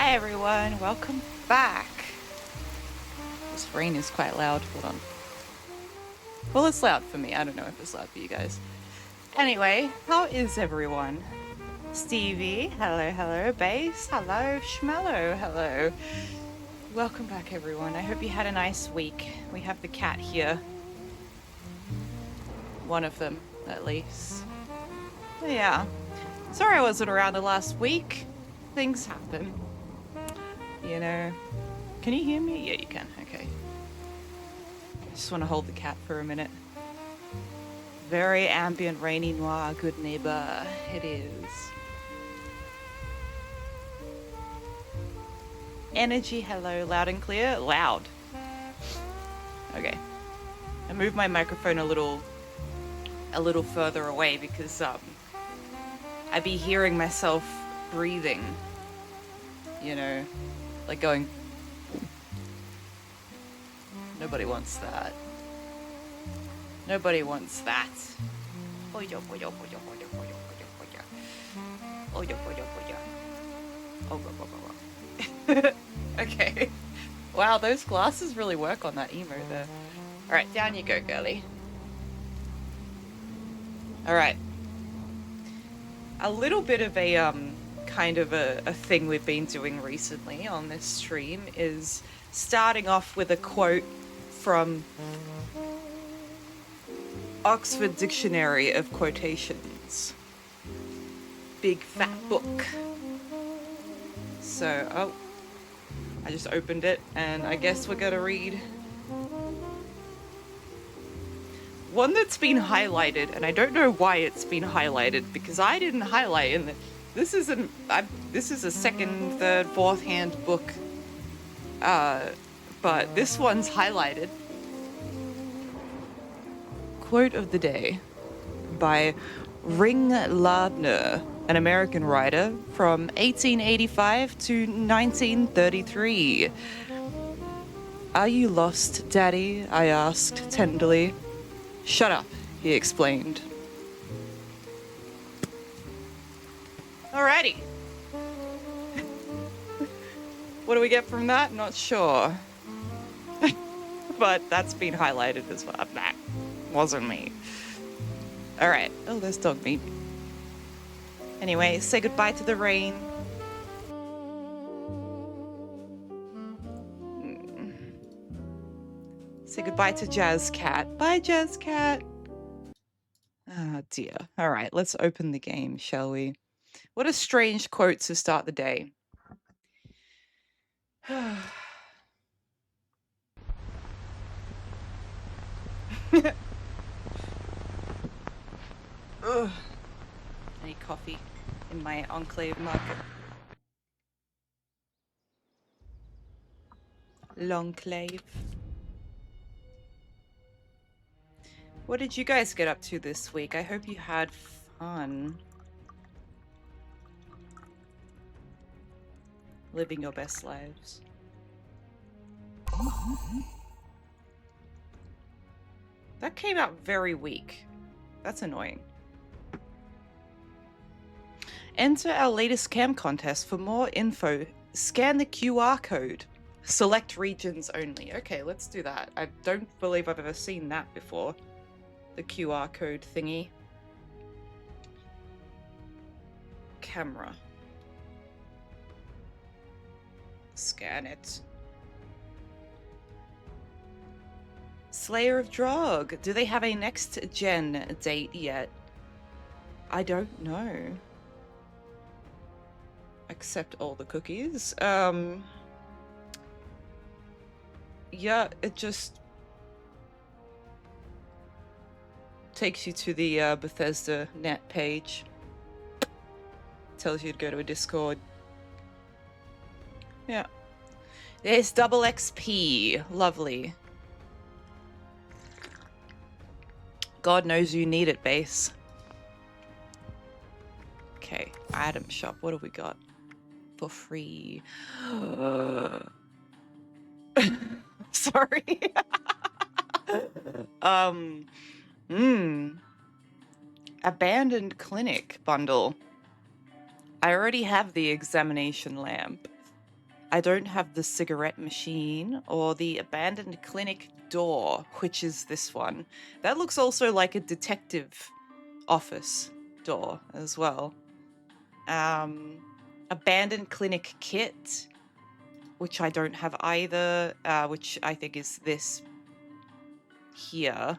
Hi everyone, welcome back. This rain is quite loud, hold on. Well, it's loud for me, I don't know if it's loud for you guys. Anyway, how is everyone? Stevie, hello, hello. Bass, hello. Schmello, hello. Welcome back everyone, I hope you had a nice week. We have the cat here. One of them, at least. But yeah, sorry I wasn't around the last week. Things happen. You know, can you hear me? Yeah, you can. Okay. I just want to hold the cat for a minute. Very ambient, rainy noir, good neighbor. It is. Energy, hello, loud and clear. Loud. Okay. move my microphone a little further away because I'd be hearing myself breathing, you know, like going. Nobody wants that. Nobody wants that. Okay. Wow, those glasses really work on that emo there. Alright, down you go, girly. Alright. A little bit of a, kind of a thing we've been doing recently on this stream is starting off with a quote from Oxford Dictionary of Quotations. Big fat book. So, oh, I just opened it and I guess we're gonna read one that's been highlighted, and I don't know why it's been highlighted because I didn't highlight in this is a second, third, fourth hand book, but this one's highlighted. Quote of the day by Ring Lardner, an American writer from 1885 to 1933. "Are you lost, Daddy?" I asked tenderly. "Shut up," he explained. Alrighty. What do we get from that? Not sure. But that's been highlighted as well. That wasn't me. Alright. Oh, there's dog meat. Anyway, say goodbye to the rain. Say goodbye to Jazz Cat. Bye, Jazz Cat. Oh dear. Alright, let's open the game, shall we? What a strange quote to start the day. Ugh. I need coffee in my enclave market. L'enclave. What did you guys get up to this week? I hope you had fun. Living your best lives. That came out very weak. That's annoying. Enter our latest cam contest. For more info, scan the QR code. Select regions only. Okay, let's do that. I don't believe I've ever seen that before. The QR code thingy. Camera. Scan it. Slayer of Drog. Do they have a next gen date yet? I don't know. Accept all the cookies. Yeah, it just takes you to the Bethesda net page. Tells you to go to a Discord. Yeah. There's double XP. Lovely. God knows you need it, base. Okay, item shop. What do we got? For free. Sorry. Abandoned clinic bundle. I already have the examination lamp. I don't have the cigarette machine or the abandoned clinic door, which is this one. That looks also like a detective office door as well. Abandoned clinic kit, which I don't have either, which I think is this here.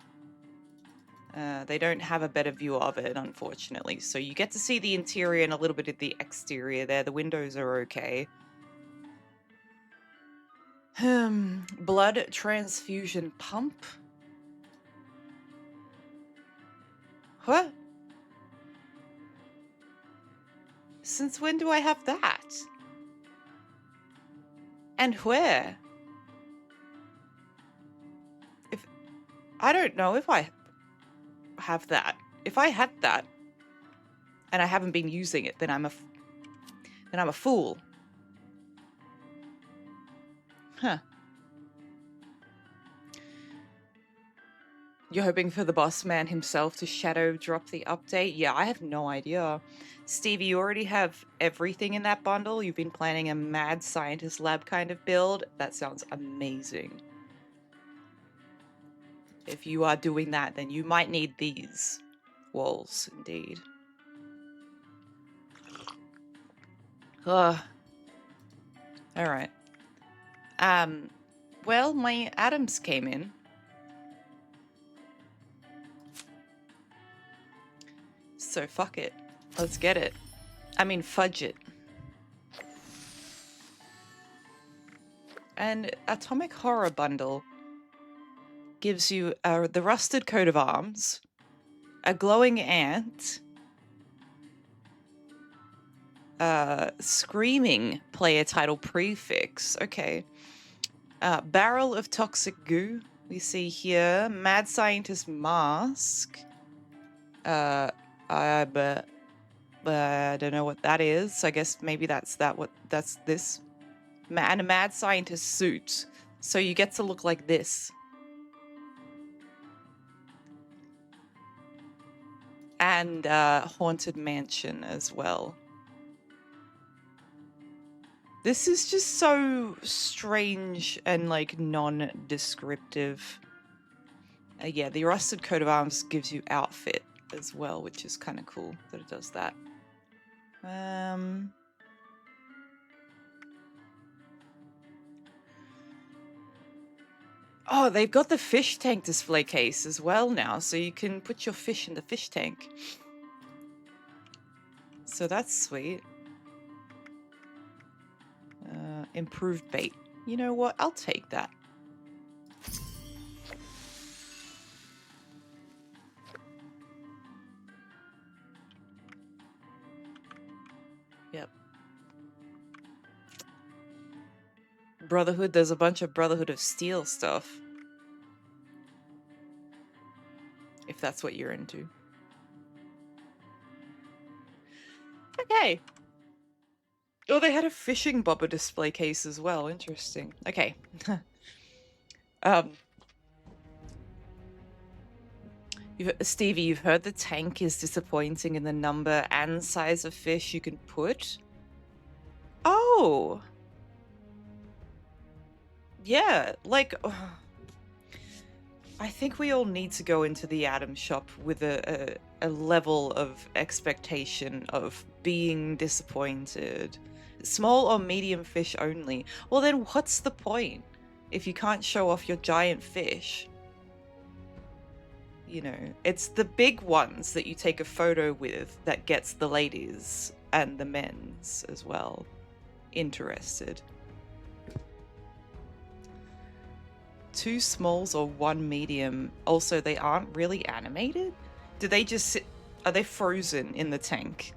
They don't have a better view of it, unfortunately. So you get to see the interior and a little bit of the exterior there. The windows are okay. Blood transfusion pump. What? Since when do I have that? And where? I don't know if I have that. If I had that and I haven't been using it, then I'm a fool. Huh. You're hoping for the boss man himself to shadow drop the update? Yeah, I have no idea. Stevie, you already have everything in that bundle. You've been planning a mad scientist lab kind of build. That sounds amazing. If you are doing that, then you might need these walls, indeed. Ugh. All right. Well, my atoms came in. So fuck it. Let's get it. I mean, fudge it. And Atomic Horror Bundle gives you the rusted coat of arms, a glowing ant, screaming player title prefix. Okay. Barrel of toxic goo. We see here mad scientist mask. I don't know what that is. I guess maybe that's this. And a mad scientist suit. So you get to look like this. And Haunted Mansion as well. This is just so strange and like non-descriptive. Yeah, the rusted coat of arms gives you outfit as well, which is kind of cool that it does that. Oh, they've got the fish tank display case as well now, so you can put your fish in the fish tank. So that's sweet. Improved bait. You know what? I'll take that. Yep. Brotherhood, there's a bunch of Brotherhood of Steel stuff. If that's what you're into. Okay. Oh, they had a fishing bobber display case as well. Interesting. Okay. Stevie, you've heard the tank is disappointing in the number and size of fish you can put? Oh! Yeah, like... I think we all need to go into the Atom Shop with a level of expectation of being disappointed. Small or medium fish only. Well, then what's the point if you can't show off your giant fish? You know, it's the big ones that you take a photo with that gets the ladies and the men's as well interested. 2 smalls or 1 medium. Also, they aren't really animated. Do they just sit? Are they frozen in the tank?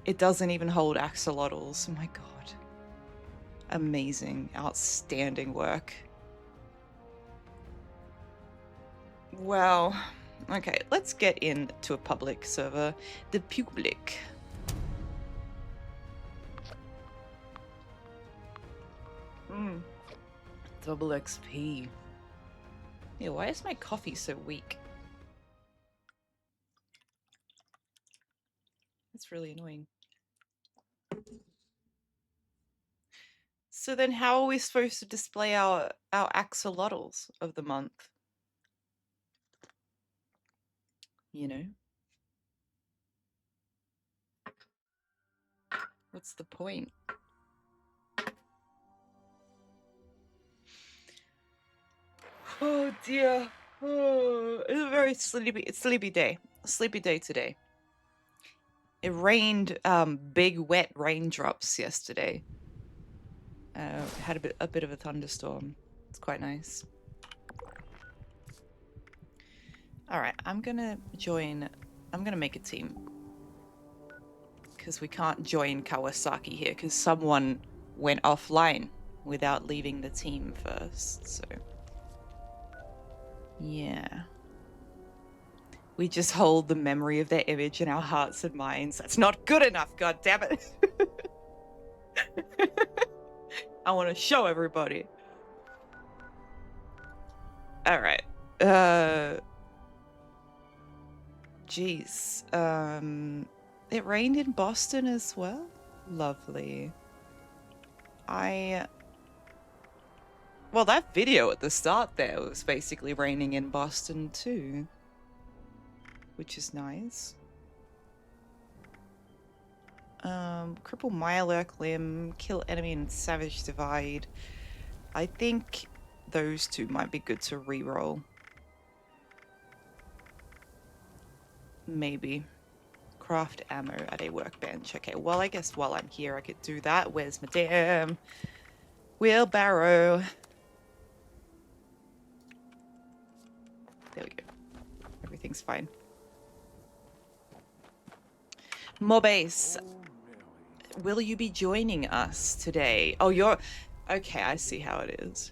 It doesn't even hold axolotls. Oh my god. Amazing. Outstanding work. Well, okay, let's get into a public server. The public. Double XP. Yeah, why is my coffee so weak? That's really annoying. So then how are we supposed to display our axolotls of the month? You know? What's the point? Oh dear. Oh, it's a very sleepy day. Sleepy day today. It rained big wet raindrops yesterday. Had a bit of a thunderstorm. It's quite nice. All right, I'm gonna make a team because we can't join Kawasaki here because someone went offline without leaving the team first. So Yeah. We just hold the memory of their image in our hearts and minds. That's not good enough, god damn it. I want to show everybody. All right. Geez. It rained in Boston as well. Lovely. Well, that video at the start there was basically raining in Boston too, which is nice. Cripple Mirelurk Limb, kill enemy in Savage Divide. I think those two might be good to reroll. Maybe. Craft ammo at a workbench. Okay, well, I guess while I'm here I could do that. Where's my damn wheelbarrow? There we go. Everything's fine. Mobase, will you be joining us today? Oh, you're... Okay, I see how it is.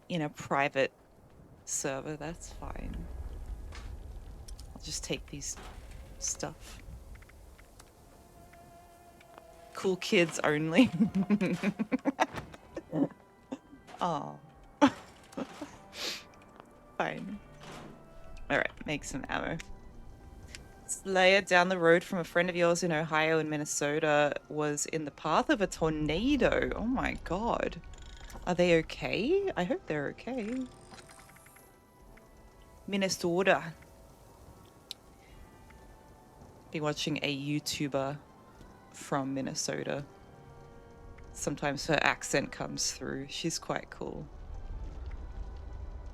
In a private server, that's fine. I'll just take these stuff. Cool kids only. Oh. Fine. Alright, make some ammo. Slayer down the road from a friend of yours in Ohio and Minnesota was in the path of a tornado. Oh my god. Are they okay? I hope they're okay. Minnesota. Be watching a YouTuber from Minnesota. Sometimes her accent comes through. She's quite cool.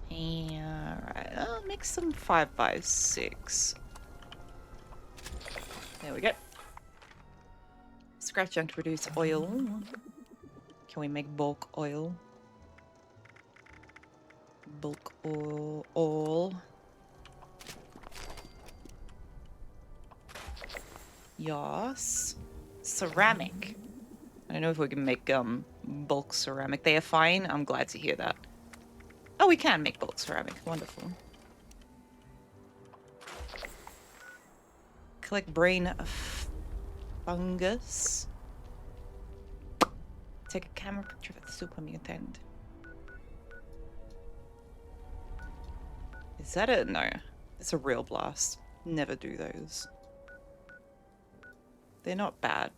Yeah, alright. I'll make some 5.56. There we go. Scrap junk to produce oil. Can we make bulk oil? Bulk oil. Yes. Ceramic. I don't know if we can make bulk ceramic. They are fine. I'm glad to hear that. Oh, we can make bulk ceramic. Wonderful. Collect brain fungus. Take a camera picture of the super mutant. Is that it? No. It's a real blast. Never do those. They're not bad.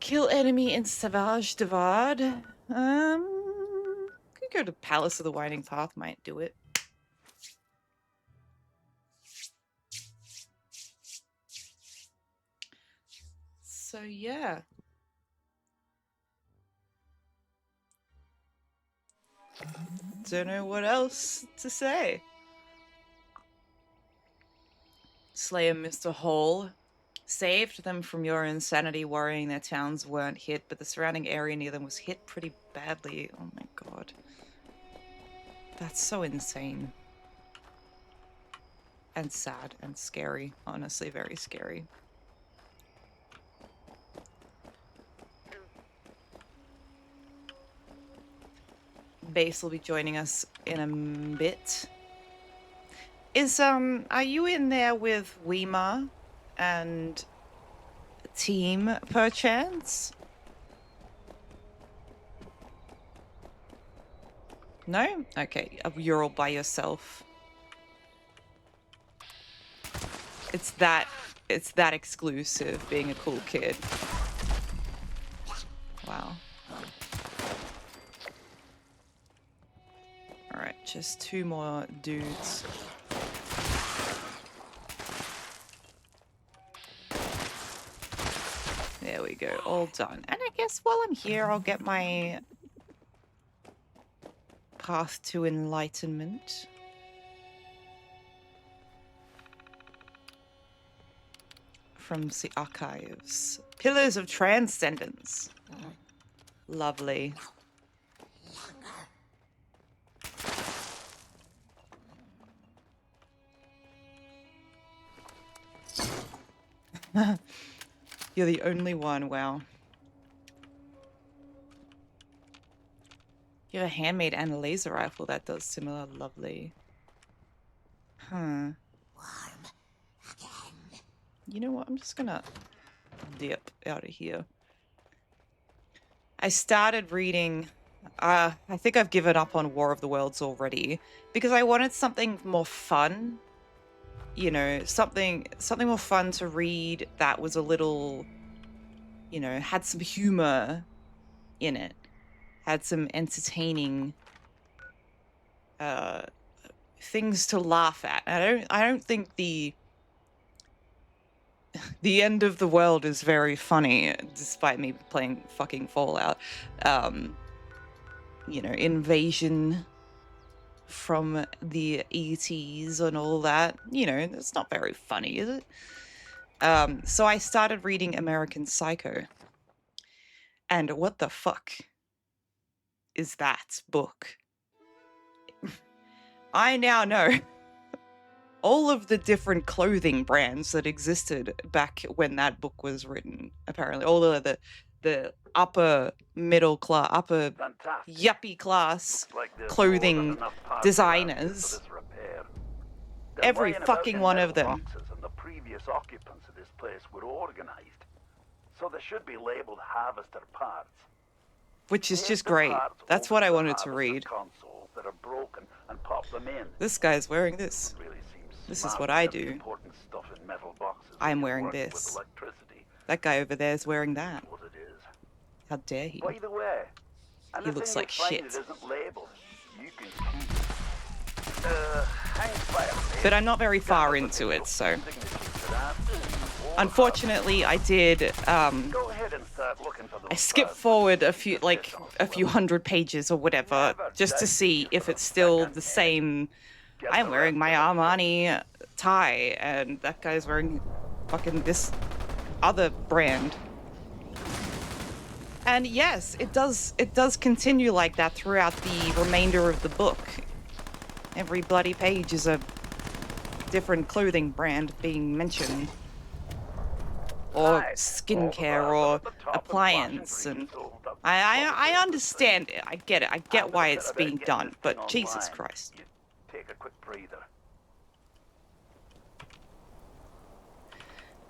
Kill enemy in Savage Divide. Could go to Palace of the Winding Path, might do it. So yeah. Don't know what else to say. Slayer Mr. Hall. Saved them from your insanity, worrying their towns weren't hit, but the surrounding area near them was hit pretty badly. Oh my god. That's so insane. And sad and scary. Honestly, very scary. Base will be joining us in a bit. Are you in there with Weema and team, perchance? No? Okay, you're all by yourself. It's that exclusive, being a cool kid. Wow. Alright, just 2 more dudes. There we go, all done. And I guess while I'm here, I'll get my path to enlightenment. From the archives. Pillars of Transcendence. Lovely. You're the only one, wow. You have a handmade and a laser rifle that does similar. Lovely. Huh. You know what? I'm just gonna dip out of here. I started reading. I think I've given up on War of the Worlds already because I wanted something more fun. You know, something more fun to read that was a little, you know, had some humor in it, had some entertaining things to laugh at. I don't think the end of the world is very funny, despite me playing fucking Fallout. You know, invasion from the ETs and all that. You know, it's not very funny, is it? So I started reading American Psycho. And what the fuck is that book? I now know all of the different clothing brands that existed back when that book was written. Apparently, all of the upper middle class, upper yuppie class clothing designers. Every fucking one of them. And the previous occupants of this place were organized, so they should be labeled harvester parts. Which is just great. That's what I wanted to read. Consoles that are broken and pop them in. This guy's wearing this. Really seems this is what I do. Important stuff in metal boxes. I'm wearing this. That guy over there is wearing that. What it is. How dare he? By the way, he looks like shit. Isn't labeled. You can keep. But I'm not very far into it, so unfortunately I did I skipped forward a few hundred pages or whatever just to see if it's still the same. I'm wearing my Armani tie and that guy's wearing fucking this other brand. And yes, it does continue like that throughout the remainder of the book. Every bloody page is a different clothing brand being mentioned. Or skincare or appliance. And I understand it. I get it. I get why it's being done. But Jesus Christ. Take a quick breather.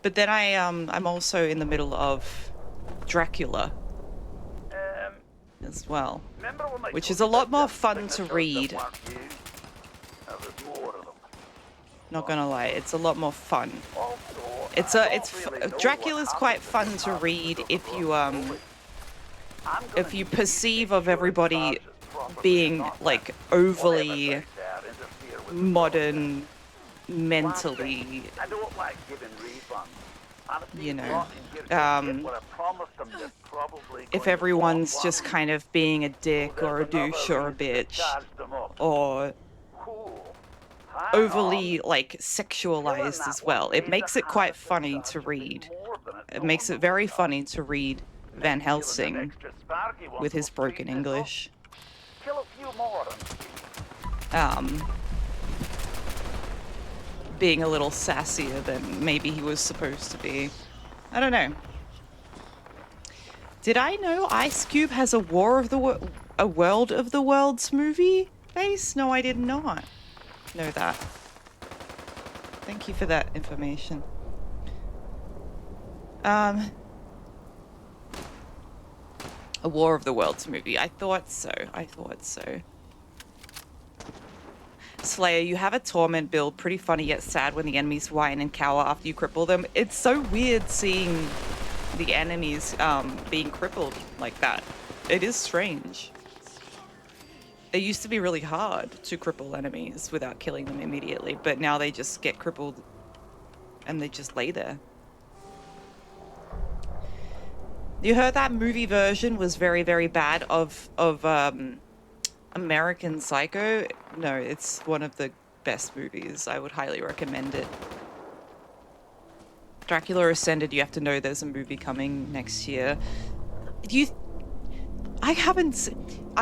But then I'm also in the middle of Dracula as well. Which is a lot more fun to read. Not gonna lie, it's a lot more fun. Dracula's quite fun to read if you perceive of everybody being like overly modern mentally, you know, if everyone's just kind of being a dick or a douche or a bitch or overly like sexualized as well. It makes it quite funny to read. It makes it very funny to read Van Helsing with his broken English. Being a little sassier than maybe he was supposed to be. I don't know. Did I know Ice Cube has a World of the Worlds movie base? No, I did not know that. Thank you for that information. A War of the Worlds movie. I thought so. Slayer, you have a torment build. Pretty funny yet sad when the enemies whine and cower after you cripple them. It's so weird seeing the enemies being crippled like that. It is strange. It used to be really hard to cripple enemies without killing them immediately, but now they just get crippled and they just lay there. You heard that movie version was very, very bad of American Psycho? No, it's one of the best movies. I would highly recommend it. Dracula Ascended, you have to know there's a movie coming next year. I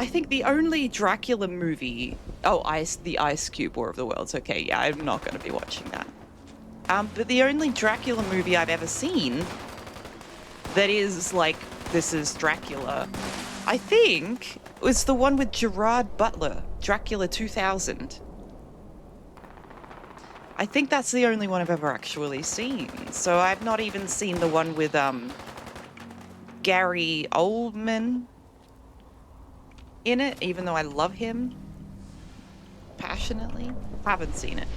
think the only Dracula movie... Oh, the Ice Cube War of the Worlds. Okay, yeah, I'm not going to be watching that. But the only Dracula movie I've ever seen that is like, this is Dracula, I think It's the one with Gerard Butler, Dracula 2000. I think that's the only one I've ever actually seen. So I've not even seen the one with Gary Oldman in it, even though I love him passionately. Haven't seen it.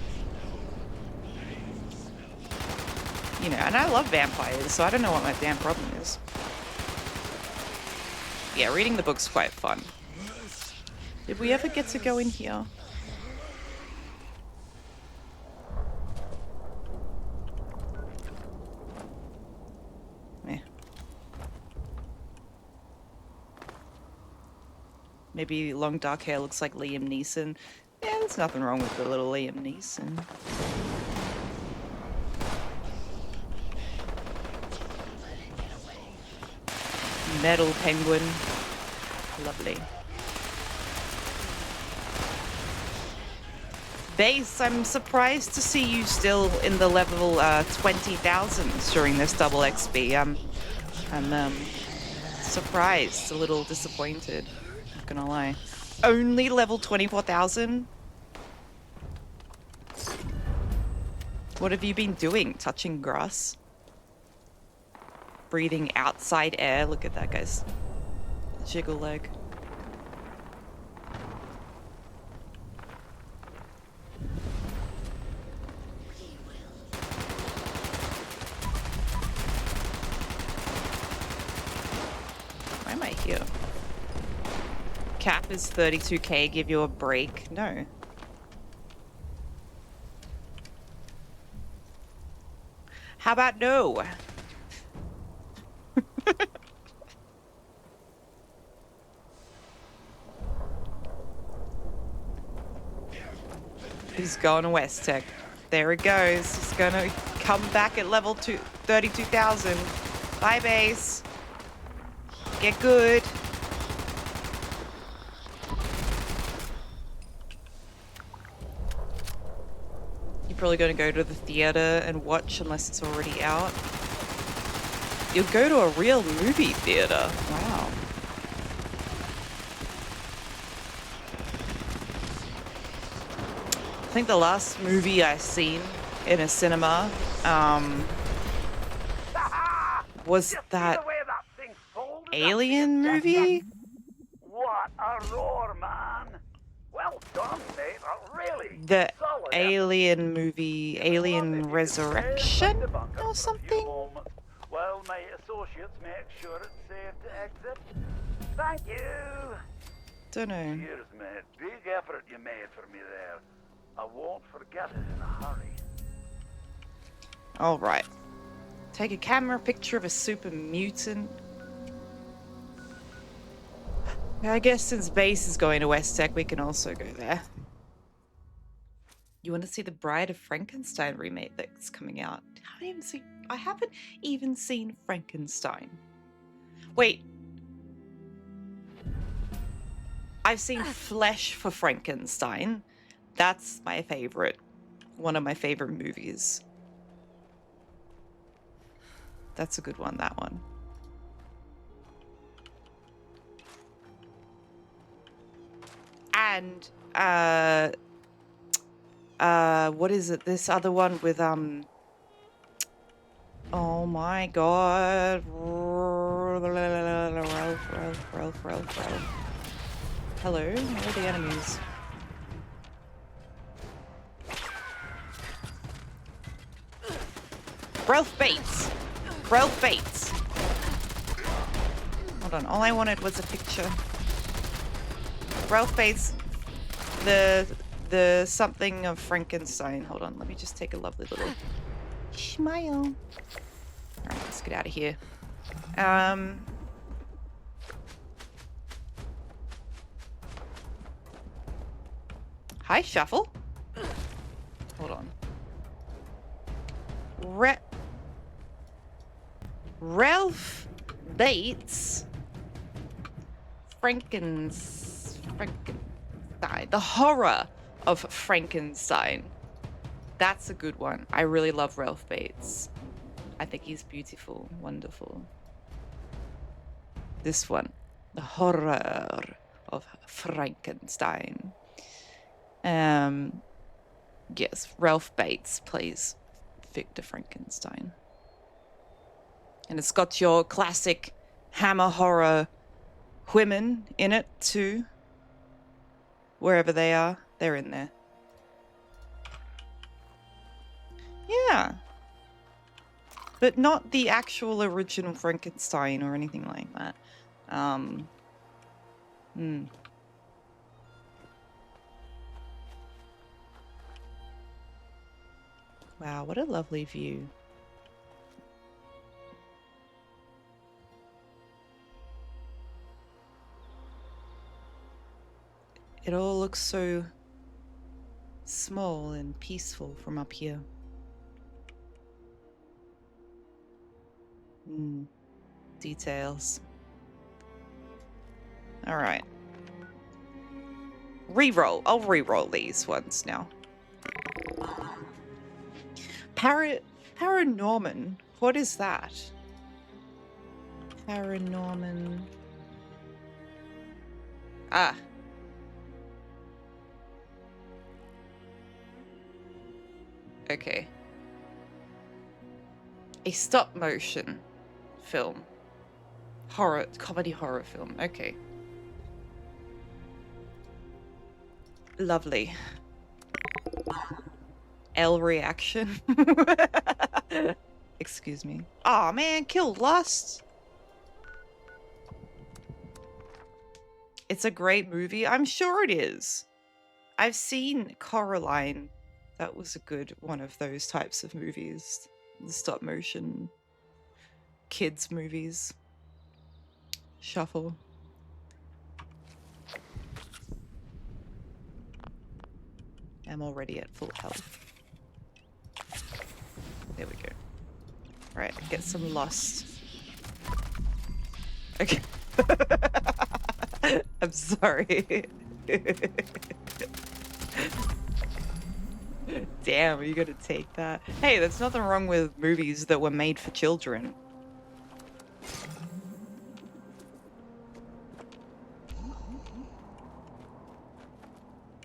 You know, and I love vampires, so I don't know what my damn problem is. Yeah, reading the book's quite fun. Did we ever get to go in here? Eh. Maybe long dark hair looks like Liam Neeson. Yeah, there's nothing wrong with the little Liam Neeson. Metal penguin. Lovely. Base, I'm surprised to see you still in the level 20,000 during this double XP. I'm surprised, a little disappointed, not gonna lie. Only level 24,000? What have you been doing? Touching grass? Breathing outside air? Look at that, guys. Jiggle leg. Why am I here? Cap is 32k, give you a break. No. How about no? He's going to West Tech. There he goes. He's gonna come back at level 32,000. Bye, base. Get good. You're probably gonna go to the theater and watch unless it's already out. You'll go to a real movie theater. Wow. I think the last movie I seen in a cinema was that Alien movie? What a roar, man! Well done, mate. Really The solid. Alien movie, Alien Resurrection or something? Well, my associates make sure it's safe to exit. Thank you. Don't know. Cheers, mate. Big effort you made for me there. I won't forget it in a hurry. All right. Take a camera picture of a super mutant. I guess since Base is going to West Tech, we can also go there. You want to see the Bride of Frankenstein remake that's coming out? I haven't even seen Frankenstein. Wait. I've seen Flesh for Frankenstein. That's my favorite. One of my favorite movies. That's a good one, that one. And what is it? This other one with oh my god. Ralph. Hello, where are the enemies? Ralph Bates. Ralph Bates. Hold on, all I wanted was a picture. Ralph Bates, the something of Frankenstein. Hold on, let me just take a lovely little smile. Alright, let's get out of here. Hi, Shuffle. Hold on. Ralph Bates. Frankenstein. The horror of Frankenstein. That's a good one. I really love Ralph Bates. I think he's beautiful, wonderful. This one. The horror of Frankenstein. Yes, Ralph Bates plays Victor Frankenstein. And it's got your classic Hammer horror women in it too. Wherever they are, they're in there. Yeah. But not the actual original Frankenstein or anything like that. Wow, what a lovely view. It all looks so small and peaceful from up here. Details. All right. Reroll. I'll reroll these ones now. Paranorman. What is that? Paranorman. Ah. Okay. A stop motion film. Comedy horror film. Okay. Lovely. L reaction. Excuse me. Oh man, kill Lust. It's a great movie. I'm sure it is. I've seen Coraline. That was a good one of those types of movies. The stop motion kids movies. Shuffle. I'm already at full health. There we go. Alright, get some Lust. Okay. I'm sorry. Damn, are you gonna take that? Hey, there's nothing wrong with movies that were made for children.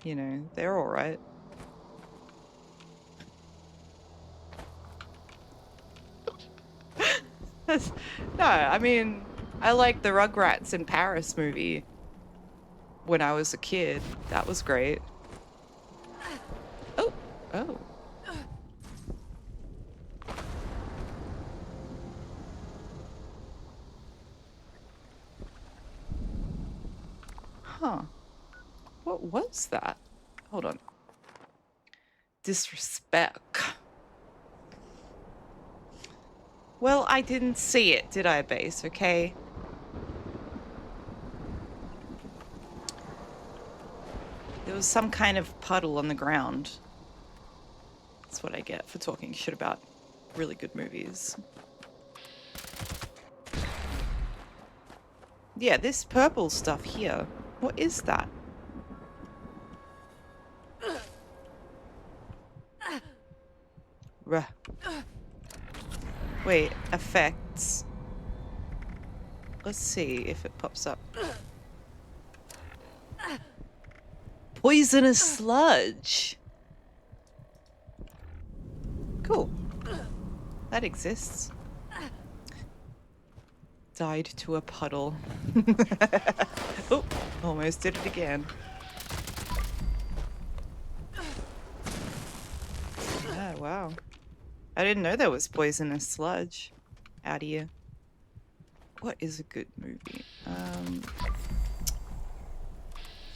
You know, they're alright. No, I mean, I liked the Rugrats in Paris movie when I was a kid. That was great. Oh, oh. Huh. What was that? Hold on. Disrespect. Well, I didn't see it, did I, base? Okay. There was some kind of puddle on the ground. That's what I get for talking shit about really good movies. Yeah, this purple stuff here. What is that? Ruh. Wait, effects. Let's see if it pops up. Poisonous sludge. Cool. That exists. Died to a puddle. Oh, almost did it again. Oh, wow. I didn't know there was poisonous sludge out here. What is a good movie?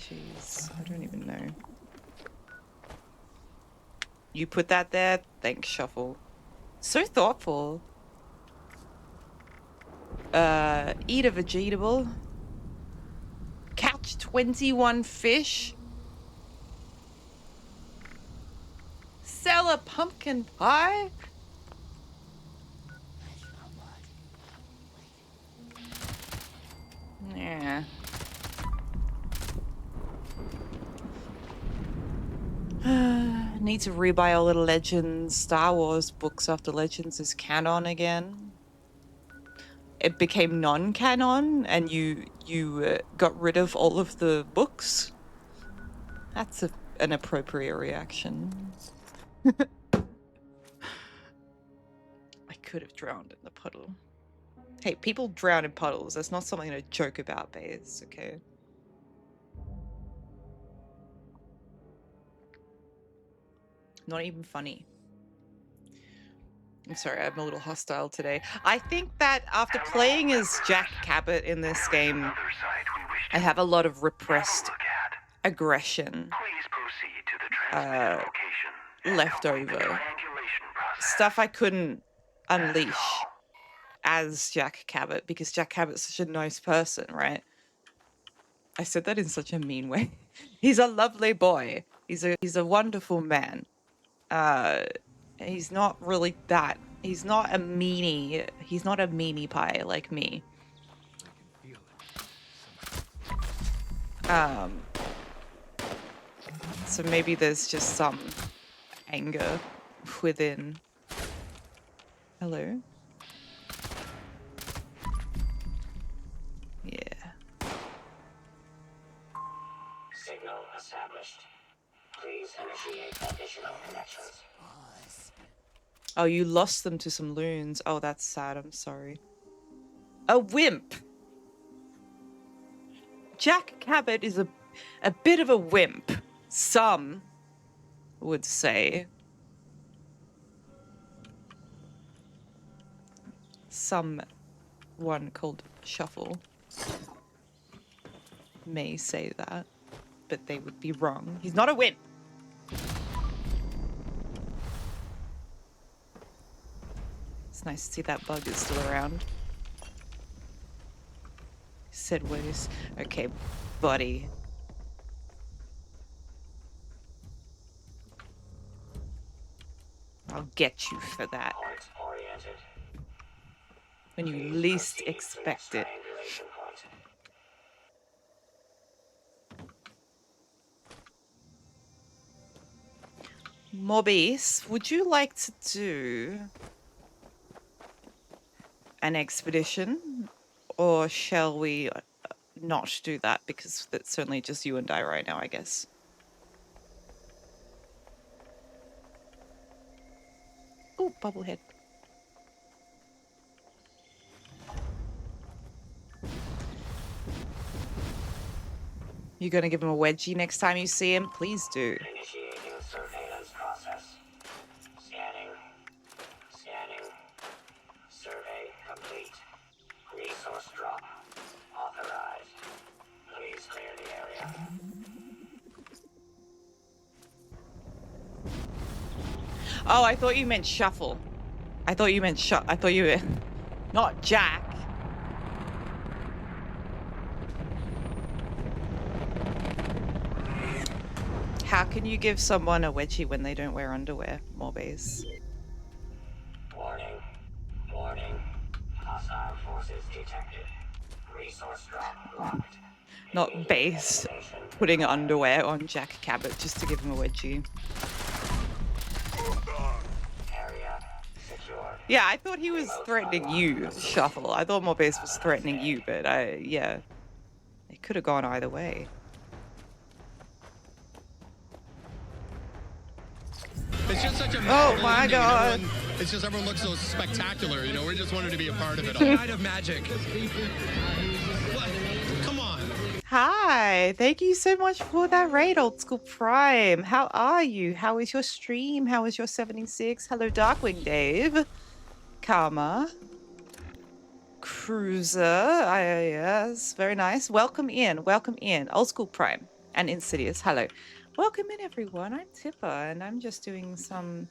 Jeez, I don't even know. You put that there? Thanks, Shuffle. So thoughtful. Eat a vegetable. Catch 21 fish. Sell a pumpkin pie. Yeah. Need to rebuy all the Legends Star Wars books after Legends is canon again. it became non-canon and you got rid of all of the books. That's an appropriate reaction. I could have drowned in the puddle. Hey, people drown in puddles. That's not something to joke about, babes, okay? Not even funny. I'm sorry, I'm a little hostile today. I think that after playing as Jack Cabot in this game, I have a lot of repressed aggression left over. Stuff I couldn't unleash as Jack Cabot, because Jack Cabot's such a nice person, right? I said that in such a mean way. He's a lovely boy. He's a wonderful man. He's not really that. He's not a meanie. He's not a meanie pie like me. So maybe there's just some anger within. Hello? Yeah. Signal established. Please initiate additional connections. Oh, you lost them to some loons. Oh, that's sad. I'm sorry. A wimp. Jack Cabot is a bit of a wimp. Some would say. Someone called Shuffle may say that, but they would be wrong. He's not a wimp. It's nice to see that bug is still around. Sideways. Okay, buddy. I'll get you for that. When you least expect it. Mobbies, would you like to do an expedition, or shall we not do that, because it's certainly just you and I right now, I guess. Oh, bobblehead. You gonna give him a wedgie next time you see him? Please do. Initiating surveillance process. Scanning. Survey complete. Resource drop. Authorized. Please clear the area. Oh, I thought you meant Shuffle. I thought you meant I thought you were not Jack. How can you give someone a wedgie when they don't wear underwear? More base. Warning. Hostile forces detected. Resource drop locked. Not base. Putting underwear on Jack Cabot just to give him a wedgie. Area secured. Yeah, I thought he was threatening you, Shuffle. I thought Morbase was threatening you, but yeah. It could have gone either way. It's just such a Oh my god. It's just everyone looks so spectacular, you know, we just wanted to be a part of it all. Night of magic. What? Come on. Hi, thank you so much for that raid, Old School Prime. How are you? How is your stream? How is your 76? Hello, Darkwing Dave. Karma. Cruiser. Yes, very nice. Welcome in. Old School Prime and Insidious. Hello. Welcome in, everyone. I'm Tipper, and I'm just doing some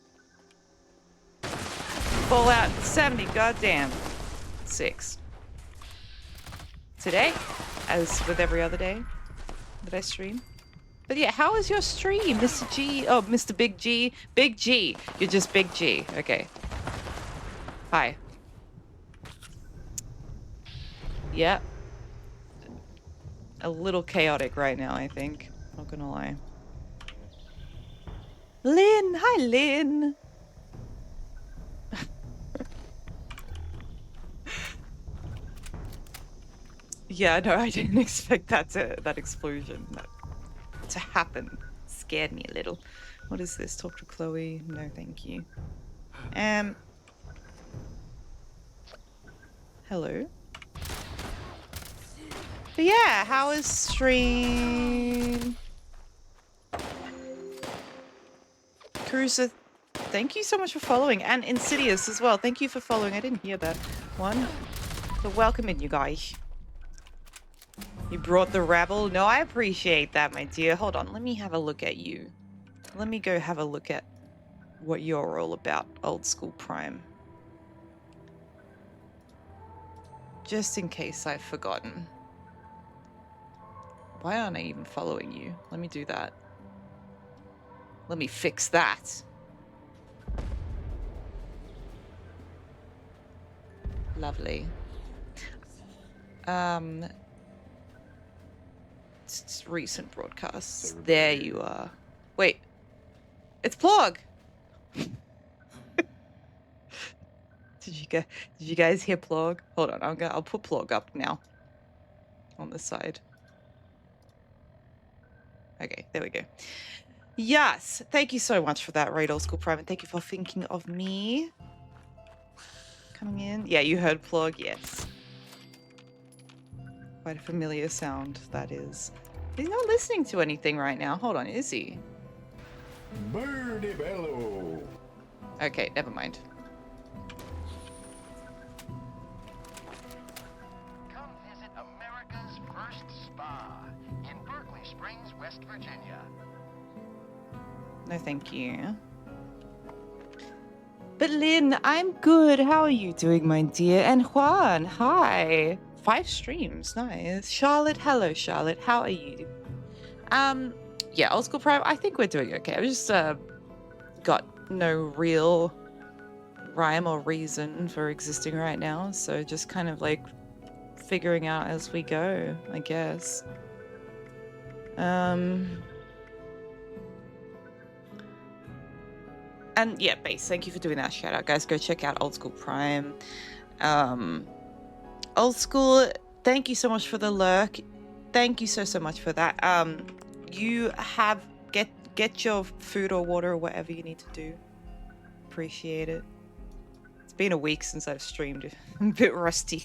Fallout 70, goddamn 6. Today, as with every other day that I stream. But yeah, how was your stream, Mr. G? Oh, Mr. Big G. Big G. You're just Big G. Okay. Hi. Yeah. A little chaotic right now, I think. Not gonna lie. Lynn! Hi, Lynn! Yeah, no, I didn't expect that explosion to happen. Scared me a little. What is this? Talk to Chloe? No, thank you. Hello. But yeah, how is stream? Carusa, thank you so much for following. And Insidious as well. Thank you for following. I didn't hear that one. But welcome in, you guys. You brought the rabble. No, I appreciate that, my dear. Hold on. Let me have a look at you. Let me go have a look at what you're all about, Old School Prime. Just in case I've forgotten. Why aren't I even following you? Let me do that. Let me fix that. Lovely. Recent broadcasts. There you are. Wait. It's Plog! Did you guys hear Plog? Hold on, I'll put Plog up now. On the side. Okay, there we go. Yes, thank you so much for that, Raid Old School Prime, and thank you for thinking of me. Coming in. Yeah, you heard Plog, yes. Quite a familiar sound, that is. He's not listening to anything right now. Hold on, is he? Birdie Bello. Okay, never mind. Come visit America's first spa in Berkeley Springs, West Virginia. No, thank you. But Lynn, I'm good. How are you doing, my dear? And Juan, hi. 5 streams, nice. Charlotte, hello, Charlotte. How are you? Yeah, Old School Prime, I think we're doing okay. I've just got no real rhyme or reason for existing right now, so just kind of like figuring out as we go, I guess. And yeah, Base, thank you for doing that shout out, guys. Go check out Old School Prime. Old School, thank you so much for the lurk. Thank you so much for that. You have get your food or water or whatever you need to do. Appreciate it. It's been a week since I've streamed. I'm a bit rusty.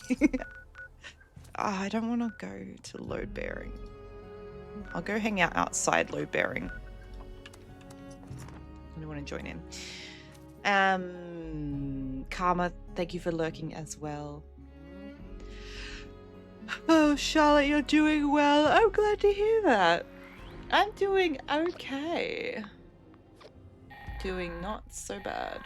I don't want to go to load bearing. I'll go hang out outside load bearing. I don't want to join in. Karma, thank you for lurking as well. Oh, Charlotte, you're doing well. I'm glad to hear that. I'm doing okay. Doing not so bad.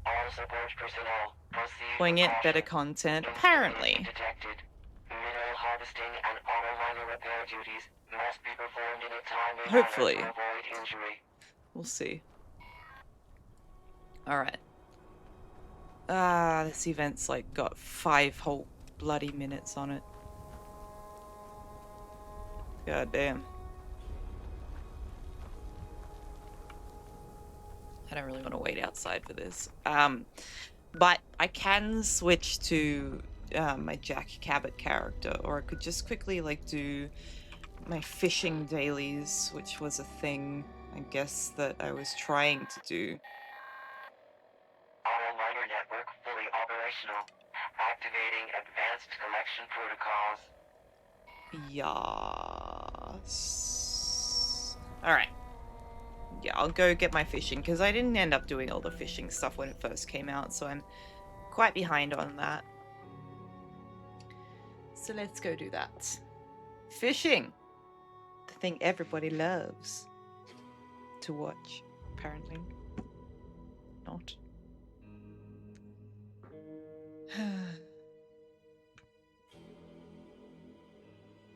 All support personnel, proceed Wing with it, caution. better content. Apparently. Detected. Mineral harvesting and auto liner repair duties must be performed in a timely manner Hopefully. to avoid injury. We'll see. Alright. This event's like got 5 whole bloody minutes on it. God damn. I don't really want to wait outside for this. But I can switch to my Jack Cabot character, or I could just quickly like do my fishing dailies, which was a thing, I guess, that I was trying to do. Auto liner network fully operational. Activating advanced collection protocols. Yes. Alright. Yeah, I'll go get my fishing, because I didn't end up doing all the fishing stuff when it first came out, so I'm quite behind on that. So let's go do that. Fishing! The thing everybody loves to watch, apparently. Not.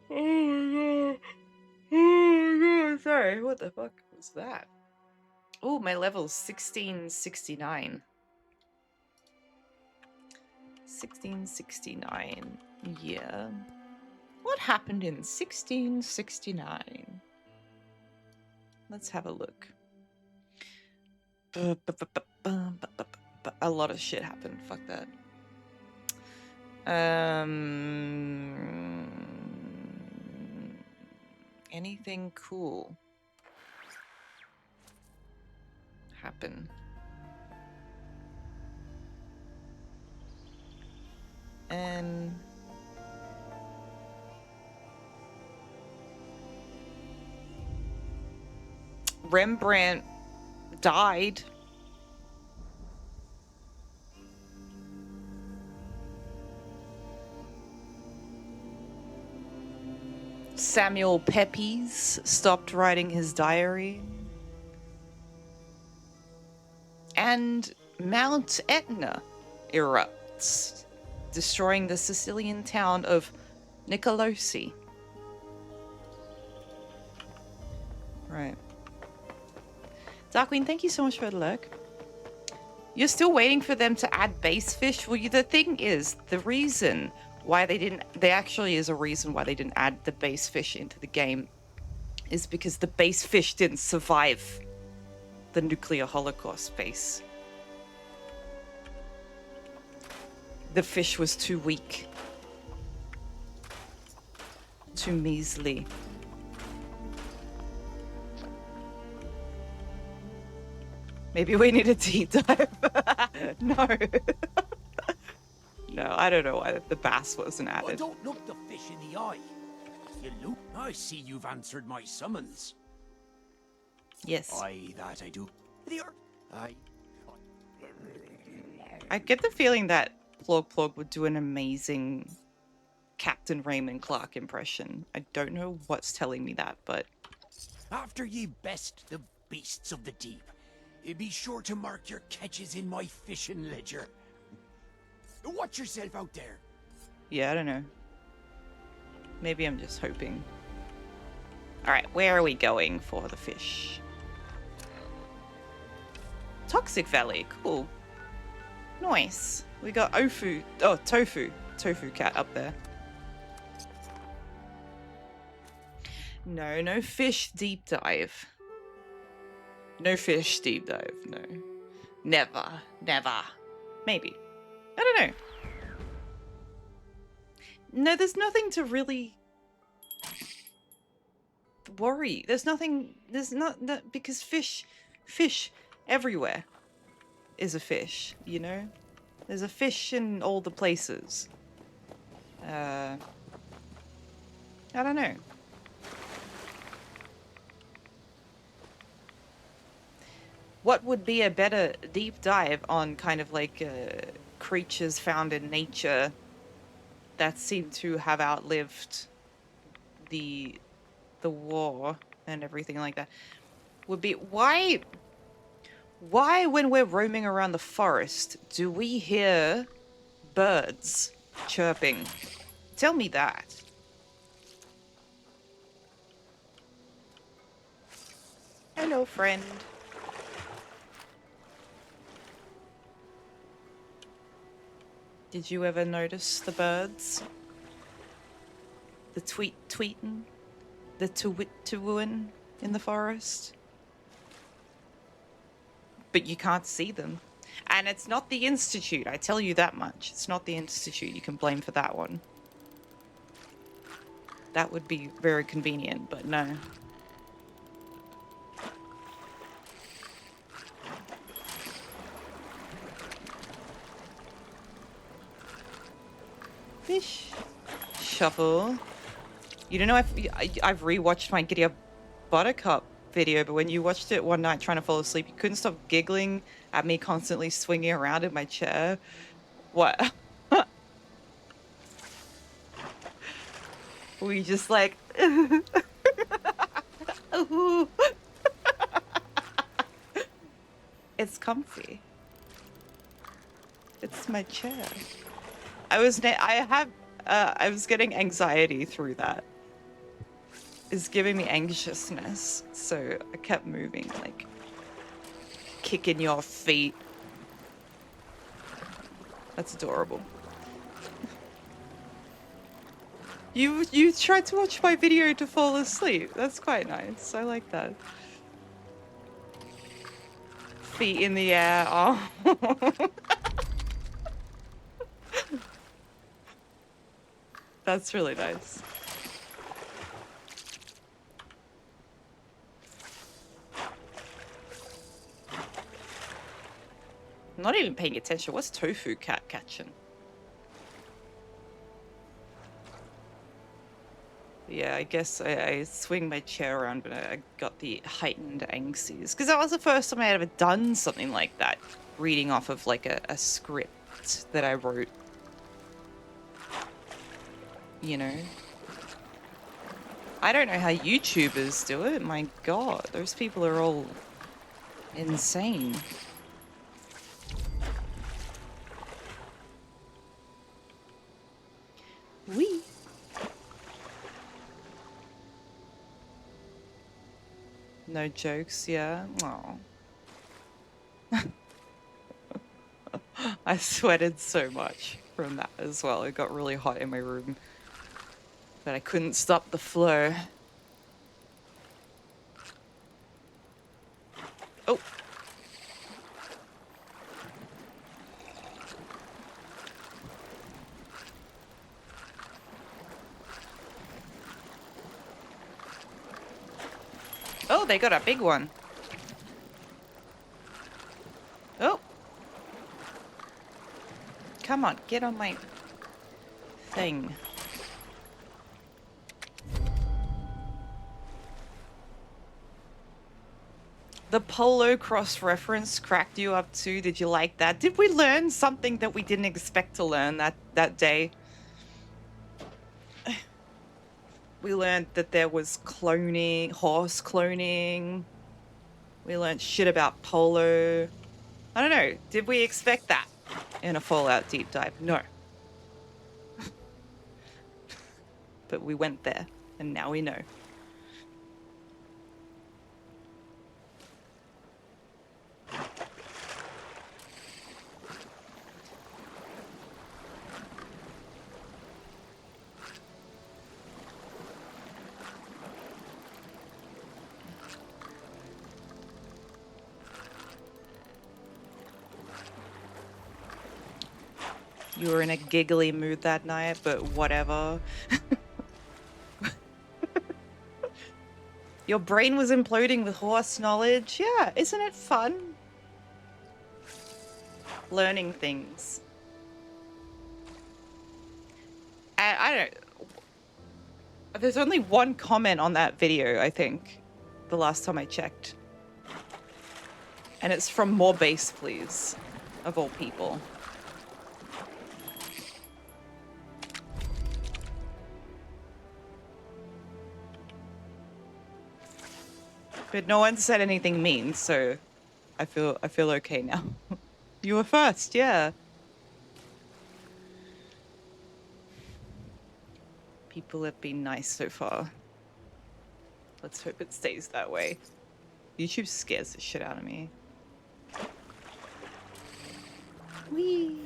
Oh my god. Oh my god. Sorry, what the fuck was that? Oh, my level's 1669. 1669. Yeah. What happened in 1669? Let's have a look. A lot of shit happened. Fuck that. Anything cool happen? And Rembrandt died. Samuel Pepys stopped writing his diary. And Mount Etna erupts, destroying the Sicilian town of Nicolosi. Right. Darkwing, thank you so much for the lurk. You're still waiting for them to add base fish? Well, the thing is, the reason why they didn't... There actually is a reason why they didn't add the base fish into the game, is because the base fish didn't survive the nuclear holocaust base. The fish was too weak. Too measly. Maybe we need a deep dive. No. No, I don't know why the bass wasn't Well, added. don't look the fish in the eye. You look. I see you've answered my summons. Yes. Aye, that I do. There. Aye. I get the feeling that Plog would do an amazing Captain Raymond Clark impression. I don't know what's telling me that, but... After ye best the beasts of the deep, be sure to mark your catches in my fishing ledger. Watch yourself out there. Yeah, I don't know. Maybe I'm just hoping. Alright, where are we going for the fish? Toxic Valley, cool. Nice. We got Tofu cat up there. No fish deep dive. No fish deep dive, no. Never. Maybe. I don't know. No, there's nothing to really worry. There's not because fish everywhere is a fish, you know? There's a fish in all the places. I don't know. What would be a better deep dive on kind of like creatures found in nature that seem to have outlived the war and everything like that? Would be why when we're roaming around the forest do we hear birds chirping? Tell me that. Hello, friend. Did you ever notice the birds? The tweeting? The tuwin in the forest? But you can't see them. And it's not the Institute, I tell you that much. It's not the Institute you can blame for that one. That would be very convenient, but no. Fish. Shuffle. You don't know if I've rewatched my Giddy Up Buttercup video, but when you watched it one night trying to fall asleep, you couldn't stop giggling at me constantly swinging around in my chair. What? Were you just like... It's comfy. It's my chair. I was getting anxiety through that. It's giving me anxiousness, so I kept moving, like kicking your feet. That's adorable. You tried to watch my video to fall asleep. That's quite nice. I like that. Feet in the air. Oh. That's really nice. I'm not even paying attention. What's tofu cat catching? Yeah, I guess I swing my chair around, but I got the heightened angsties. Because that was the first time I had ever done something like that. Reading off of like a script that I wrote. You know? I don't know how YouTubers do it. My God, those people are all insane. Wee. No jokes, yeah. Aw. I sweated so much from that as well. It got really hot in my room. But I couldn't stop the flow. Oh. Oh, they got a big one. Oh. Come on, get on my thing. The polo cross reference cracked you up too. Did you like that? Did we learn something that we didn't expect to learn that day? We learned that there was cloning, horse cloning. We learned shit about polo. I don't know. Did we expect that in a Fallout deep dive? No. But we went there, and now we know. You were in a giggly mood that night, but whatever. Your brain was imploding with horse knowledge. Yeah, isn't it fun? Learning things. I don't know. There's only one comment on that video, I think. The last time I checked. And it's from More Bass, Please. Of all people. But no one said anything mean, so I feel okay now. You were first, yeah. People have been nice so far. Let's hope it stays that way. YouTube scares the shit out of me. Whee!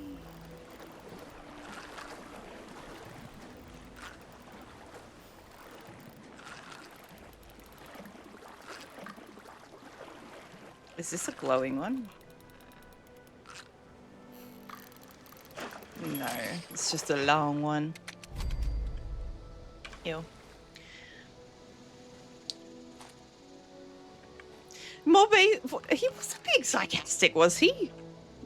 Is this a glowing one? No, it's just a long one. Ew. Mobby, he wasn't being sarcastic, was he?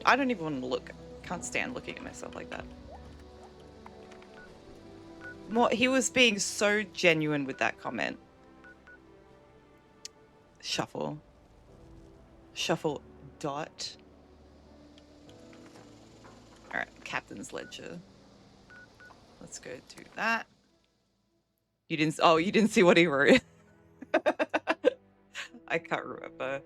I don't even want to look. Can't stand looking at myself like that. He was being so genuine with that comment. Shuffle. Shuffle dot. Alright, Captain's Ledger. Let's go do that. You didn't see what he wrote. I can't remember.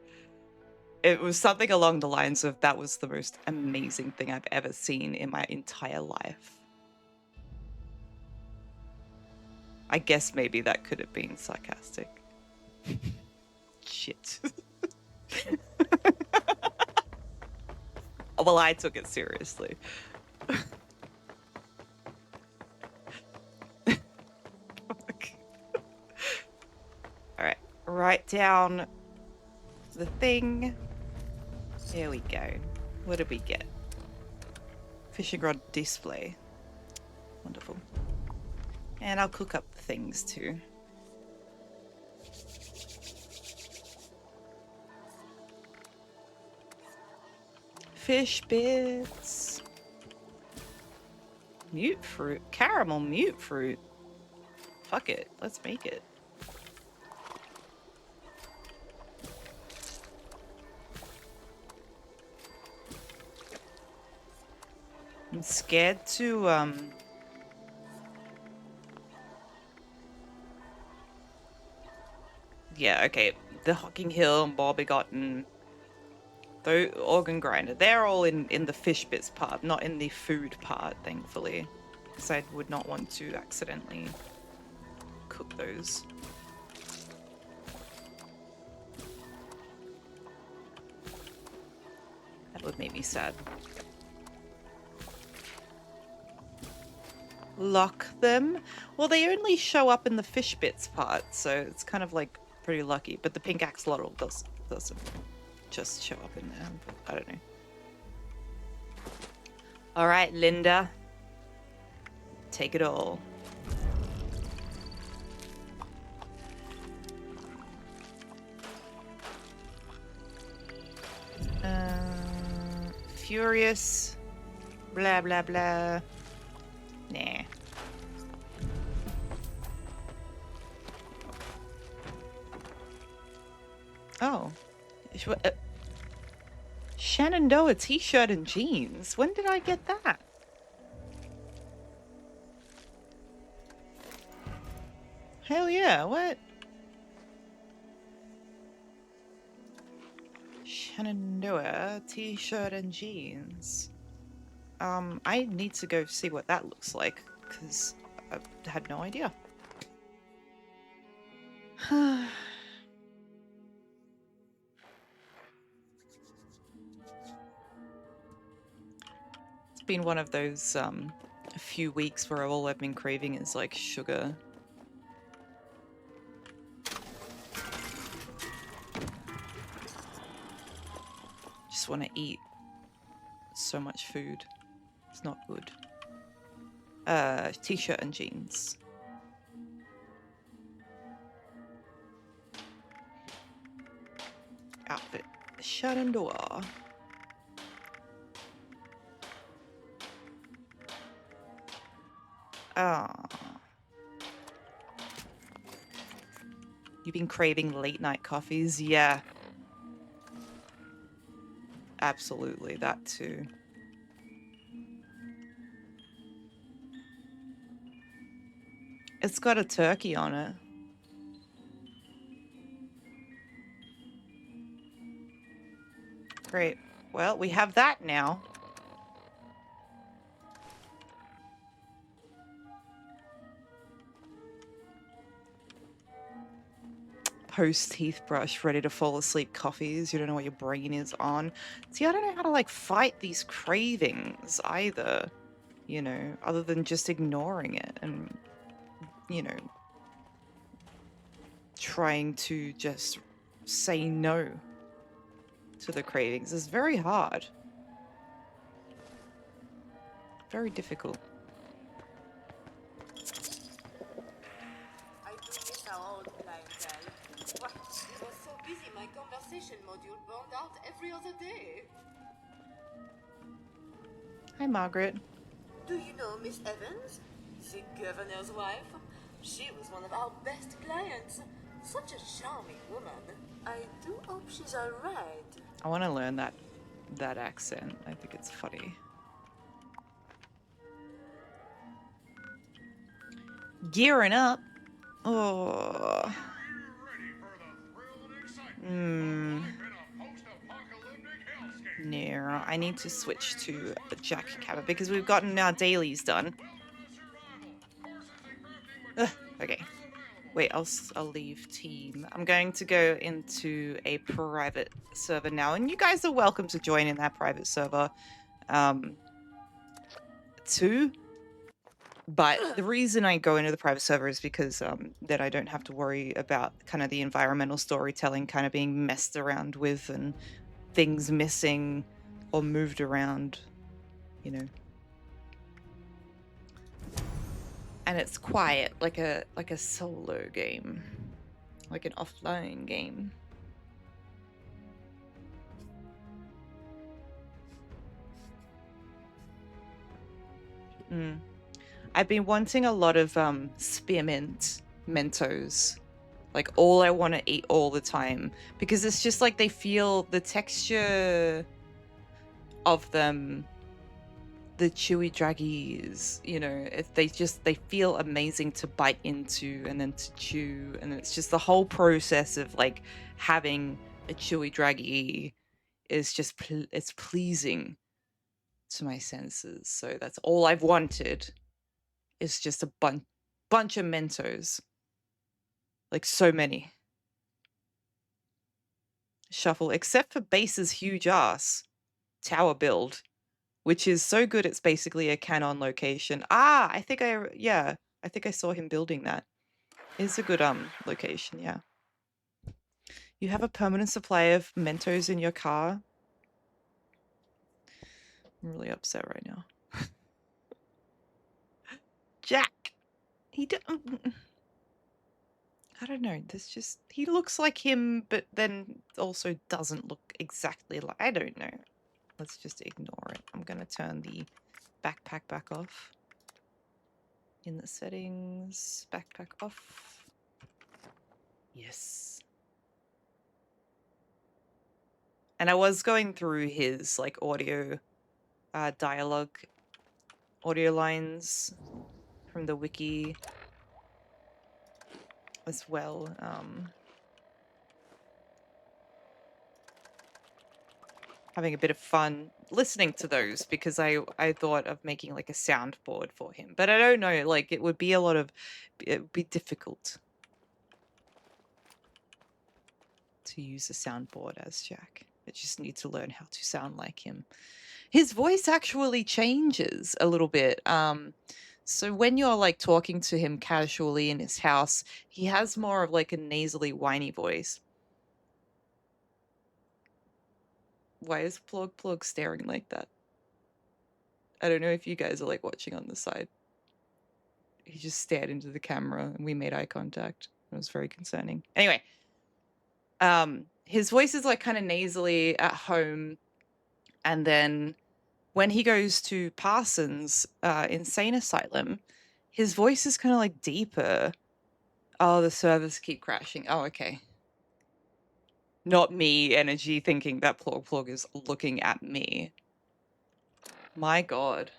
It was something along the lines of, that was the most amazing thing I've ever seen in my entire life. I guess maybe that could have been sarcastic. Shit. Well, I took it seriously. Alright, write down the thing. There we go. What did we get? Fishing rod display. Wonderful. And I'll cook up the things too. Fish bits. Mute fruit. Caramel mute fruit. Fuck it. Let's make it. I'm scared to, yeah, okay. The Hocking Hill and Bobbegotten, the organ grinder, they're all in the fish bits part, not in the food part, thankfully. Because I would not want to accidentally cook those. That would make me sad. Lock them. Well, they only show up in the fish bits part, so it's kind of like pretty lucky. But the pink axolotl doesn't just show up in there. But I don't know. All right, Linda. Take it all. Furious. Blah, blah, blah. Nah. Oh. Shenandoah t-shirt and jeans. When did I get that? Hell yeah, what? Shenandoah t-shirt and jeans. I need to go see what that looks like, because I had no idea. It's been one of those, a few weeks where all I've been craving is, like, sugar. Just want to eat so much food. It's not good. T-shirt and jeans. Outfit. Shenandoah. You've been craving late night coffees? Yeah. Absolutely, that too. It's got a turkey on it. Great. Well, we have that now. Post-teeth brush, ready to fall asleep coffees. You don't know what your brain is on. See, I don't know how to, like, fight these cravings either. You know, other than just ignoring it and, you know, trying to just say no to the cravings is very hard. Very difficult. I do miss our old clientele. What? We were so busy, my conversation module burned out every other day. Hi, Margaret. Do you know Miss Evans? The governor's wife? She was one of our best clients. Such a charming woman. I do hope she's alright. I want to learn that accent. I think it's funny. Gearing up. Oh. No, I need to switch to Jack Cabot because we've gotten our dailies done. Ugh, okay. Wait, I'll leave team. I'm going to go into a private server now, and you guys are welcome to join in that private server too. But the reason I go into the private server is because then I don't have to worry about kind of the environmental storytelling kind of being messed around with and things missing or moved around, you know. and it's quiet, like a solo game, like an offline game. I've been wanting a lot of spearmint Mentos. Like all I want to eat all the time, because it's just like they feel the texture of them, the chewy draggies, you know, they feel amazing to bite into and then to chew, and it's just the whole process of like having a chewy draggy is just it's pleasing to my senses. So that's all I've wanted, is just a bunch of Mentos, like so many. Shuffle, except for Base's huge ass tower build, which is so good it's basically a canon location. I think I saw him building that. It's a good location, yeah. You have a permanent supply of Mentos in your car? I'm really upset right now. Jack! I don't know, he looks like him, but then also doesn't look exactly like, I don't know. Let's just ignore it. I'm gonna turn the backpack back off. In the settings, backpack off. Yes. And I was going through his like audio dialogue, audio lines from the wiki as well. Having a bit of fun listening to those, because I thought of making like a soundboard for him, but I don't know, like it would be difficult to use a soundboard as Jack. I just need to learn how to sound like him. His voice actually changes a little bit. So when you're like talking to him casually in his house, he has more of like a nasally, whiny voice. Why is Plug staring like that? I don't know if you guys are like watching on the side. He just stared into the camera and we made eye contact. It was very concerning. Anyway, his voice is like kind of nasally at home, and then when he goes to Parsons Insane Asylum, his voice is kind of like deeper. Oh, the servers keep crashing. Oh, okay. Not me energy thinking that Plug is looking at me. My God.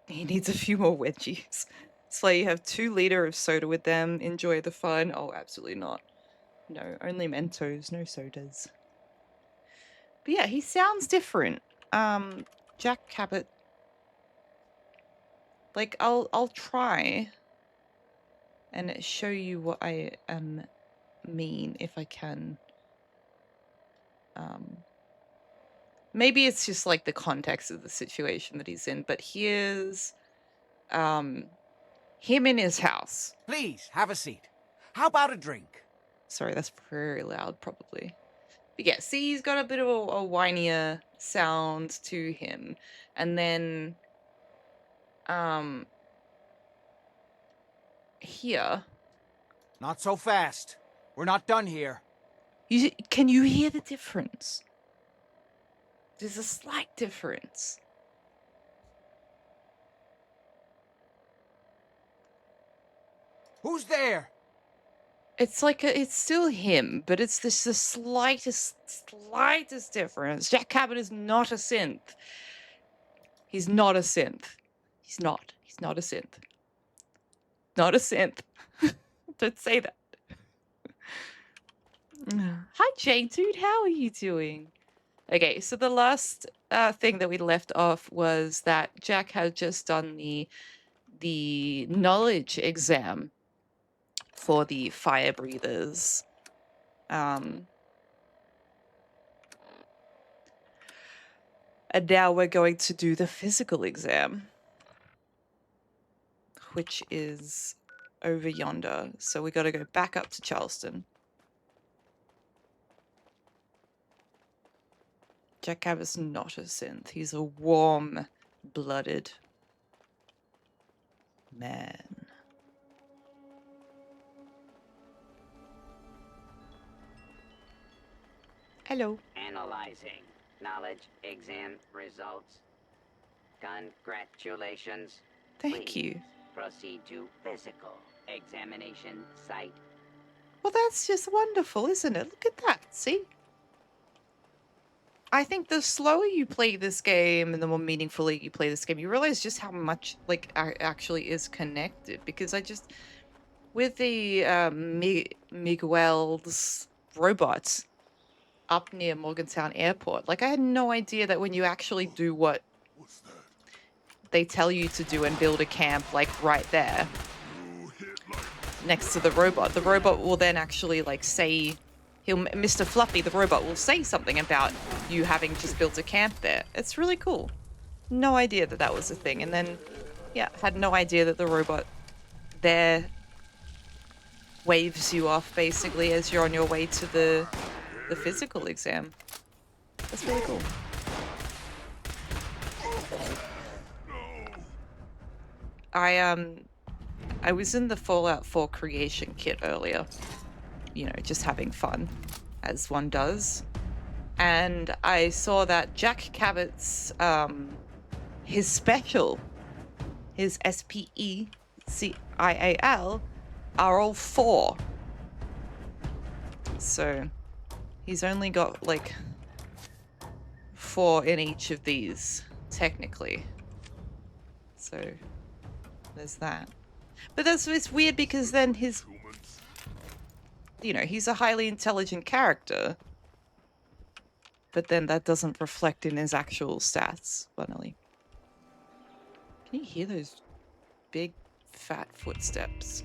He needs a few more wedgies. So you have 2 liters of soda with them. Enjoy the fun. Oh, absolutely not. No, only Mentos, no sodas. But yeah, he sounds different. Jack Cabot. Like, I'll try and show you what I mean if I can. Maybe it's just like the context of the situation that he's in, but here's him in his house. Please, have a seat. How about a drink? Sorry, that's very loud, probably. But yeah, see, he's got a bit of a whinier sound to him. And then, here. Not so fast. We're not done here. Can you hear the difference? There's a slight difference. Who's there? It's like it's still him, but it's the slightest difference. Jack Cabot is not a synth. He's not a synth. He's not a synth. Not a synth. Don't say that. Hi, Jane, dude. How are you doing? Okay, so the last thing that we left off was that Jack had just done the knowledge exam for the fire breathers. And now we're going to do the physical exam, which is over yonder. So we got to go back up to Charleston. Jack Cabot's not a synth. He's a warm blooded man. Hello. Analyzing. Knowledge exam results. Congratulations. Thank Please you. proceed to physical examination site. Well, that's just wonderful, isn't it? Look at that. See? I think the slower you play this game and the more meaningfully you play this game, you realize just how much, like, actually is connected. Because I just... With the Miguel's robots up near Morgantown Airport, like, I had no idea that when you actually do what they tell you to do and build a camp, like, right there next to the robot will then actually, like, say... Mr. Fluffy, the robot, will say something about you having just built a camp there. It's really cool. No idea that that was a thing. And then, yeah, had no idea that the robot there waves you off, basically, as you're on your way to the physical exam. That's really cool. I was in the Fallout 4 creation kit earlier. You know, just having fun, as one does. And I saw that Jack Cabot's, his special, his SPECIAL, are all 4. So, he's only got, like, 4 in each of these, technically. So, there's that. But it's weird because then his... You know, he's a highly intelligent character. But then that doesn't reflect in his actual stats, funnily. Can you hear those big, fat footsteps?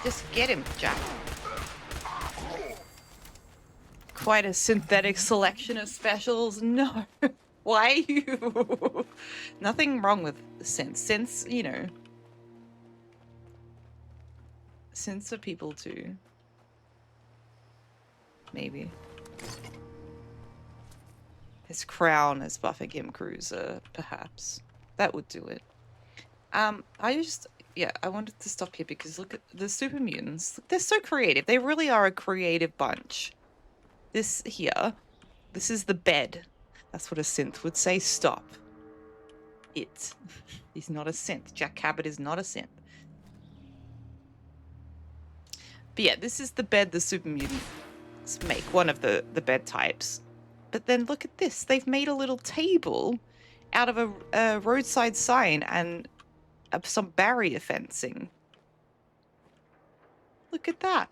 Just get him, Jack. Quite a synthetic selection of specials. No. Why you? Nothing wrong with synths. Synths, you know. Synths are people too. Maybe. His crown is buffing him cruiser, perhaps. That would do it. I wanted to stop here because look at the super mutants. They're so creative. They really are a creative bunch. This here, this is the bed. That's what a synth would say. Stop. It. He's not a synth. Jack Cabot is not a synth. But yeah, this is the bed the super mutants make. One of the bed types. But then look at this. They've made a little table out of a roadside sign and some barrier fencing. Look at that.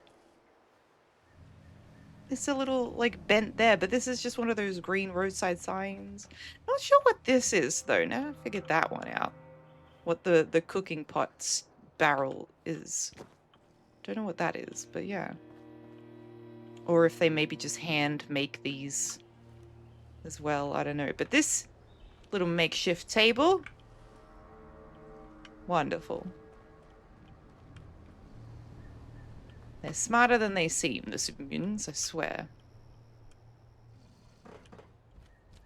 It's a little, like, bent there, but this is just one of those green roadside signs. Not sure what this is, though. Never figured that one out. What the cooking pot's barrel is. Don't know what that is, but yeah. Or if they maybe just hand make these as well. I don't know. But this little makeshift table. Wonderful. They're smarter than they seem, the super mutants, I swear.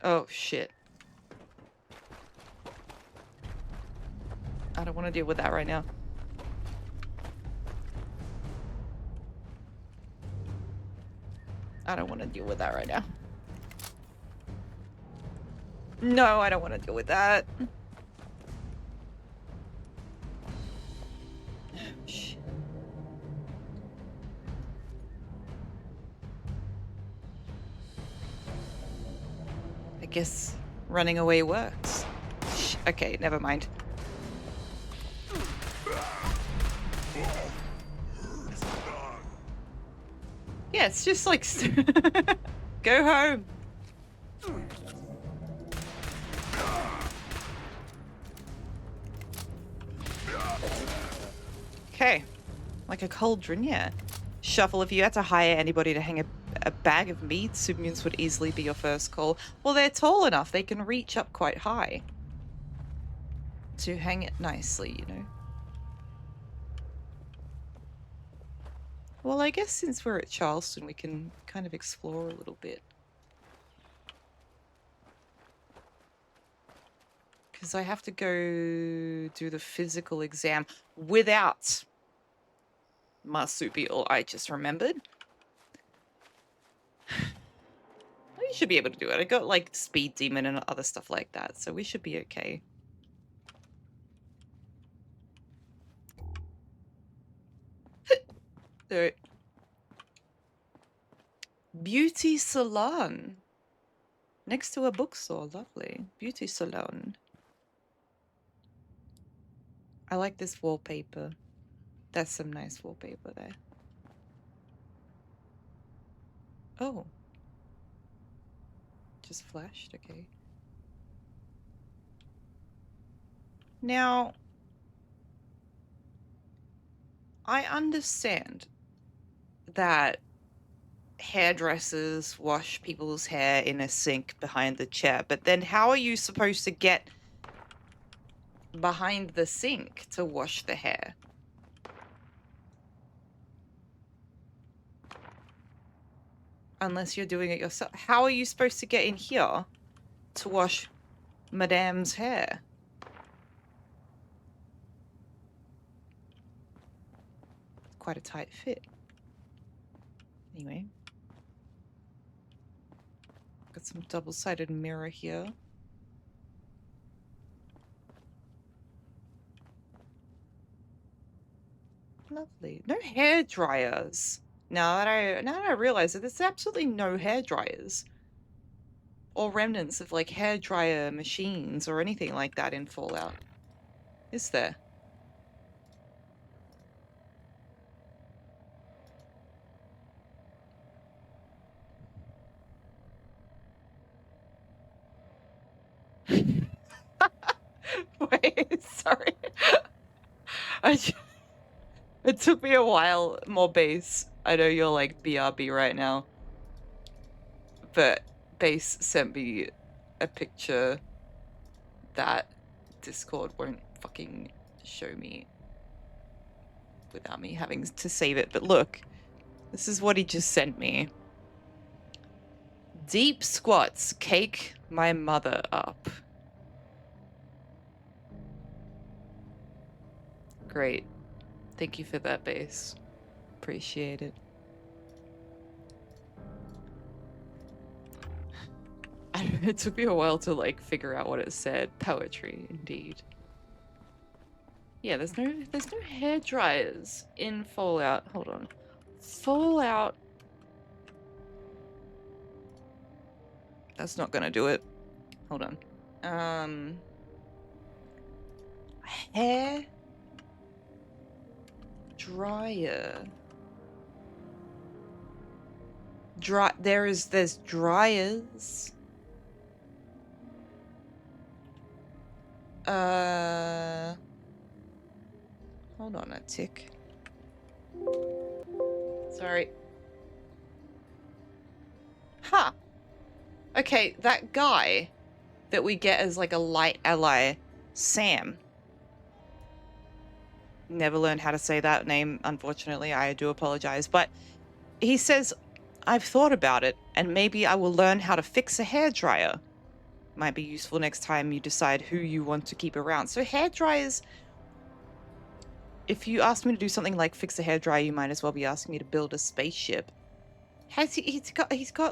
Oh, shit. I don't want to deal with that right now. I don't want to deal with that right now. No, I don't want to deal with that. Shit. I guess running away works. Okay, never mind. Yeah, it's just like... Go home. Okay. Like a cauldron, yeah. Shuffle, if you had to hire anybody to hang a bag of meat, supermutants would easily be your first call. Well, they're tall enough. They can reach up quite high. To hang it nicely, you know. Well, I guess since we're at Charleston, we can kind of explore a little bit. Because I have to go do the physical exam without marsupial, I just remembered. We should be able to do it. I got like speed demon and other stuff like that, so we should be okay. So, beauty salon. Next to a bookstore, lovely. Beauty salon. I like this wallpaper. That's some nice wallpaper there. Oh. Just flashed, okay. Now, I understand that hairdressers wash people's hair in a sink behind the chair, but then how are you supposed to get behind the sink to wash the hair? Unless you're doing it yourself. How are you supposed to get in here to wash Madame's hair? Quite a tight fit. Anyway. Got some double-sided mirror here. Lovely. No hair dryers. Now that I realize that there's absolutely no hair dryers or remnants of like hair dryer machines or anything like that in Fallout. Is there? Wait, sorry. It took me a while, more base. I know you're like BRB right now. But Base sent me a picture that Discord won't fucking show me without me having to save it. But look, this is what he just sent me. Deep squats cake my mother up. Great. Thank you for that, Base. Appreciate it. It took me a while to like figure out what it said. Poetry, indeed. Yeah, there's no hair dryers in Fallout. Hold on. Fallout. That's not gonna do it. Hold on. Hair dryer. There's dryers. Hold on a tick. Sorry. Huh. Okay, that guy that we get as like a light ally, Sam. Never learned how to say that name, unfortunately. I do apologize. But he says, I've thought about it, and maybe I will learn how to fix a hairdryer. Might be useful next time you decide who you want to keep around. So hairdryers, if you ask me to do something like fix a hairdryer, you might as well be asking me to build a spaceship. He's got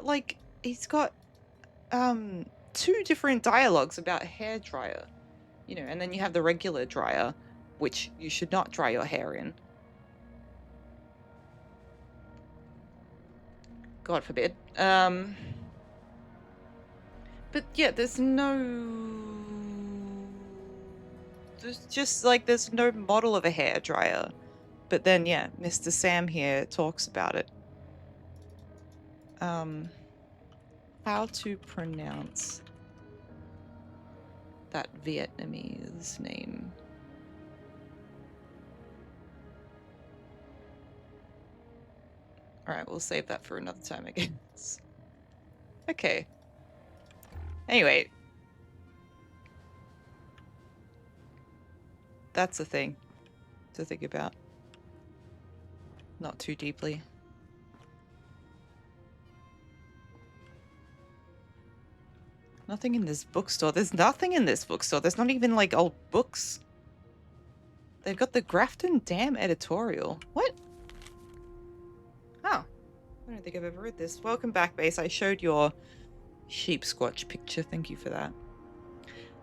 two different dialogues about a hairdryer. You know, and then you have the regular dryer, which you should not dry your hair in. God forbid. But yeah, there's no model of a hairdryer. But then yeah, Mr. Sam here talks about it. How to pronounce that Vietnamese name? Alright, we'll save that for another time, I guess. Okay. Anyway. That's a thing to think about. Not too deeply. Nothing in this bookstore. There's nothing in this bookstore. There's not even like old books. They've got the Grafton Dam editorial. What? Oh. I don't think I've ever read this. Welcome back, Base. I showed your sheep squatch picture. Thank you for that.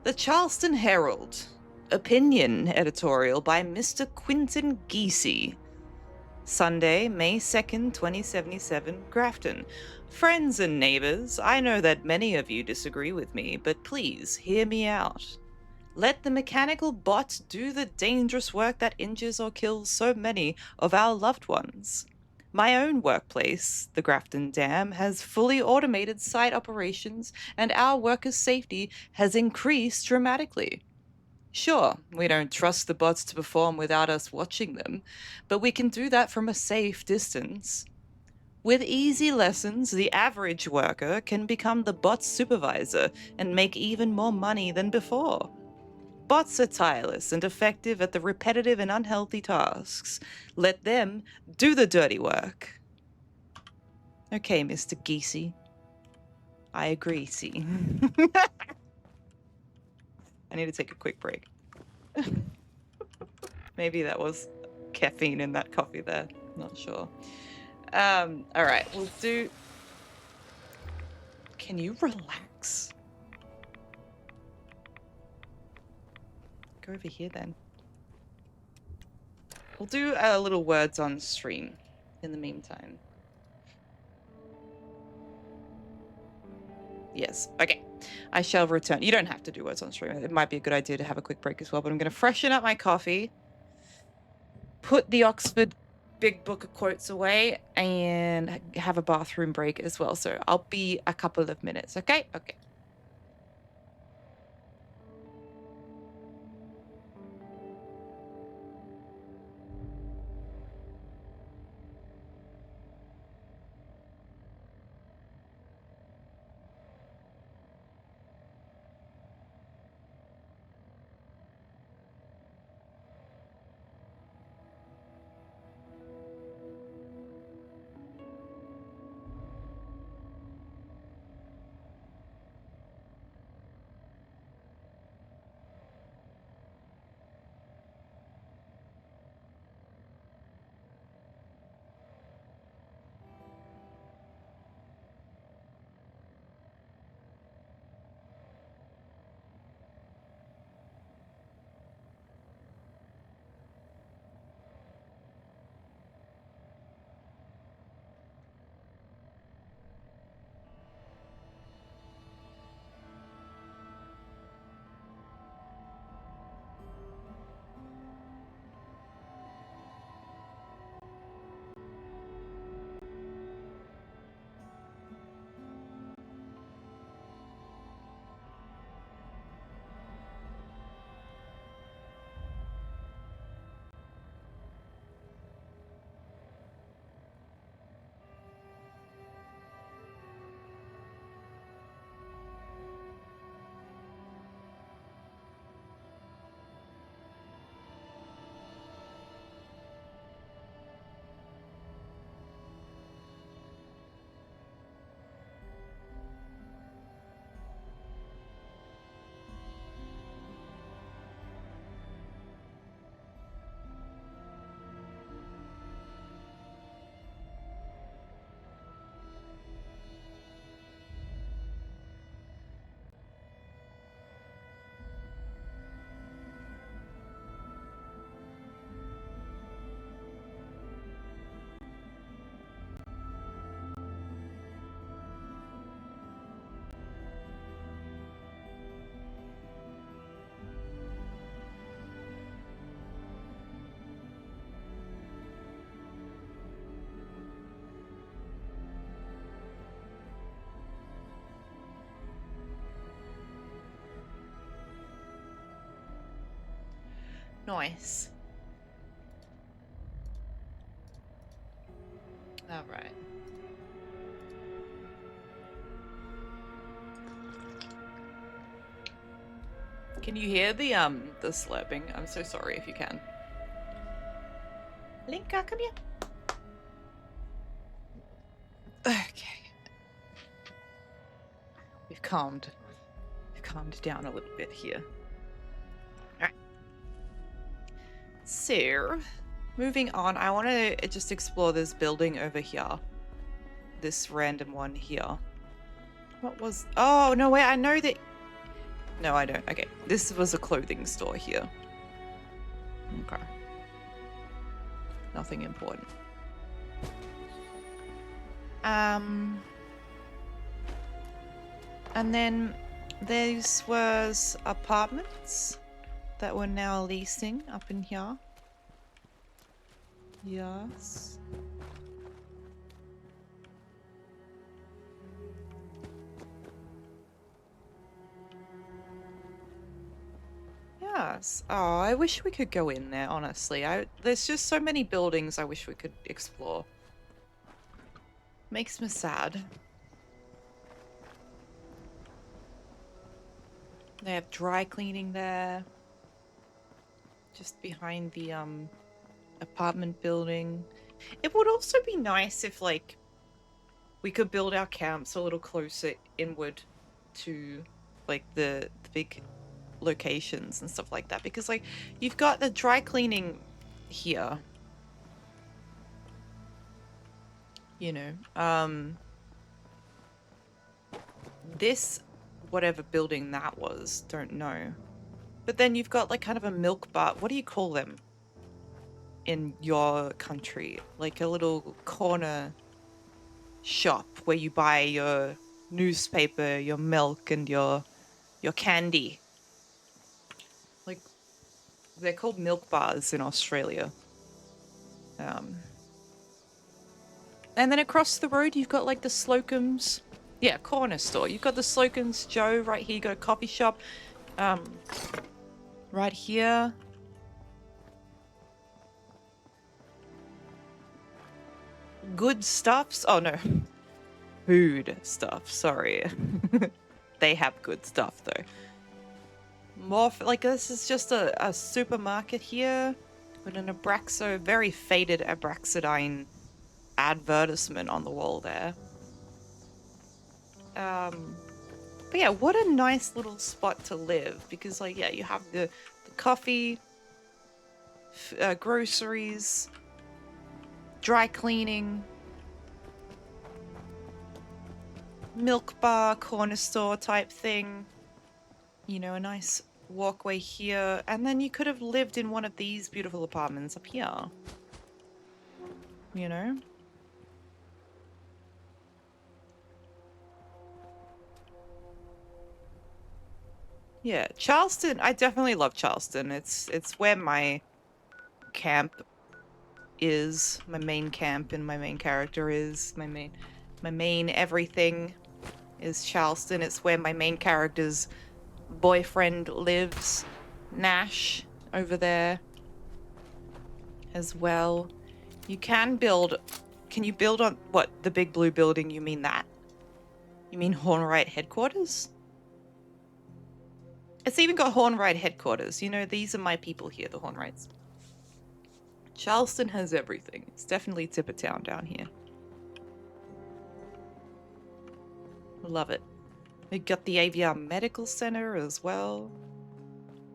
The Charleston Herald. Opinion editorial by Mr. Quinton Giese. Sunday, May 2nd, 2077, Grafton. Friends and neighbors, I know that many of you disagree with me, but please hear me out. Let the mechanical bot do the dangerous work that injures or kills so many of our loved ones. My own workplace, the Grafton Dam, has fully automated site operations, and our workers' safety has increased dramatically. Sure, we don't trust the bots to perform without us watching them, but we can do that from a safe distance. With easy lessons, the average worker can become the bot's supervisor and make even more money than before. Bots are tireless and effective at the repetitive and unhealthy tasks. Let them do the dirty work. Okay, Mr. Giese. I agree, see. I need to take a quick break. Maybe that was caffeine in that coffee there. Not sure. Alright, we'll do... Can you relax? Go over here then. We'll do a little words on stream in the meantime. Yes, okay. I shall return. You don't have to do words on stream. It might be a good idea to have a quick break as well, but I'm going to freshen up my coffee, put the Oxford Big Book of Quotes away, and have a bathroom break as well. So I'll be a couple of minutes, okay? Okay. Nice. All right. Can you hear the slurping? I'm so sorry if you can. Linka, come here. calmed down a little bit here. Alright. So, moving on, I want to just explore this building over here. This random one here. What was... Oh, no, wait, I know that... No, I don't. Okay, this was a clothing store here. Okay. Nothing important. And then this was apartments that we're now leasing up in here. Yes. Yes. Oh, I wish we could go in there, honestly. There's just so many buildings I wish we could explore. Makes me sad. They have dry cleaning there. Just behind the apartment building. It would also be nice if, like, we could build our camps a little closer inward to, like, the big locations and stuff like that. Because, like, you've got the dry cleaning here. You know, this, whatever building that was, don't know. But then you've got like kind of a milk bar. What do you call them in your country? Like a little corner shop where you buy your newspaper, your milk, and your candy. Like, they're called milk bars in Australia. And then across the road, you've got like the Slocum's, yeah, corner store. You've got the Slocum's Joe right here. You got a coffee shop, right here. Good Stuffs. Oh no, food stuff. Sorry, they have good stuff though. More like this is just a supermarket here with an Abraxo, very faded Abraxidine advertisement on the wall there. But yeah, what a nice little spot to live, because like, yeah, you have the coffee, groceries, dry cleaning, milk bar, corner store type thing, you know, a nice walkway here, and then you could have lived in one of these beautiful apartments up here, you know. Yeah, Charleston. I definitely love Charleston. It's where my camp is, my main camp, and my main character is. My main everything is Charleston. It's where my main character's boyfriend lives, Nash, over there as well. You can build. Can you build on what, the big blue building? You mean that? You mean Hornwright headquarters? It's even got Hornwright headquarters. You know, these are my people here, the Hornwrights. Charleston has everything. It's definitely Tipper Town down here. Love it. We got the AVR Medical Center as well.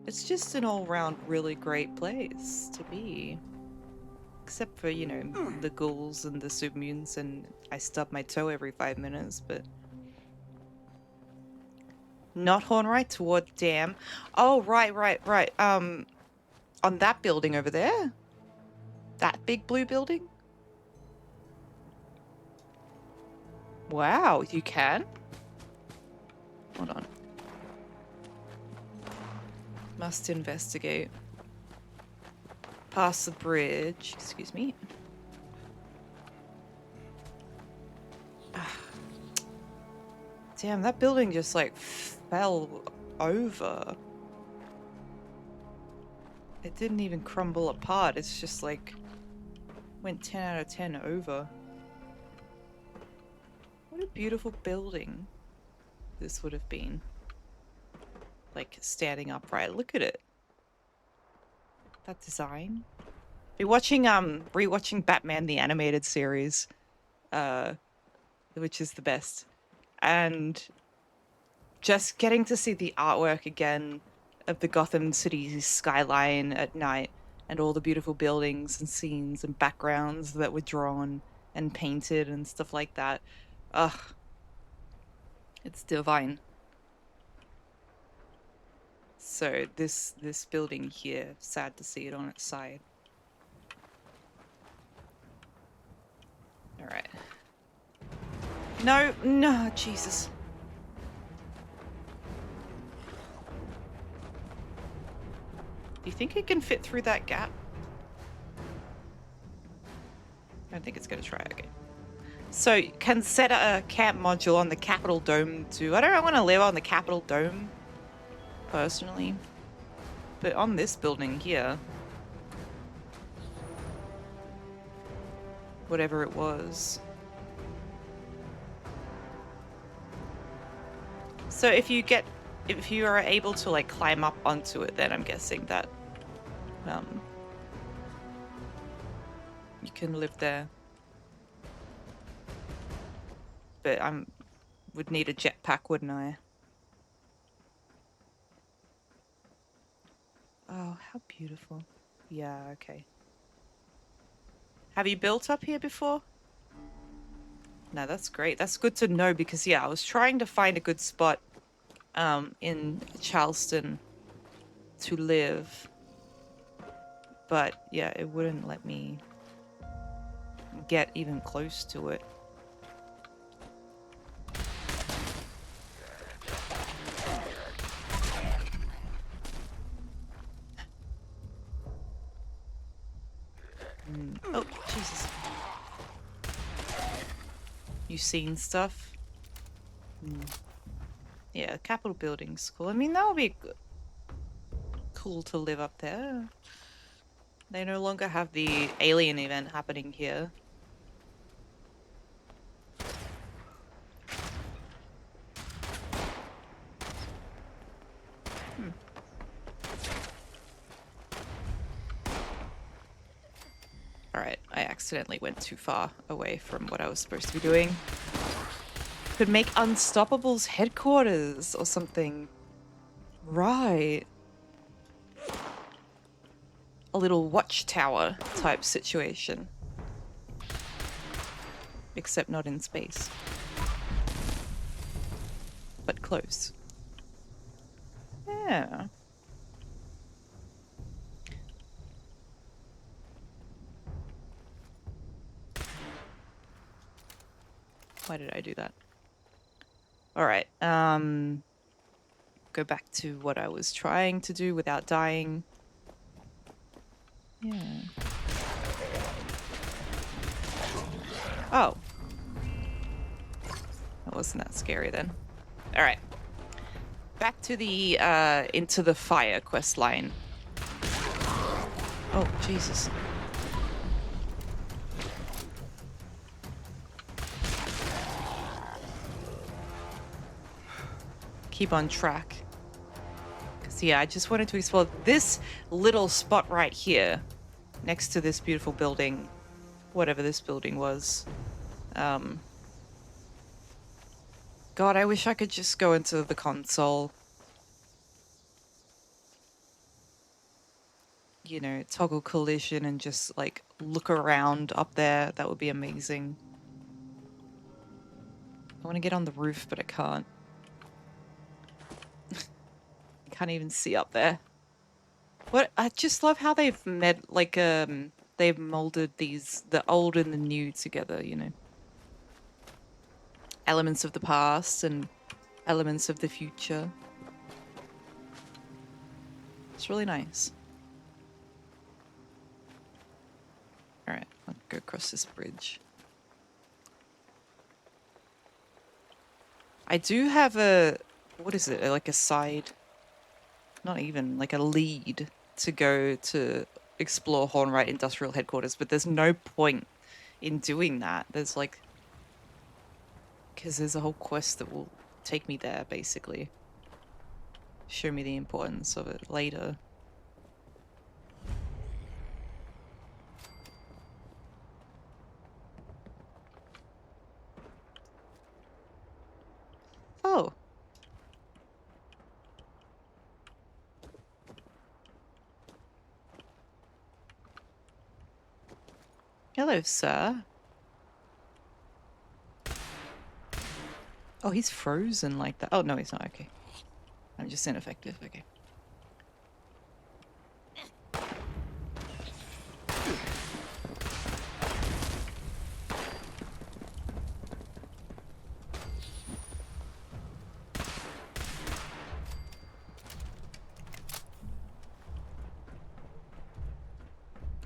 It's just an all-round really great place to be. Except for, you know, the ghouls and the submutants, and I stub my toe every 5 minutes, but... Not Hornwright, toward Dam. Oh, right. On that building over there? That big blue building? Wow, you can? Hold on. Must investigate. Pass the bridge. Excuse me. Damn, that building just like fell over. It didn't even crumble apart. It's just like went 10 out of 10 over. What a beautiful building this would have been. Like standing upright. Look at it. That design. Rewatching Batman the Animated Series, which is the best. And just getting to see the artwork again of the Gotham City skyline at night and all the beautiful buildings and scenes and backgrounds that were drawn and painted and stuff like that. Ugh. It's divine. So this building here, sad to see it on its side. All right. No, Jesus. Do you think it can fit through that gap? I don't think it's gonna try. Okay. So can set a camp module on the Capitol Dome too. I don't want to live on the Capitol Dome personally, but on this building here, whatever it was. So if you are able to like climb up onto it, then I'm guessing that you can live there. But would need a jetpack, wouldn't I? Oh, how beautiful. Yeah, okay. Have you built up here before? No, that's great. That's good to know because, yeah, I was trying to find a good spot in Charleston to live. But, yeah, it wouldn't let me get even close to it. Oh, Jesus. You seen stuff? Yeah, Capitol building's cool. I mean, that would be cool to live up there. They no longer have the alien event happening here. Alright, I accidentally went too far away from what I was supposed to be doing. Could make Unstoppable's headquarters or something. Right. A little watchtower type situation. Except not in space. But close. Yeah. Why did I do that? Alright, go back to what I was trying to do without dying. Yeah. Oh. That wasn't that scary then. Alright. Back to the, Into the Fire quest line. Oh, Jesus. Keep on track. Because, yeah, I just wanted to explore this little spot right here. Next to this beautiful building. Whatever this building was. God, I wish I could just go into the console. You know, toggle collision and just, like, look around up there. That would be amazing. I want to get on the roof, but I can't. I can't even see up there. What? I just love how they've they've molded the old and the new together, you know. Elements of the past and elements of the future. It's really nice. Alright, I'll go across this bridge. I do have a... what is it? Like a side... not even, like a lead to go to explore Hornwright Industrial Headquarters, but there's no point in doing that. There's like... because there's a whole quest that will take me there, basically. Show me the importance of it later. Oh. Hello, sir. Oh, he's frozen like that. Oh, no, he's not. Okay. I'm just ineffective. Okay.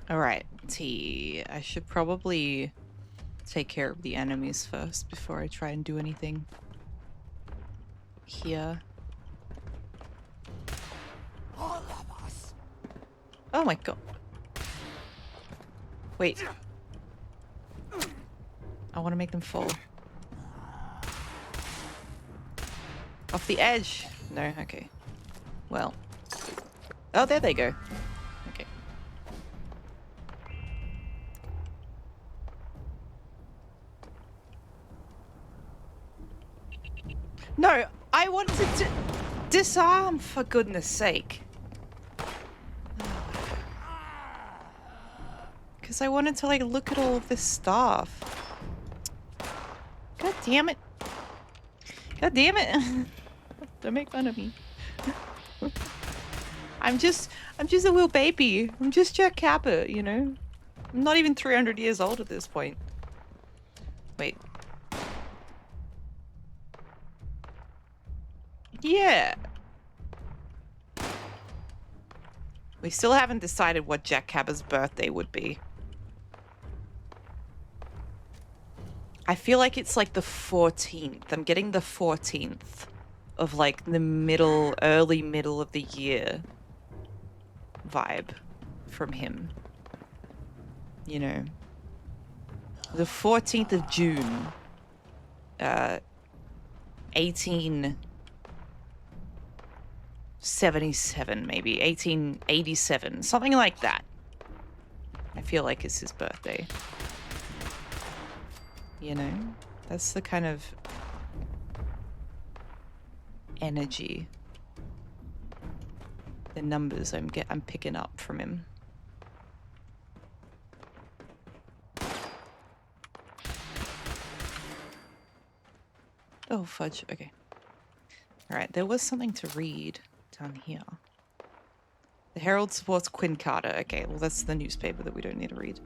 Alright, T. I should probably take care of the enemies first before I try and do anything here. All of us. Oh my god. Wait. I want to make them fall. Off the edge. No, okay. Well. Oh, there they go. Okay. No, I wanted to disarm, for goodness sake. Because I wanted to, like, look at all of this stuff. God damn it. God damn it. Don't make fun of me. I'm just a little baby. I'm just Jack Cabot, you know? I'm not even 300 years old at this point. Wait. Yeah. We still haven't decided what Jack Cabot's birthday would be. I feel like it's like the 14th. I'm getting the 14th of like the early middle of the year vibe from him. You know. The 14th of June. 1877 maybe. 1887. Something like that. I feel like it's his birthday. You know? That's the kind of energy, the numbers I'm picking up from him. Oh fudge, okay. Alright, there was something to read down here. The Herald supports Quinn Carter. Okay, well that's the newspaper that we don't need to read.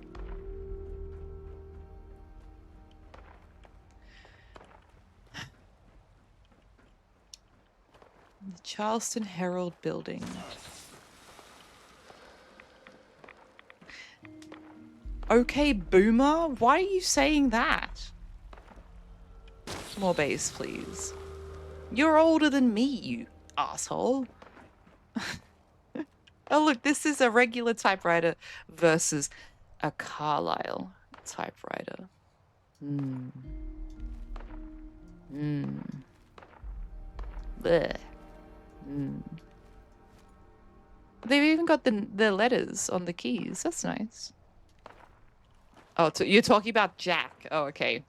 The Charleston Herald building. Okay, boomer? Why are you saying that? More bass, please. You're older than me, you asshole. Oh, look, this is a regular typewriter versus a Carlisle typewriter. Blech. They've even got the letters on the keys. That's nice. Oh, so you're talking about Jack. Oh, okay.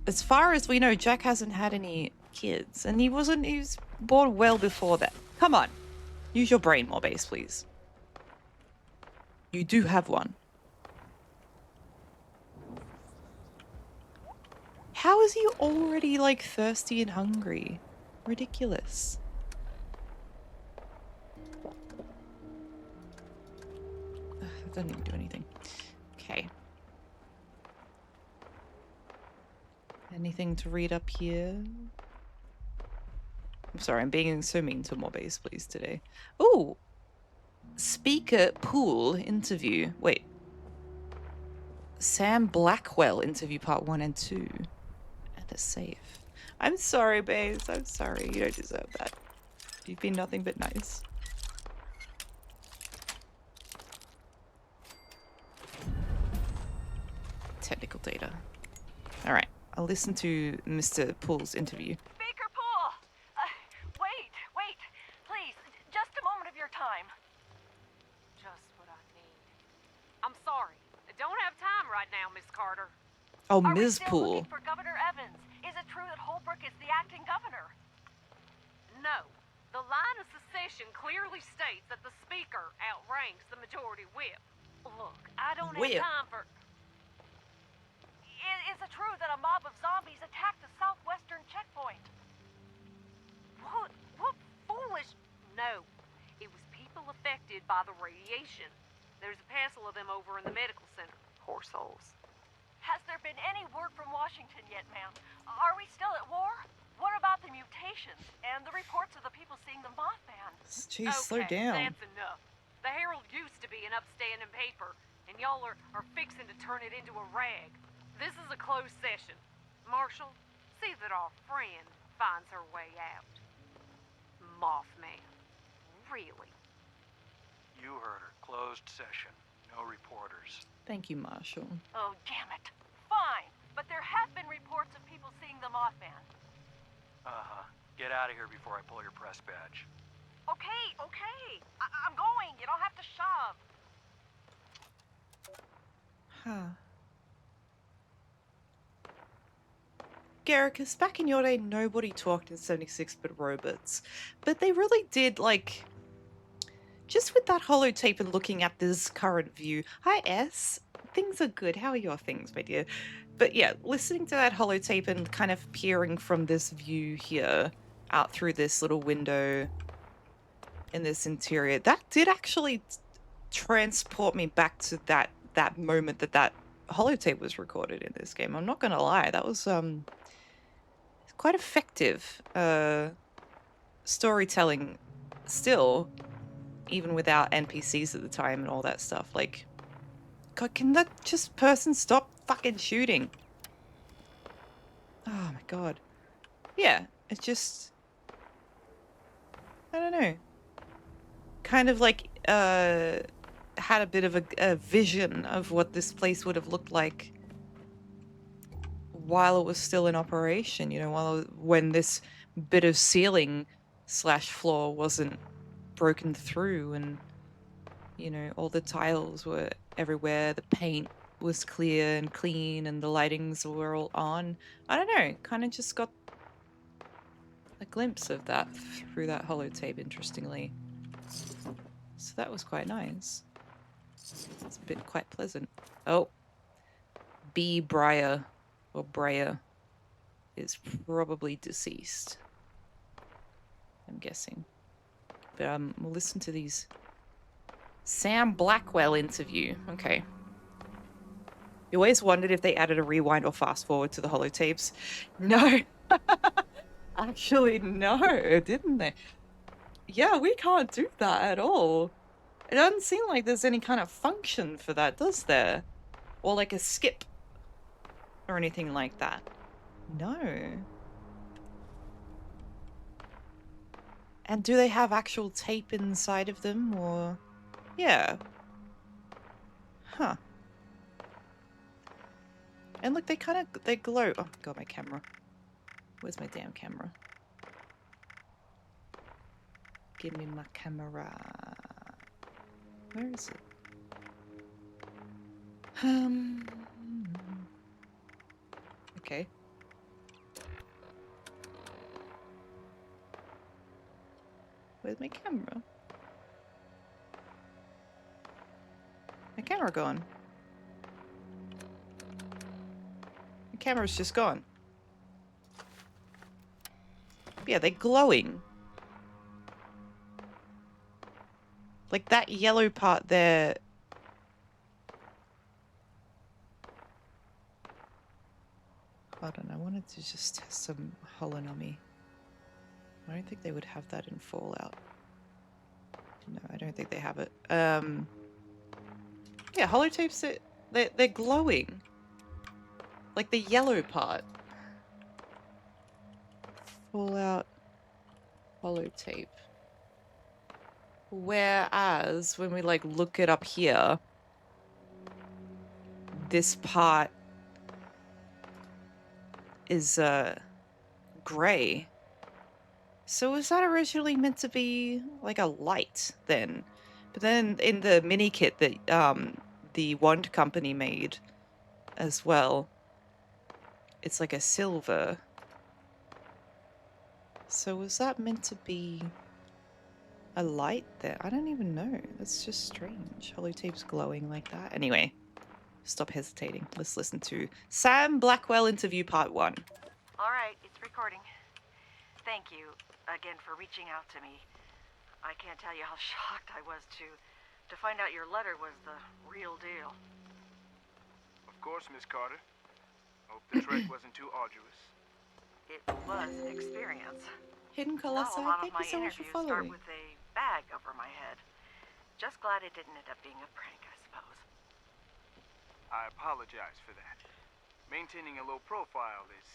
As far as we know, Jack hasn't had any kids, and he was born well before that. Come on. Use your brain more, base, please. You do have one. How is he already, like, thirsty and hungry? Ridiculous. That doesn't even do anything. Okay. Anything to read up here? I'm sorry, I'm being so mean to Mobase, please, today. Ooh! Speaker pool interview. Wait. Sam Blackwell interview part 1 and 2. And a safe. I'm sorry, Baze. I'm sorry. You don't deserve that. You've been nothing but nice. Technical data. Alright. I'll listen to Mr. Pool's interview. Speaker Poole! Wait, please, just a moment of your time. Just what I need. I'm sorry, I don't have time right now, Miss Carter. Oh, Are we Ms. still Poole. looking for Governor Evans? Is it true that Holbrook is the acting governor? No. The line of secession clearly states that the Speaker outranks the majority whip. Look, I don't have Where? time for... Is it true that a mob of zombies attacked the southwestern checkpoint? What foolish... No. It was people affected by the radiation. There's a parcel of them over in the medical center. Poor souls. Has there been any word from Washington yet, ma'am? Are we still at war? What about the mutations and the reports of the people seeing the Mothman? Jeez, slow Okay, down. that's enough. The Herald used to be an upstanding paper, and y'all are fixing to turn it into a rag. This is a closed session. Marshall, see that our friend finds her way out. Mothman. Really? You heard her. Closed session. No reporters. Thank you, Marshall. Oh, damn it. Fine, but there have been reports of people seeing the Mothman. Uh-huh. Get out of here before I pull your press badge. Okay. I'm going. You don't have to shove. Huh. Garricus, back in your day, nobody talked in 76-bit robots. But they really did, like... Just with that holotape and looking at this current view... Hi, S. Things are good. How are your things, my dear? But yeah, listening to that holotape and kind of peering from this view here, out through this little window in this interior, that did actually transport me back to that moment that holotape was recorded in this game. I'm not gonna lie, that was quite effective storytelling still, even without NPCs at the time and all that stuff. Like, God, can that just person stop fucking shooting? Oh my god. Yeah, it's just, I don't know. Kind of like had a bit of a vision of what this place would have looked like while it was still in operation, you know, when this bit of ceiling / floor wasn't broken through, and you know, all the tiles were everywhere, the paint was clear and clean, and the lightings were all on. I don't know, kind of just got a glimpse of that through that holotape, interestingly. So that was quite nice. It's been quite pleasant. Oh. B. Briar, or Breyer, is probably deceased, I'm guessing. But we'll listen to these. Sam Blackwell interview. Okay. You always wondered if they added a rewind or fast forward to the holotapes. No. Actually, no, didn't they? Yeah, we can't do that at all. It doesn't seem like there's any kind of function for that, does there? Or like a skip or anything like that. No. And do they have actual tape inside of them, or... Yeah. Huh. And look, they glow. Oh god, my camera. Where's my damn camera? Give me my camera. Where is it? Okay. Where's my camera? My camera gone. My camera's just gone. Yeah, they're glowing. Like that yellow part there. Hold on, I wanted to just test some holonomy. I don't think they would have that in Fallout. No, I don't think they have it. Yeah, holotapes, they're glowing. Like the yellow part. Fallout holotape. Whereas when we like look it up here, this part is gray. So was that originally meant to be like a light then? But then in the mini kit that the Wand Company made as well, it's like a silver. So was that meant to be a light there? I don't even know. That's just strange. Holotape's glowing like that. Anyway, stop hesitating. Let's listen to Sam Blackwell interview part 1. All right, it's recording. Thank you again for reaching out to me. I can't tell you how shocked I was to find out your letter was the real deal. Of course, Miss Carter. Hope the trek wasn't too arduous. It was an experience. Hidden Not a Colossi, lot of thank my you so much for interviews start following. with a bag over my head. Just glad it didn't end up being a prank, I suppose. I apologize for that. Maintaining a low profile is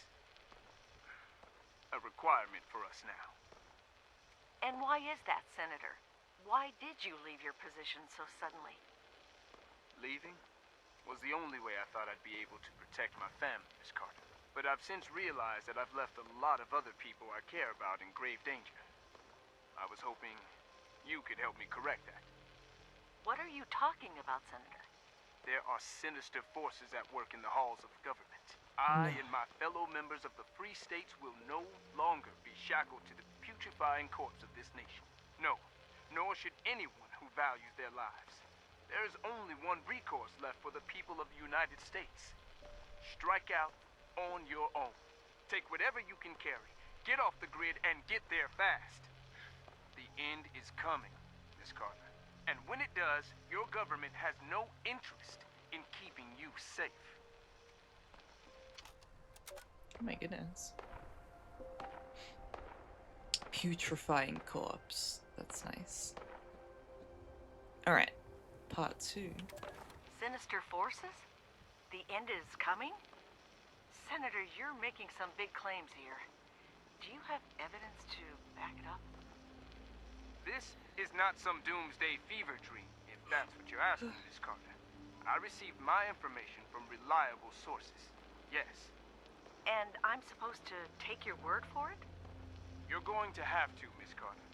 a requirement for us now. And why is that, Senator? Why did you leave your position so suddenly? Leaving was the only way I thought I'd be able to protect my family, Miss Carter. But I've since realized that I've left a lot of other people I care about in grave danger. I was hoping you could help me correct that. What are you talking about, Senator? There are sinister forces at work in the halls of government. I and my fellow members of the free states will no longer be shackled to the putrefying corpse of this nation. No, nor should anyone who values their lives. There is only one recourse left for the people of the United States. Strike out on your own. Take whatever you can carry, get off the grid, and get there fast. The end is coming, Miss Carter. And when it does, your government has no interest in keeping you safe. Oh my goodness. Putrefying corpse. That's nice. Alright. Part 2. Sinister forces? The end is coming? Senator, you're making some big claims here. Do you have evidence to back it up? This is not some doomsday fever dream, if that's what you're asking, Miss Carter. I received my information from reliable sources. Yes. And I'm supposed to take your word for it? You're going to have to, Miss Carter.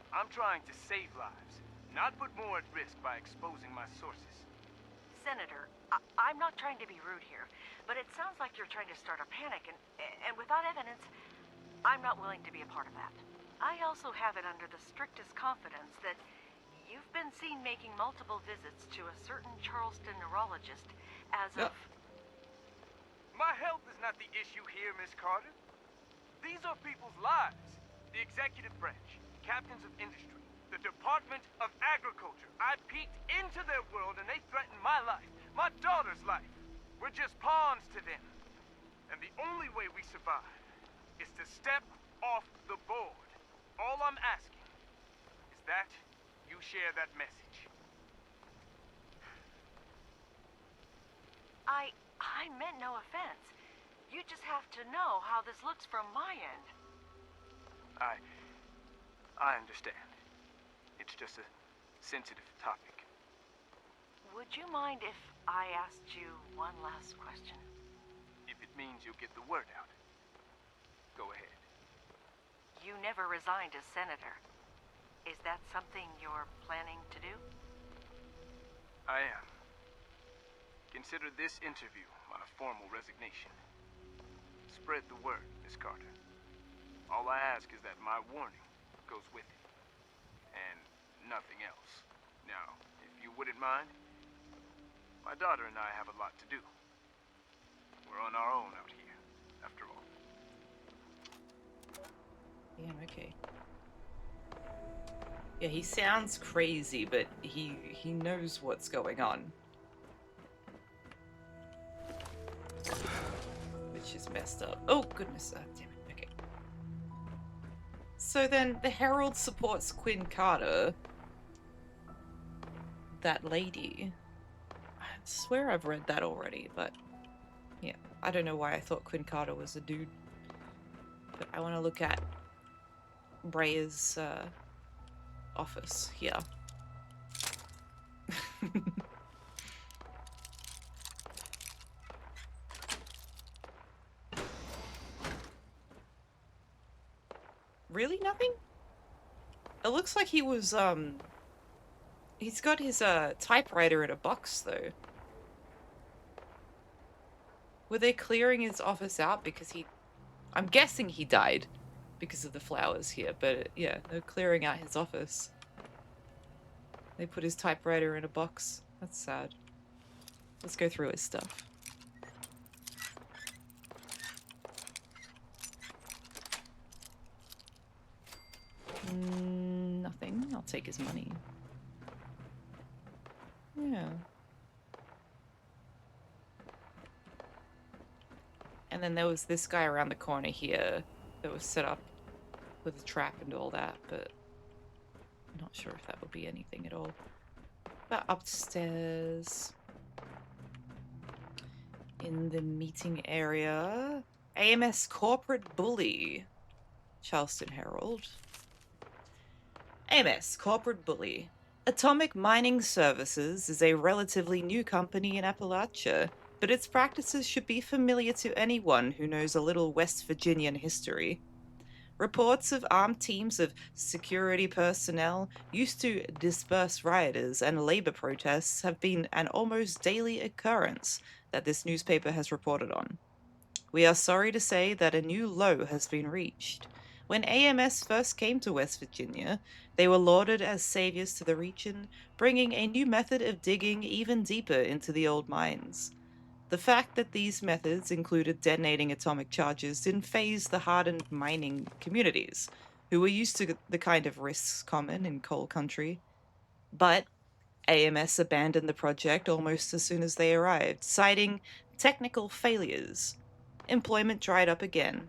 I'm trying to save lives, not put more at risk by exposing my sources. Senator, I'm not trying to be rude here, but it sounds like you're trying to start a panic, and without evidence, I'm not willing to be a part of that. I also have it under the strictest confidence that you've been seen making multiple visits to a certain Charleston neurologist as of... My health is not the issue here, Miss Carter. These are people's lives. The executive branch, captains of industry, the Department of Agriculture. I peeked into their world and they threatened my life, my daughter's life. We're just pawns to them. And the only way we survive is to step off the board. All I'm asking is that you share that message. I meant no offense. You just have to know how this looks from my end. I understand. It's just a sensitive topic. Would you mind if I asked you one last question? If it means you'll get the word out, go ahead. You never resigned as senator. Is that something you're planning to do? I am. Consider this interview my formal resignation. Spread the word, Miss Carter. All I ask is that my warning goes with it. And nothing else. Now, if you wouldn't mind, my daughter and I have a lot to do. We're on our own out here, after all. Yeah, okay. Yeah, he sounds crazy, but he knows what's going on. Which is messed up. Oh, goodness. Damn it. Okay. So then, the Herald supports Quinn Carter. That lady. I swear I've read that already, but... yeah, I don't know why I thought Quinn Carter was a dude. But I want to look at Brea's office here. Really nothing? It looks like he was, he's got his, typewriter in a box, though. Were they clearing his office out because I'm guessing he died because of the flowers here, but, yeah, they're clearing out his office. They put his typewriter in a box. That's sad. Let's go through his stuff. Nothing. I'll take his money. Yeah. And then there was this guy around the corner here that was set up with a trap and all that, but I'm not sure if that would be anything at all. But upstairs in the meeting area, AMS Corporate Bully, Charleston Herald. AMS Corporate Bully. Atomic Mining Services is a relatively new company in Appalachia, but its practices should be familiar to anyone who knows a little West Virginian history. Reports of armed teams of security personnel used to disperse rioters and labor protests have been an almost daily occurrence that this newspaper has reported on. We are sorry to say that a new low has been reached. When AMS first came to West Virginia, they were lauded as saviors to the region, bringing a new method of digging even deeper into the old mines. The fact that these methods included detonating atomic charges didn't faze the hardened mining communities, who were used to the kind of risks common in coal country. But AMS abandoned the project almost as soon as they arrived, citing technical failures. Employment dried up again.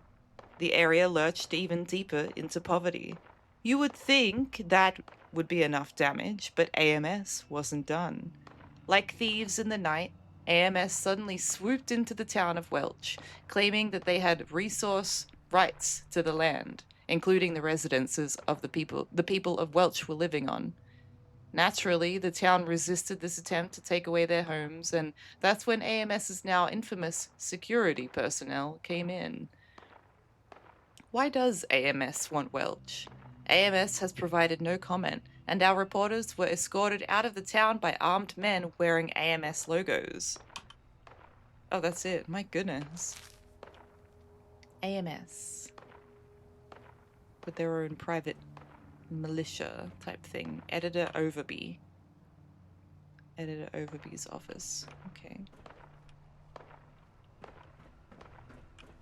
The area lurched even deeper into poverty. You would think that would be enough damage, but AMS wasn't done. Like thieves in the night, AMS suddenly swooped into the town of Welch, claiming that they had resource rights to the land, including the residences of the people of Welch were living on. Naturally, the town resisted this attempt to take away their homes, and that's when AMS's now infamous security personnel came in. Why does AMS want Welch? AMS has provided no comment, and our reporters were escorted out of the town by armed men wearing AMS logos. Oh, that's it. My goodness. AMS. With their own private militia type thing. Editor Overby. Editor Overby's office. Okay.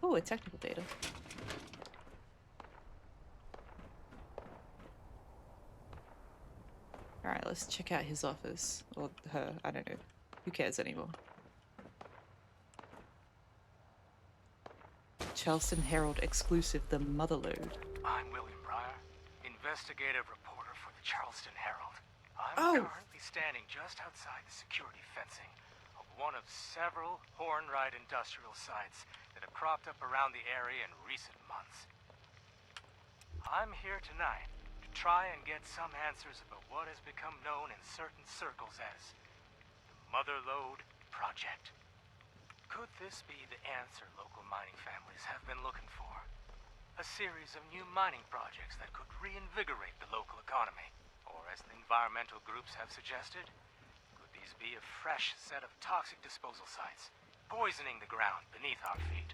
Oh, a technical data. Alright, let's check out his office. Or her, I don't know. Who cares anymore? Charleston Herald exclusive, The Motherlode. I'm William Breyer, investigative reporter for the Charleston Herald. I'm currently standing just outside the security fencing of one of several Hornwright industrial sites that have cropped up around the area in recent months. I'm here tonight to try and get some answers about what has become known in certain circles as the Motherlode Project. Could this be the answer local mining families have been looking for? A series of new mining projects that could reinvigorate the local economy? Or as the environmental groups have suggested, could these be a fresh set of toxic disposal sites, poisoning the ground beneath our feet?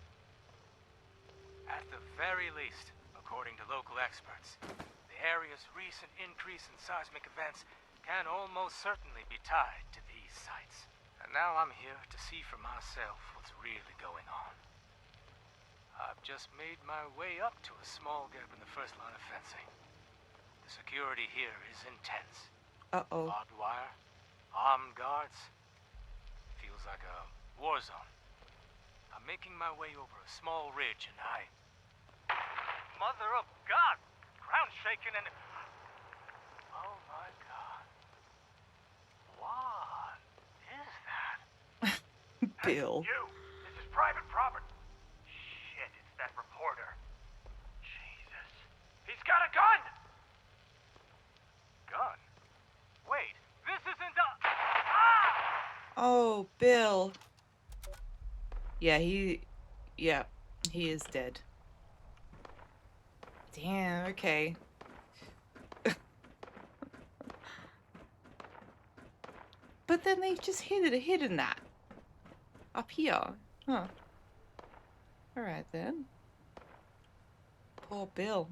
At the very least, according to local experts, the area's recent increase in seismic events can almost certainly be tied to these sites. And now I'm here to see for myself what's really going on. I've just made my way up to a small gap in the first line of fencing. The security here is intense. Barbed wire, armed guards. Feels like a war zone. I'm making my way over a small ridge and Mother of God! Ground shaking and... Oh my God. What is that? Bill. You! This is private property. Shit, it's that reporter. Jesus. He's got a gun! Gun? Wait, this isn't a... Ah! Oh, Bill. Yeah, he is dead. Damn, okay. But then they just hidden that. Up here. Huh. Alright then. Poor Bill.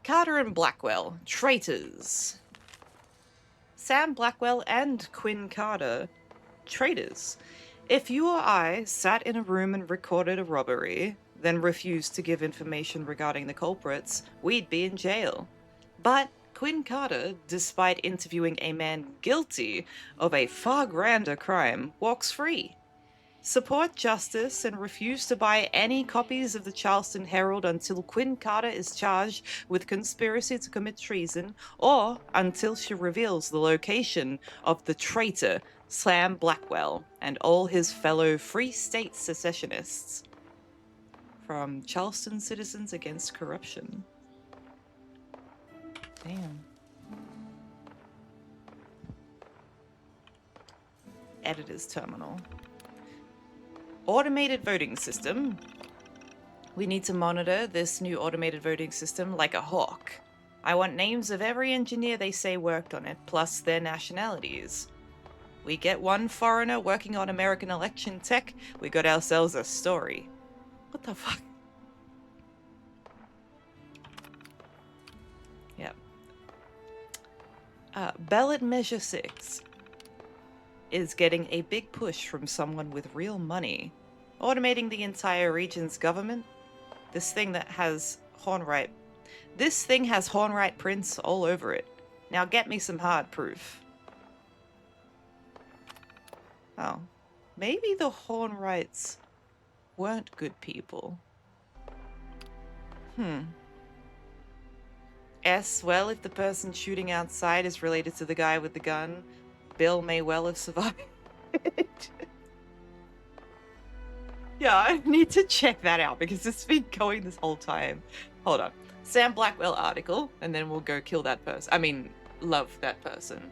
Carter and Blackwell. Traitors. Sam Blackwell and Quinn Carter, traitors. If you or I sat in a room and recorded a robbery, then refused to give information regarding the culprits, we'd be in jail. But Quinn Carter, despite interviewing a man guilty of a far grander crime, walks free. Support justice and refuse to buy any copies of the Charleston Herald until Quinn Carter is charged with conspiracy to commit treason, or until she reveals the location of the traitor Sam Blackwell and all his fellow Free State secessionists. From Charleston Citizens Against Corruption. Damn. Editor's terminal. Automated voting system. We need to monitor this new automated voting system like a hawk. I want names of every engineer they say worked on it, plus their nationalities. We get one foreigner working on American election tech, we got ourselves a story. What the fuck? Yep. Ballot Measure 6 is getting a big push from someone with real money. Automating the entire region's government. This thing has Hornwright prints all over it. Now get me some hard proof. Oh. Maybe the Hornwrights weren't good people. Well, if the person shooting outside is related to the guy with the gun, Bill may well have survived. Yeah, I need to check that out because it's been going this whole time. Hold on. Sam Blackwell article, and then we'll go kill that person. I mean, love that person.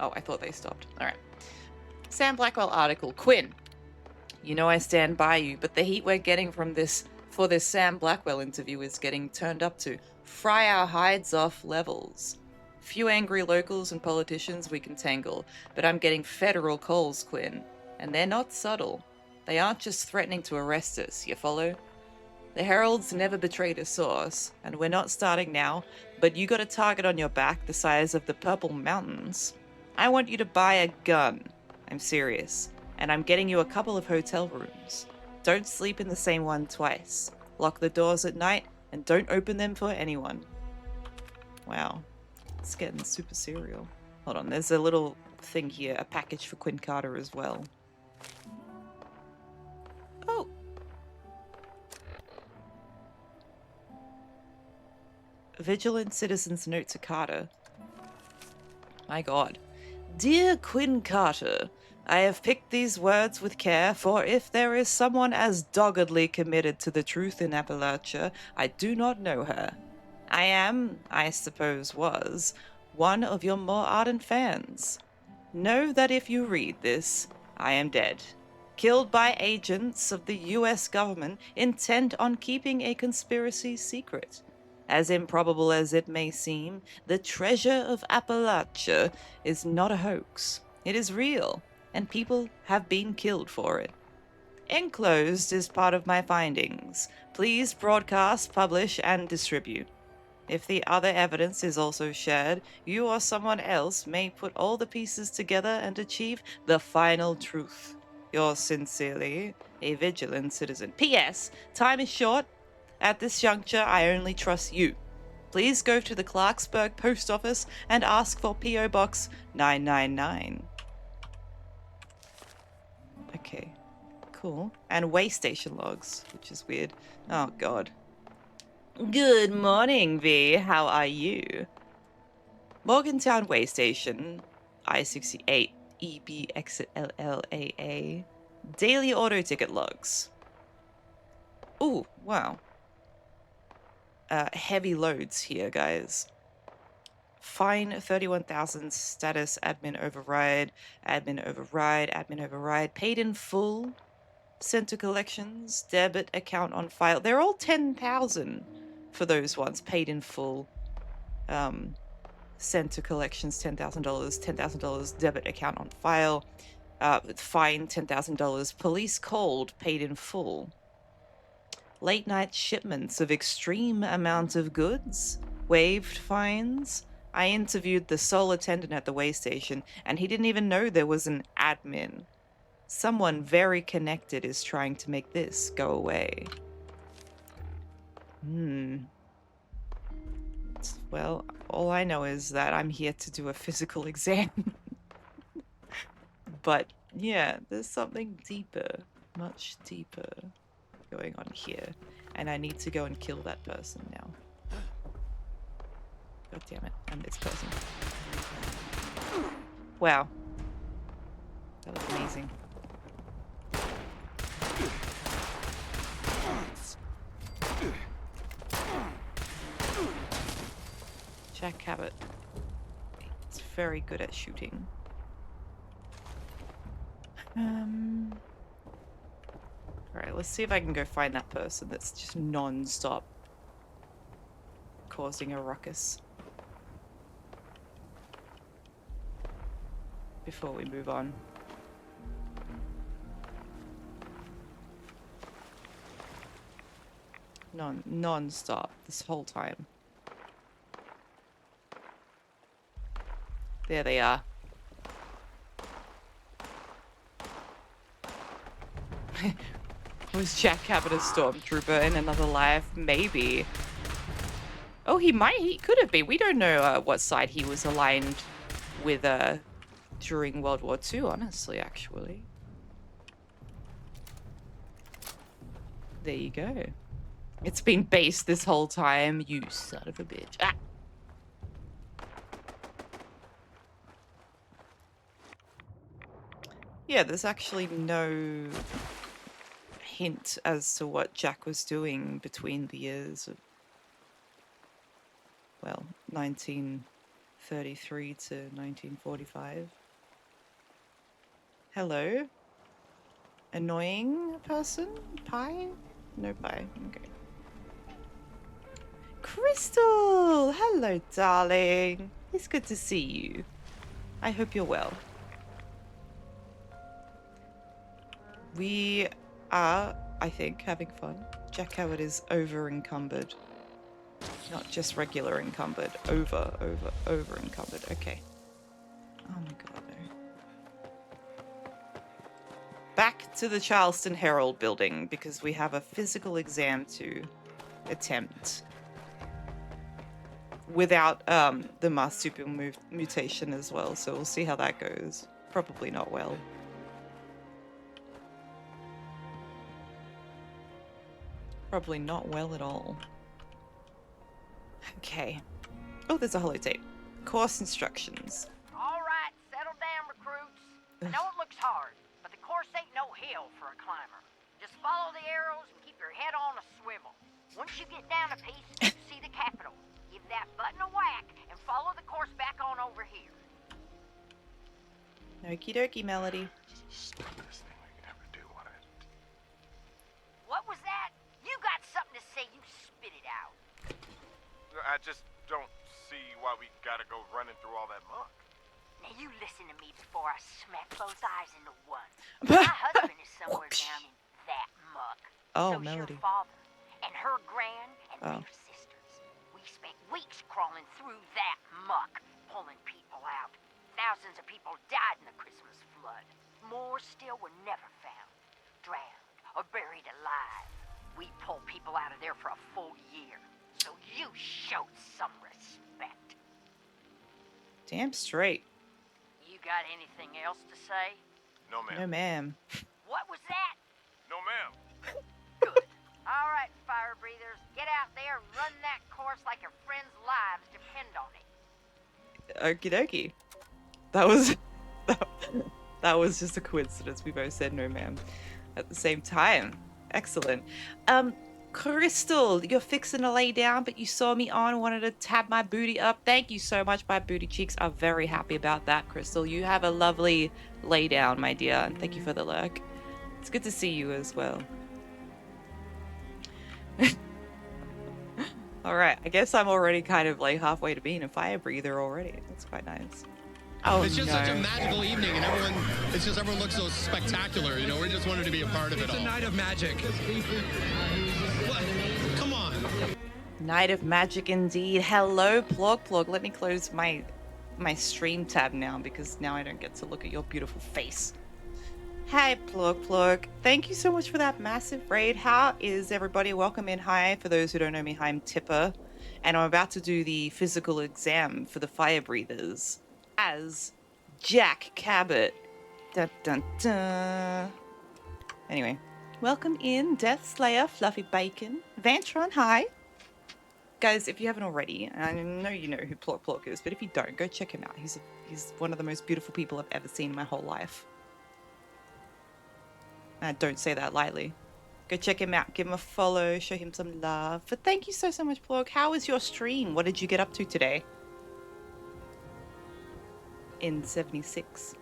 Oh, I thought they stopped. Alright. Sam Blackwell article. Quinn, you know I stand by you, but the heat we're getting from this Sam Blackwell interview is getting turned up to fry our hides off levels. Few angry locals and politicians we can tangle, but I'm getting federal calls, Quinn. And they're not subtle. They aren't just threatening to arrest us, you follow? The Herald's never betrayed a source, and we're not starting now, but you got a target on your back the size of the Purple Mountains. I want you to buy a gun. I'm serious. And I'm getting you a couple of hotel rooms. Don't sleep in the same one twice. Lock the doors at night, and don't open them for anyone. Wow. It's getting super serial. Hold on, there's a little thing here, a package for Quinn Carter as well. Oh! Vigilant Citizen's Note to Carter. My god. Dear Quinn Carter, I have picked these words with care, for if there is someone as doggedly committed to the truth in Appalachia, I do not know her. I am, I suppose was, one of your more ardent fans. Know that if you read this, I am dead. Killed by agents of the US government intent on keeping a conspiracy secret. As improbable as it may seem, the treasure of Appalachia is not a hoax. It is real, and people have been killed for it. Enclosed is part of my findings. Please broadcast, publish, and distribute. If the other evidence is also shared, you or someone else may put all the pieces together and achieve the final truth. Yours sincerely, a vigilant citizen. P.S. Time is short. At this juncture, I only trust you. Please go to the Clarksburg Post Office and ask for P.O. Box 999. Okay, cool. And way station logs, which is weird. Oh, God. Good morning, V. How are you? Morgantown Way Station, I-68, EB exit LLAA. Daily auto ticket logs. Ooh, wow. Heavy loads here, guys. Fine 31,000, status admin override, admin override, admin override, paid in full, sent to collections, debit account on file. They're all 10,000 for those ones, paid in full. Sent to collections, $10,000, $10,000, debit account on file, fine $10,000, police called, paid in full. Late night shipments of extreme amount of goods, waived fines, I interviewed the sole attendant at the way station, and he didn't even know there was an admin. Someone very connected is trying to make this go away. Well, all I know is that I'm here to do a physical exam. But, yeah, there's something deeper, much deeper going on here. And I need to go and kill that person now. God damn it, I'm this person. Wow. That was amazing. Jack Cabot. He's very good at shooting. Alright, let's see if I can go find that person that's just non-stop causing a ruckus. Before we move on. Non-stop this whole time. There they are. Was Jack Cabot a stormtrooper in another life? Maybe. Oh, he could have been. We don't know what side he was aligned with during World War II, honestly, actually. There you go. It's been based this whole time, you son of a bitch. Ah! Yeah, there's actually no hint as to what Jack was doing between the years of, well, 1933 to 1945. Hello? Annoying person? Pie? No pie. Okay. Crystal! Hello, darling. It's good to see you. I hope you're well. We are, I think, having fun. Jack Cabot is over-encumbered. Not just regular encumbered. Over-encumbered. Okay. Oh my god, no. Back to the Charleston Herald building, because we have a physical exam to attempt. Without the marsupial mutation as well, so we'll see how that goes. Probably not well. Probably not well at all. Okay. Oh, there's a holotape. Course instructions. All right, settle down, recruits. I know it looks hard, but the course ain't no hill for a climber. Just follow the arrows and keep your head on a swivel. Once you get down a piece, you see the Capitol. Give that button a whack and follow the course back on over here. Okie dokie, Melody. Stupidest thing we could ever do, wasn't it? What was that? You got something to say, you spit it out. I just don't see why we gotta go running through all that muck. Now you listen to me before I smack both eyes into one. My husband is somewhere down in that muck. Oh, So's Melody. your father and her gran and Oh. their sisters. We spent weeks crawling through that muck, pulling people out. Thousands of people died in the Christmas flood. More still were never found, drowned or buried alive. We pulled people out of there for a full year, so you showed some respect. Damn straight. You got anything else to say? No, ma'am. No, ma'am. What was that? No, ma'am. Good. All right, fire breathers, get out there and run that course like your friends' lives depend on it. Okie dokie. That was... that was just a coincidence. We both said no, ma'am. At the same time. Excellent. Crystal, you're fixing to lay down, but you saw me on, wanted to tab my booty up. Thank you so much. My booty cheeks are very happy about that, Crystal. You have a lovely lay down, my dear, and thank you for the lurk. It's good to see you as well. Alright, I guess I'm already kind of like halfway to being a fire breather already. That's quite nice. Oh, it's just no. such a magical evening, and everyone looks so spectacular. You know, we just wanted to be a part of it all. It's a night of magic. What? Come on. Night of Magic indeed. Hello, Plog. Let me close my stream tab now because now I don't get to look at your beautiful face. Hi, Plog. Thank you so much for that massive raid. How is everybody? Welcome in. Hi. For those who don't know me, hi, I'm Tipper. And I'm about to do the physical exam for the fire breathers as Jack Cabot. Dun, dun, dun. Anyway, welcome in, Death Slayer, Fluffy Bacon, Vantron, hi. Guys, if you haven't already, and I know you know who Plog is, but if you don't, go check him out. He's one of the most beautiful people I've ever seen in my whole life. And I don't say that lightly. Go check him out, give him a follow, show him some love. But thank you so much, Plog. How was your stream? What did you get up to today? In 76.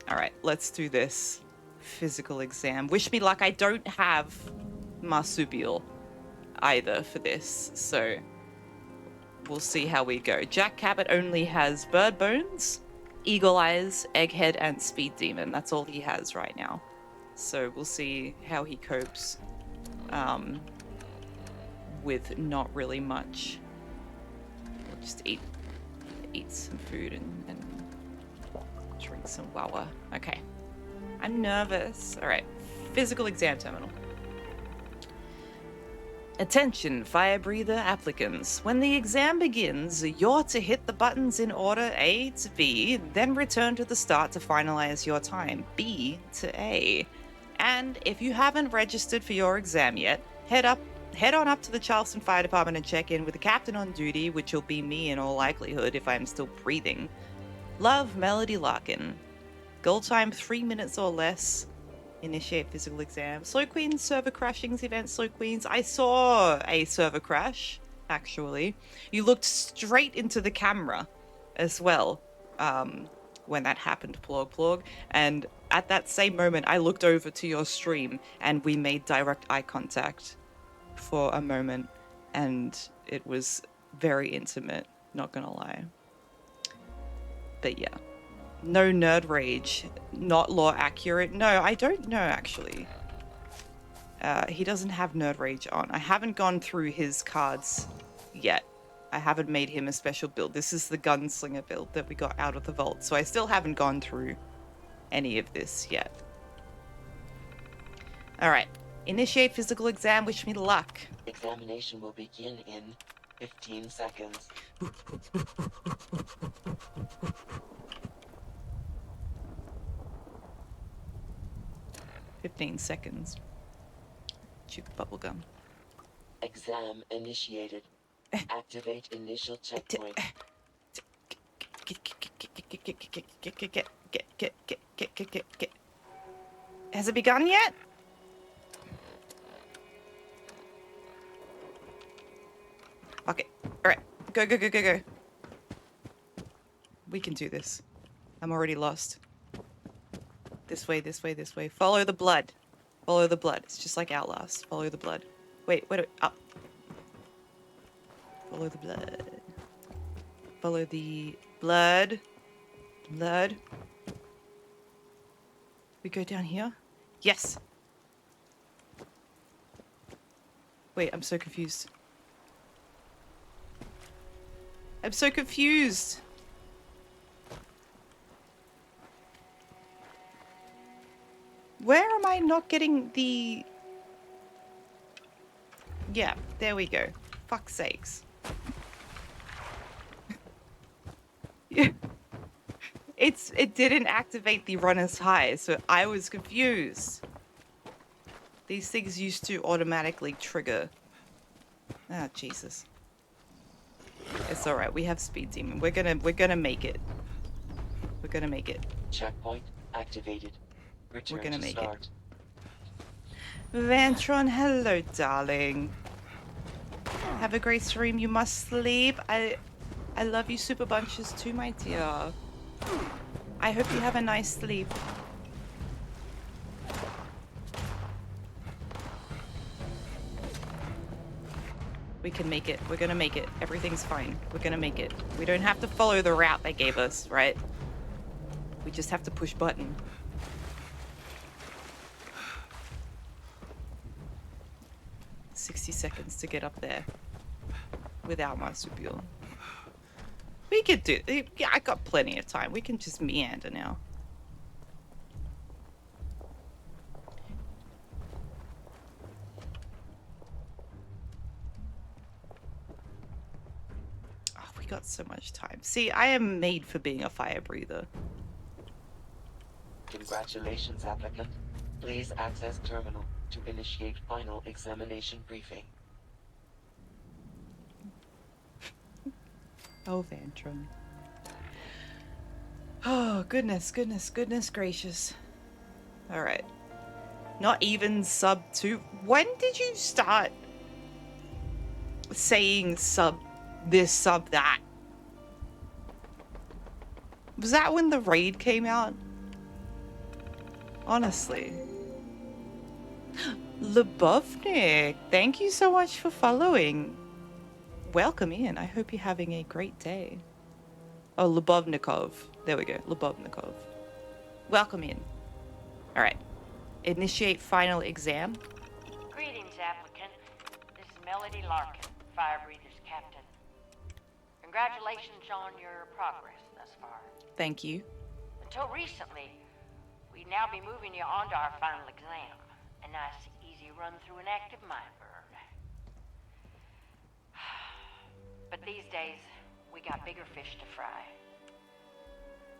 Alright, let's do this physical exam. Wish me luck. I don't have marsupial either for this, so we'll see how we go. Jack Cabot only has bird bones, eagle eyes, egghead, and speed demon. That's all he has right now. So we'll see how he copes with not really much. We'll just eat some food and drink some wawa. Okay. I'm nervous. Alright. Physical exam terminal. Attention, fire breather applicants. When the exam begins, you're to hit the buttons in order A to B, then return to the start to finalize your time, B to A. And if you haven't registered for your exam yet, head on up to the Charleston Fire Department and check in with the captain on duty, which will be me in all likelihood if I'm still breathing. Love, Melody Larkin. Goal time 3 minutes or less. Initiate physical exam. Slow Queens, server crashings, event Slow Queens. I saw a server crash, actually. You looked straight into the camera as well when that happened, Plog. And at that same moment, I looked over to your stream and we made direct eye contact for a moment. And it was very intimate, not gonna lie. But yeah. No nerd rage, not law accurate. No, I don't know actually. He doesn't have nerd rage on. I haven't gone through his cards yet. I haven't made him a special build. This is the gunslinger build that we got out of the vault. So I still haven't gone through any of this yet. All right, initiate physical exam. Wish me luck. Examination will begin in 15 seconds. 15 seconds. Chew bubblegum. Exam initiated. Activate initial checkpoint. Get. Has it begun yet? Okay. Alright. Go. We can do this. I'm already lost. This way. Follow the blood. It's just like Outlast. Follow the blood. Wait. Up. Follow the blood. Follow the blood. We go down here? Yes. Wait, I'm so confused. Where am I not getting the... Yeah, there we go. Fuck's sakes. Yeah. It didn't activate the runner's high, so I was confused. These things used to automatically trigger. Ah, Jesus. It's alright, we have speed demon. We're gonna make it. Checkpoint activated. Return We're gonna to make start. it. Vantron, hello, darling. Have a great stream. You must sleep. I love you super bunches too, my dear. I hope you have a nice sleep. We can make it. We're gonna make it. Everything's fine. We're gonna make it. We don't have to follow the route they gave us, right? We just have to push button. 60 seconds to get up there without marsupial. We could do... Yeah, I got plenty of time. We can just meander now. Oh, we got so much time. See, I am made for being a fire breather. Congratulations, applicant. Please access terminal to initiate final examination briefing. Oh, Vantron. Oh, goodness, goodness, goodness gracious. Alright. Not even sub 2. When did you start saying sub this, sub that? Was that when the raid came out? Honestly. Lubovnik, thank you so much for following. Welcome in. I hope you're having a great day. Oh, Lubovnikov. There we go. Lubovnikov. Welcome in. Alright. Initiate final exam. Greetings, applicant. This is Melody Larkin, Fire Breathers Captain. Congratulations on your progress thus far. Thank you. Until recently, we'd now be moving you on to our final exam. A nice, easy run through an active mine burn. But these days, we got bigger fish to fry.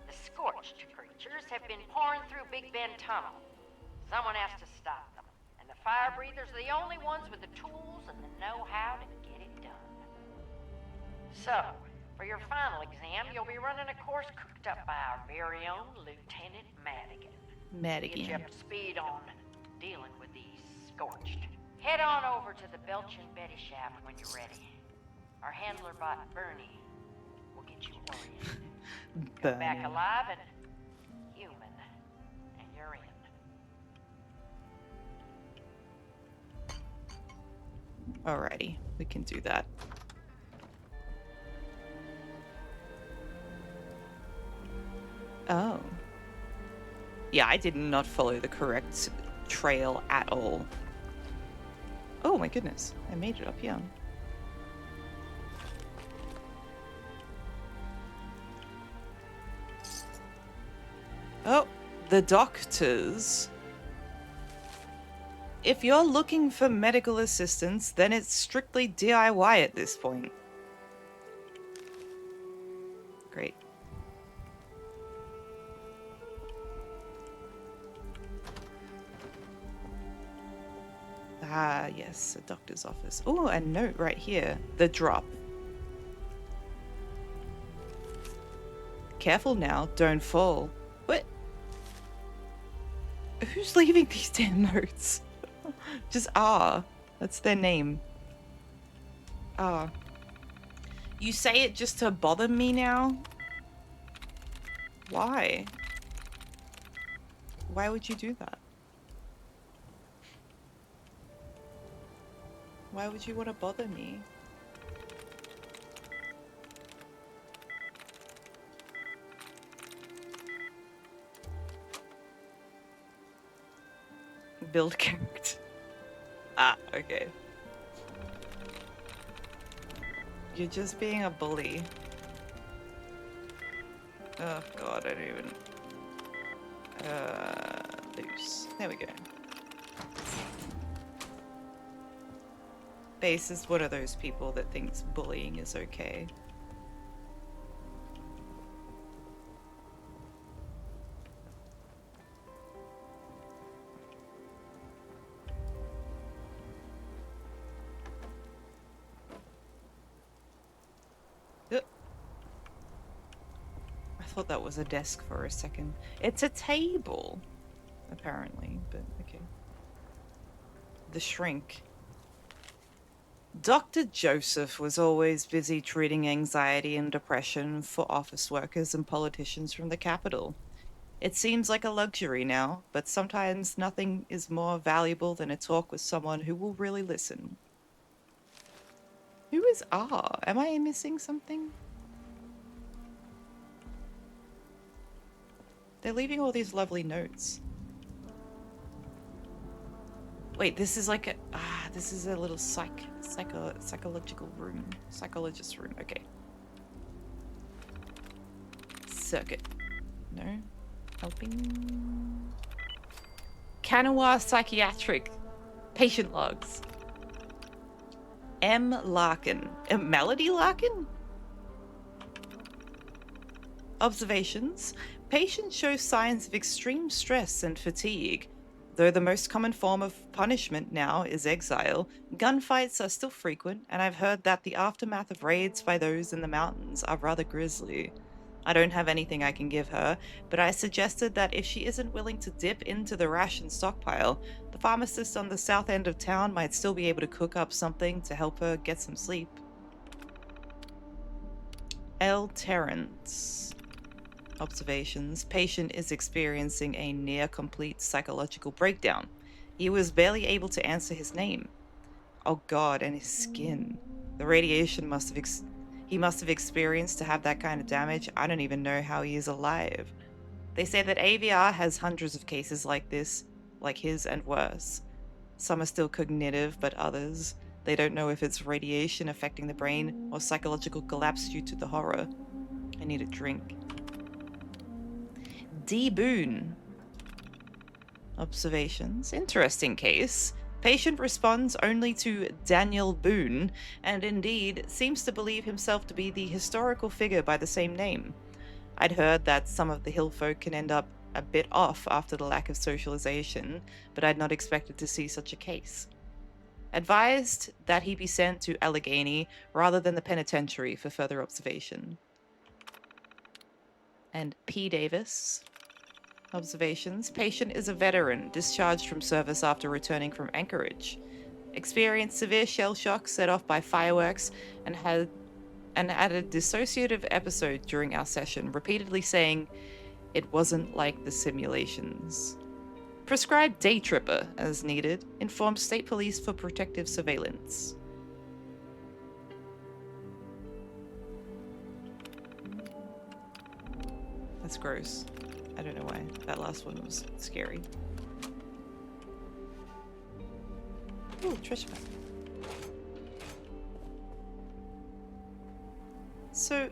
The scorched creatures have been pouring through Big Bend Tunnel. Someone has to stop them, and the fire breathers are the only ones with the tools and the know-how to get it done. So, for your final exam, you'll be running a course cooked up by our very own Lieutenant Madigan. Madigan. Get you up to speed on dealing with these scorched. Head on over to the Belch and Betty shaft when you're ready. Our handler bot, Bernie, will get you oriented. Come back alive and human, and you're in. Alrighty, we can do that. Oh. Yeah, I did not follow the correct trail at all. Oh my goodness, I made it up here. Oh, the doctors. If you're looking for medical assistance, then it's strictly DIY at this point. Great. Ah, yes, a doctor's office. Oh, a note right here. The drop. Careful now, don't fall. What? Who's leaving these damn notes? Just R. That's their name. R. You say it just to bother me now? Why? Why would you do that? Why would you want to bother me? Build character. Ah, okay. You're just being a bully. Oh god, I don't even... loose. There we go. Base is one of those people that thinks bullying is okay. I thought that was a desk for a second. It's a table, apparently, but okay. The shrink. Dr. Joseph was always busy treating anxiety and depression for office workers and politicians from the capital. It seems like a luxury now, but sometimes nothing is more valuable than a talk with someone who will really listen. Who is R? Am I missing something? They're leaving all these lovely notes. Wait, this is like a this is a little psychological room, psychologist room. Okay. Circuit. No. Helping. Kanawha Psychiatric. Patient logs. M. Larkin. Melody Larkin? Observations. Patient shows signs of extreme stress and fatigue. Though the most common form of punishment now is exile, gunfights are still frequent, and I've heard that the aftermath of raids by those in the mountains are rather grisly. I don't have anything I can give her, but I suggested that if she isn't willing to dip into the ration stockpile, the pharmacist on the south end of town might still be able to cook up something to help her get some sleep. L. Terrence. Observations. Patient is experiencing a near-complete psychological breakdown. He was barely able to answer his name. Oh god, and his skin. The radiation he must have experienced to have that kind of damage. I don't even know how he is alive. They say that AVR has hundreds of cases like this, like his and worse. Some are still cognitive, but others, they don't know if it's radiation affecting the brain or psychological collapse due to the horror. I need a drink. D. Boone. Observations. Interesting case. Patient responds only to Daniel Boone, and indeed seems to believe himself to be the historical figure by the same name. I'd heard that some of the hill folk can end up a bit off after the lack of socialization, but I'd not expected to see such a case. Advised that he be sent to Allegheny rather than the penitentiary for further observation. And P. Davis. Observations. Patient is a veteran, discharged from service after returning from Anchorage. Experienced severe shell shock set off by fireworks and had a dissociative episode during our session, repeatedly saying it wasn't like the simulations. Prescribed day tripper as needed. Informed state police for protective surveillance. That's gross. I don't know why. That last one was scary. Ooh, trash bag. So,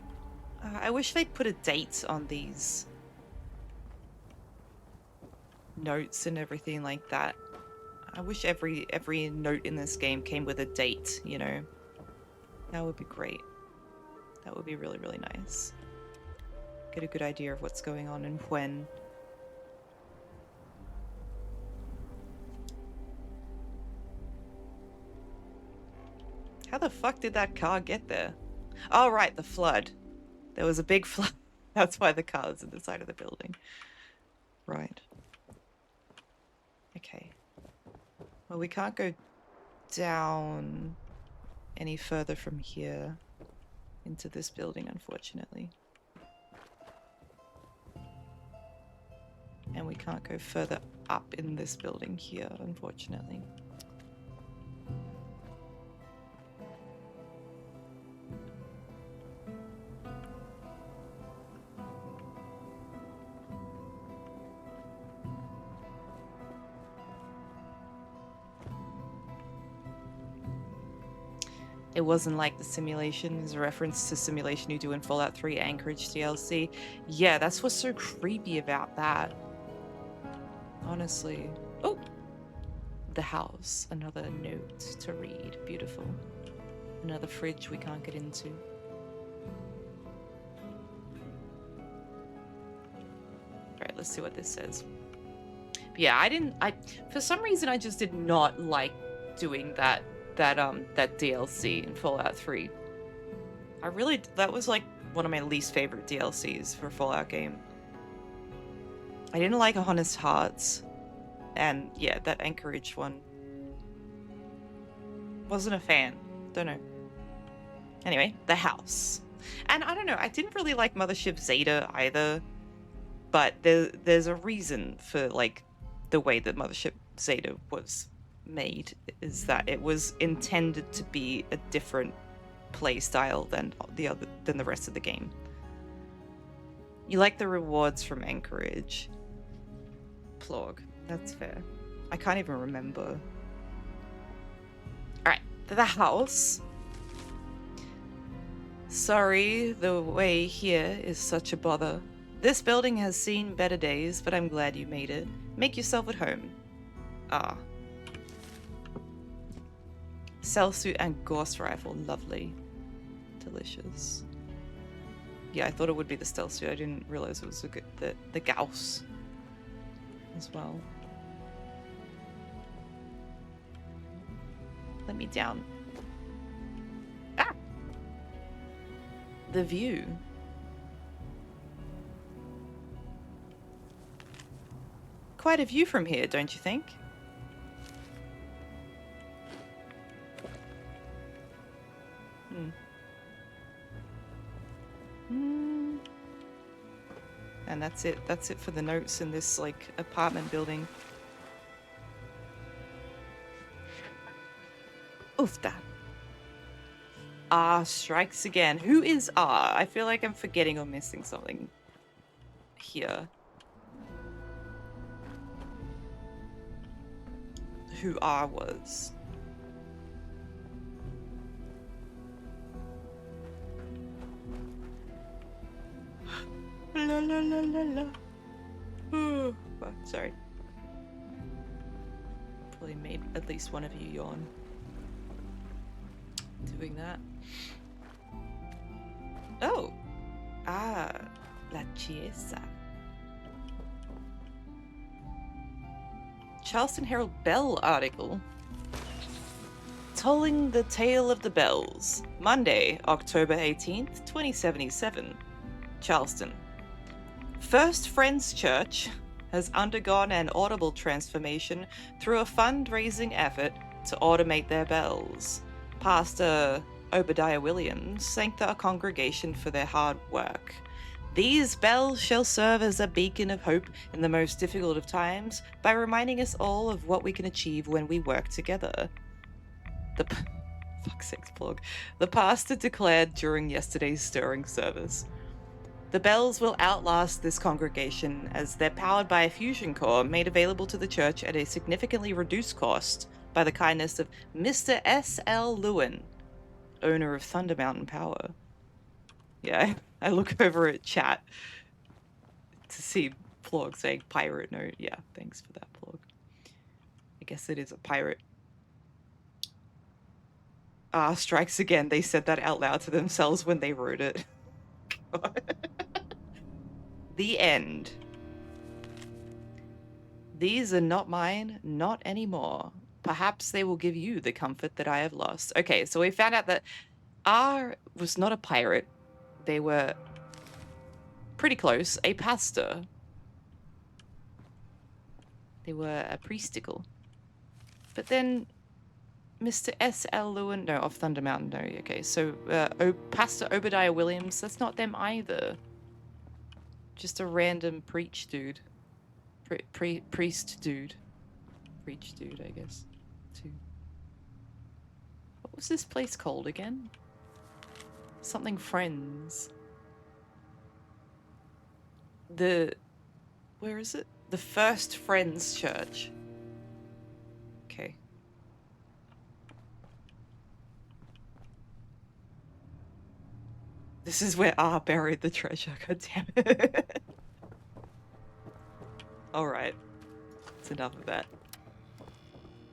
I wish they'd put a date on these notes and everything like that. I wish every note in this game came with a date, you know? That would be great. That would be really, really nice. Get a good idea of what's going on and when. How the fuck did that car get there? Oh, right, the flood. There was a big flood. That's why the car is at the side of the building. Right. Okay. Well, we can't go down any further from here into this building, unfortunately. And we can't go further up in this building here, unfortunately. It wasn't like the simulation is a reference to simulation you do in Fallout 3 Anchorage DLC. Yeah, that's what's so creepy about that. Honestly. Oh! The house. Another note to read. Beautiful. Another fridge we can't get into. Alright, let's see what this says. But yeah, for some reason I just did not like doing that DLC in Fallout 3. That was like one of my least favorite DLCs for a Fallout game. I didn't like Honest Hearts, and yeah, that Anchorage one. Wasn't a fan. Don't know. Anyway, the house. And I don't know, I didn't really like Mothership Zeta either, but there's a reason for like the way that Mothership Zeta was made, is that it was intended to be a different play style than the rest of the game. You like the rewards from Anchorage. Plog. That's fair. I can't even remember the house. Sorry, the way here is such a bother. This building has seen better days, but I'm glad you made it. Make yourself at home. Ah. Cell suit and Gauss rifle. Lovely. Delicious. Yeah, I thought it would be the stealth suit. I didn't realize it was the Gauss as well. Let me down. Ah! The view. Quite a view from here, don't you think? And that's it. That's it for the notes in this, like, apartment building. Oofta. R strikes again. Who is R? I feel like I'm forgetting or missing something here. Who R was. La la la la la. Oh, sorry. Probably made at least one of you yawn. Doing that. Oh. Ah. La Chiesa. Charleston Herald Bell article. Tolling the Tale of the Bells. Monday, October 18th, 2077. Charleston. First Friends Church has undergone an audible transformation through a fundraising effort to automate their bells. Pastor Obadiah Williams thanked the congregation for their hard work. These bells shall serve as a beacon of hope in the most difficult of times by reminding us all of what we can achieve when we work together. Fuck's sake, plug. The pastor declared during yesterday's stirring service. The bells will outlast this congregation as they're powered by a fusion core made available to the church at a significantly reduced cost by the kindness of Mr. S.L. Lewin, owner of Thunder Mountain Power. Yeah, I look over at chat to see Plog saying pirate note. Yeah, thanks for that, Plog. I guess it is a pirate. Ah, strikes again. They said that out loud to themselves when they wrote it. The end. These are not mine, not anymore. Perhaps they will give you the comfort that I have lost. Okay, so we found out that R was not a pirate. They were pretty close. A pastor. They were a priesticle. But then Mr. S.L. Lewin, no, of Thunder Mountain, no. Okay, so Pastor Obadiah Williams, that's not them either. Just a random preach dude. Priest dude. Preach dude, I guess. Too. What was this place called again? Something Friends. Where is it? The First Friends Church. Okay. This is where R buried the treasure, god damn it. Alright. That's enough of that.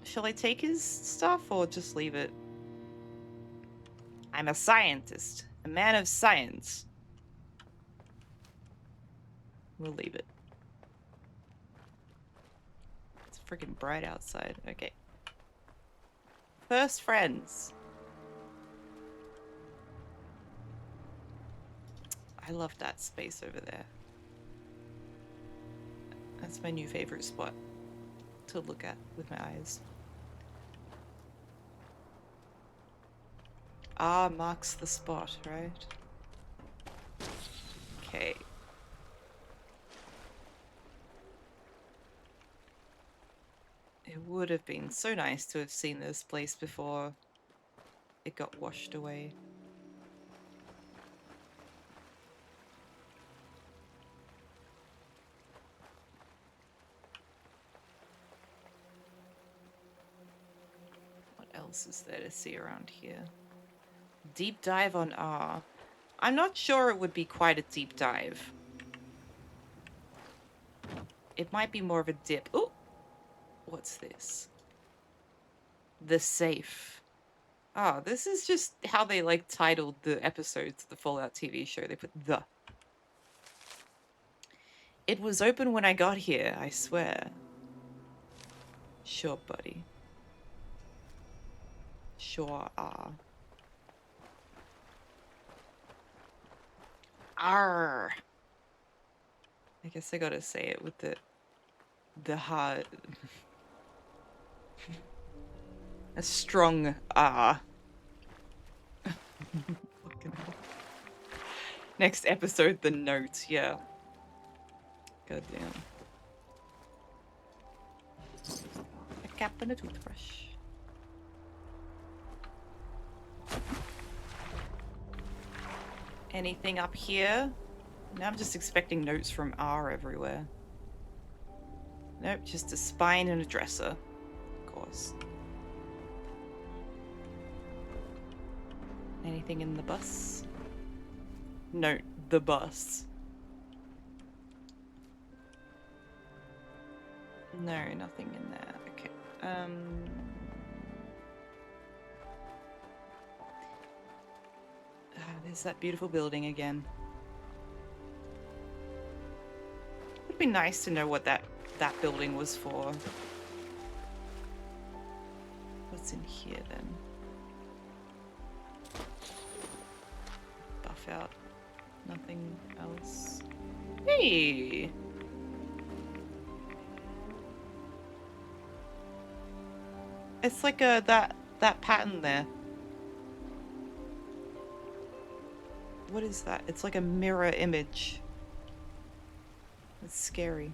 Shall I take his stuff or just leave it? I'm a scientist. A man of science. We'll leave it. It's freaking bright outside. Okay. First Friends. I love that space over there. That's my new favorite spot to look at with my eyes. R marks the spot, right? Okay. It would have been so nice to have seen this place before it got washed away. else is there to see around here? Deep dive on R. I'm not sure it would be quite a deep dive. It might be more of a dip. Oh! What's this? The safe. Oh, this is just how they, like, titled the episodes of the Fallout TV show. They put the. It was open when I got here, I swear. Sure, buddy. Sure are. Arr! I guess I gotta say it with the hard... a strong R. Next episode, the note, yeah. Goddamn. A cap and a toothbrush. Anything up here? Now I'm just expecting notes from R everywhere. Nope, just a spine and a dresser. Of course. Anything in the bus? Note, the bus. No, nothing in there. Okay. There's that beautiful building again. It'd be nice to know what that building was for. What's in here then? Buff out. Nothing else. Hey! It's like that pattern there. What is that? It's like a mirror image. It's scary.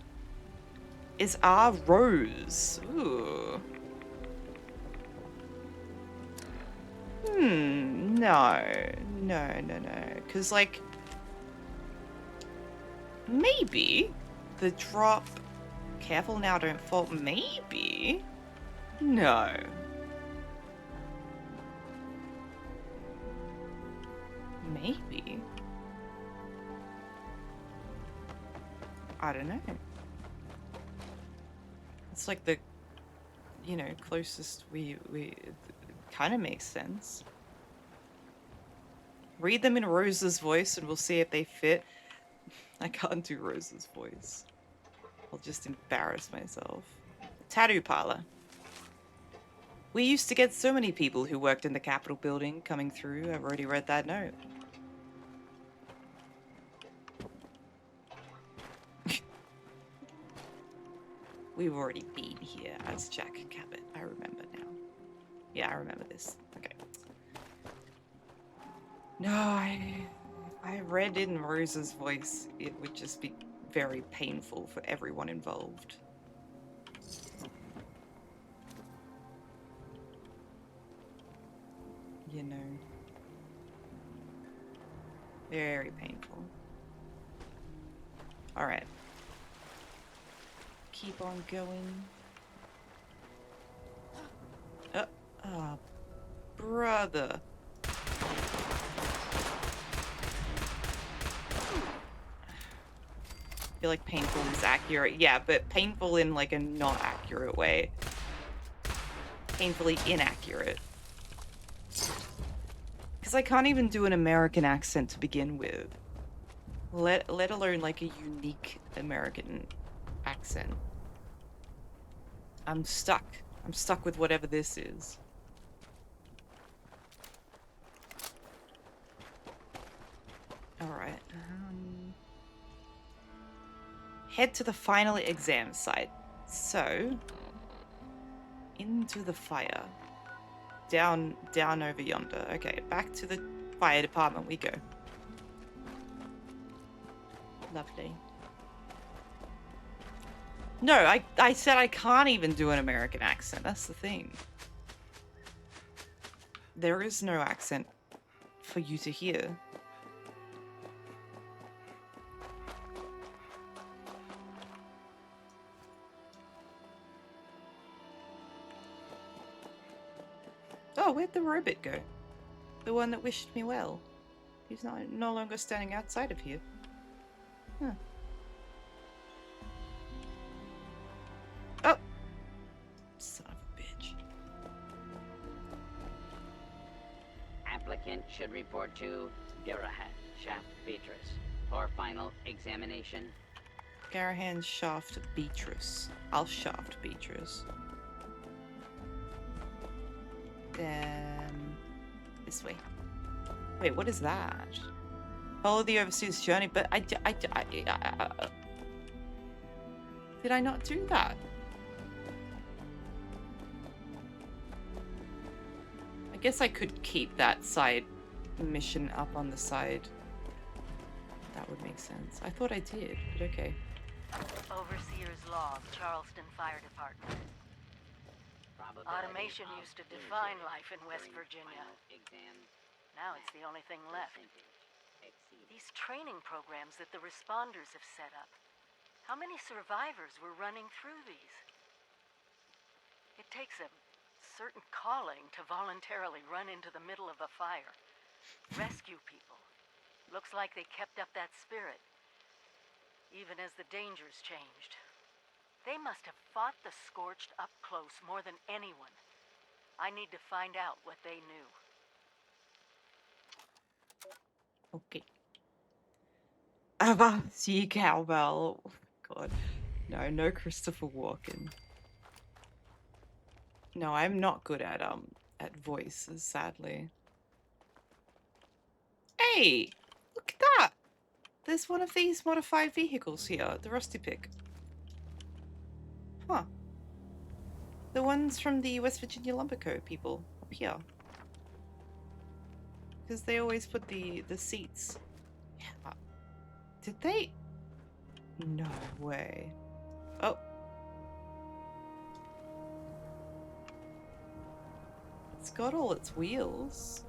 Is our rose? Ooh. No. Because, like, maybe the drop... Careful now, don't fall. Maybe? No. Maybe. I don't know. It's like the, you know, closest we it kind of makes sense. Read them in Rose's voice and we'll see if they fit. I can't do Rose's voice. I'll just embarrass myself. Tattoo parlor. We used to get so many people who worked in the Capitol building coming through. I've already read that note. We've already been here as Jack Cabot. I remember now. Yeah, I remember this. Okay. No, if I read in Rose's voice, it would just be very painful for everyone involved. You know. Very painful. Alright. Keep on going. Oh, brother. I feel like painful is accurate. Yeah, but painful in like a not accurate way. Painfully inaccurate. Because I can't even do an American accent to begin with. Let alone like a unique American accent. I'm stuck. I'm stuck with whatever this is. Alright. Head to the final exam site. So, into the fire. Down over yonder. Okay, back to the fire department we go. Lovely. No, I said I can't even do an American accent. That's the thing. There is no accent for you to hear. Oh, where'd the robot go? The one that wished me well. He's no longer standing outside of here. Huh. Oh! Son of a bitch. Applicant should report to Durahan, Shaft Beatrice, for final examination. Garahan Shaft Beatrice. I'll Shaft Beatrice. Then this way. Wait, what is that? Follow the overseas journey, but did I not do that? I guess I could keep that side mission up on the side. That would make sense. I thought I did, but okay. Overseer's log, Charleston Fire Department. Automation used to define life in West Virginia. Now it's the only thing left. These training programs that the responders have set up. How many survivors were running through these? It takes a certain calling to voluntarily run into the middle of a fire. Rescue people. Looks like they kept up that spirit, even as the dangers changed. They must have fought the Scorched up close more than anyone. I need to find out what they knew. Okay. Avance, cowbell. Oh, God. No Christopher Walken. No, I'm not good at voices, sadly. Hey! Look at that! There's one of these modified vehicles here, the Rusty Pick. Huh. The ones from the West Virginia Lumber Co. people up here. Because they always put the seats. Yeah. Did they? No way. Oh. It's got all its wheels.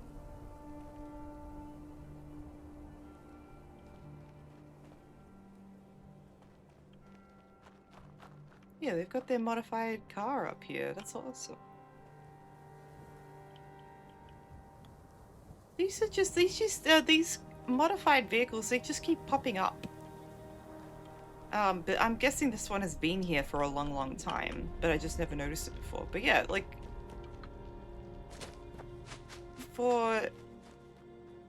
Yeah, they've got their modified car up here. That's awesome. These modified vehicles, they just keep popping up. But I'm guessing this one has been here for a long time, but I just never noticed it before. But yeah, like, for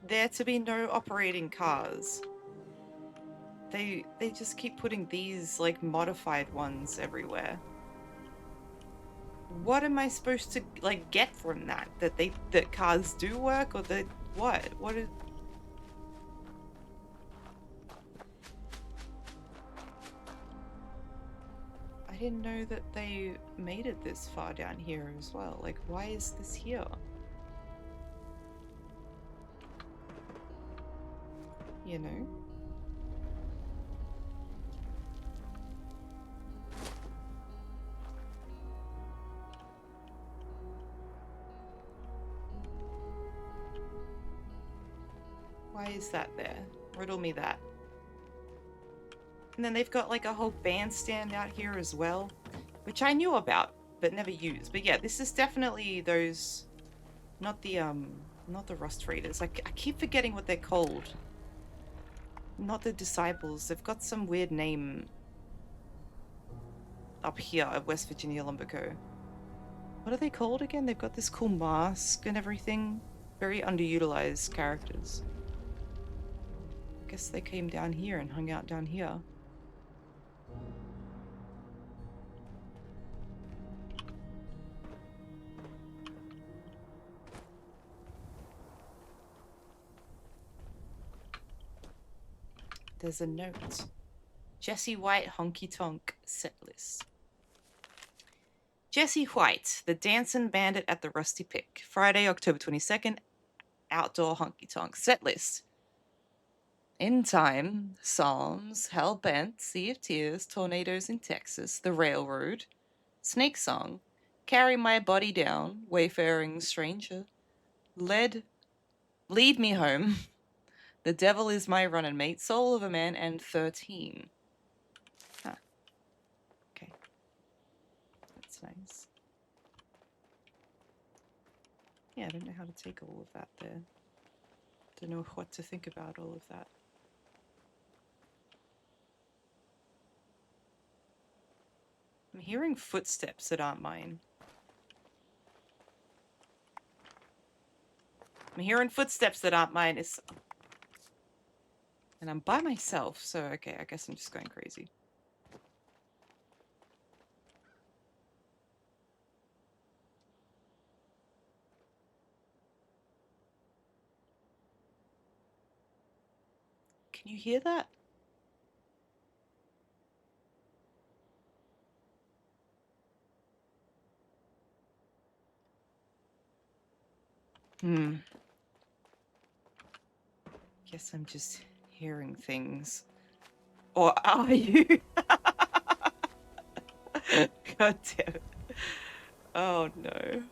there to be no operating cars, they just keep putting these, like, modified ones everywhere. What am I supposed to, like, get from that? That cars do work, or that what? What is... I didn't know that they made it this far down here as well. Like, why is this here? You know? Why is that there? Riddle me that. And then they've got like a whole bandstand out here as well, which I knew about but never used. But yeah, this is definitely those, not the Rust Raiders. I keep forgetting what they're called. Not the Disciples. They've got some weird name up here at West Virginia Lumber Co. What are they called again? They've got this cool mask and everything. Very underutilized characters. I guess they came down here and hung out down here. There's a note. Jesse White Honky Tonk set list. Jesse White, the Dancing Bandit at the Rusty Pick. Friday, October 22nd, outdoor honky tonk set list. In Time, Psalms, Hellbent, Sea of Tears, Tornadoes in Texas, The Railroad, Snake Song, Carry My Body Down, Wayfaring Stranger, Lead Me Home, The Devil Is My Running Mate, Soul of a Man, and 13. Huh. Okay. That's nice. Yeah, I don't know how to take all of that there. Don't know what to think about all of that. I'm hearing footsteps that aren't mine. I'm hearing footsteps that aren't mine. And I'm by myself, so okay, I guess I'm just going crazy. Can you hear that? Guess I'm just hearing things. Or are you? God damn it. Oh no.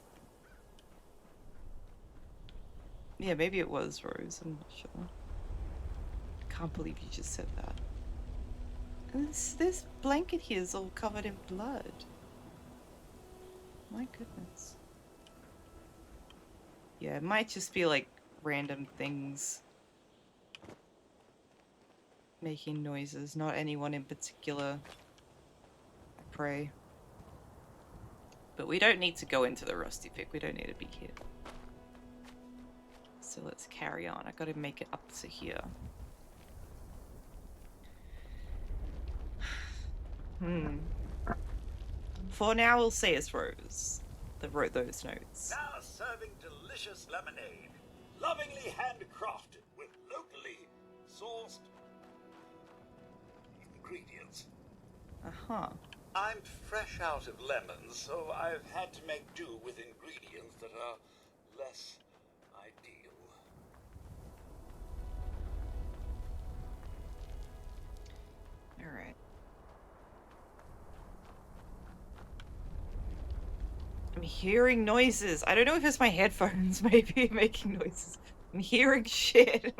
Yeah, maybe it was Rose, I'm not sure. Can't believe you just said that. And this blanket here is all covered in blood. My goodness. Yeah, it might just be like random things making noises, not anyone in particular. I pray. But we don't need to go into the Rusty Pit. We don't need to be here. So let's carry on. I gotta make it up to here. For now, we'll say it's Rose that wrote those notes. Now serving delicious lemonade, lovingly handcrafted with locally sourced ingredients. Uh-huh. I'm fresh out of lemons, so I've had to make do with ingredients that are less ideal. All right. I'm hearing noises. I don't know if it's my headphones maybe making noises. I'm hearing shit.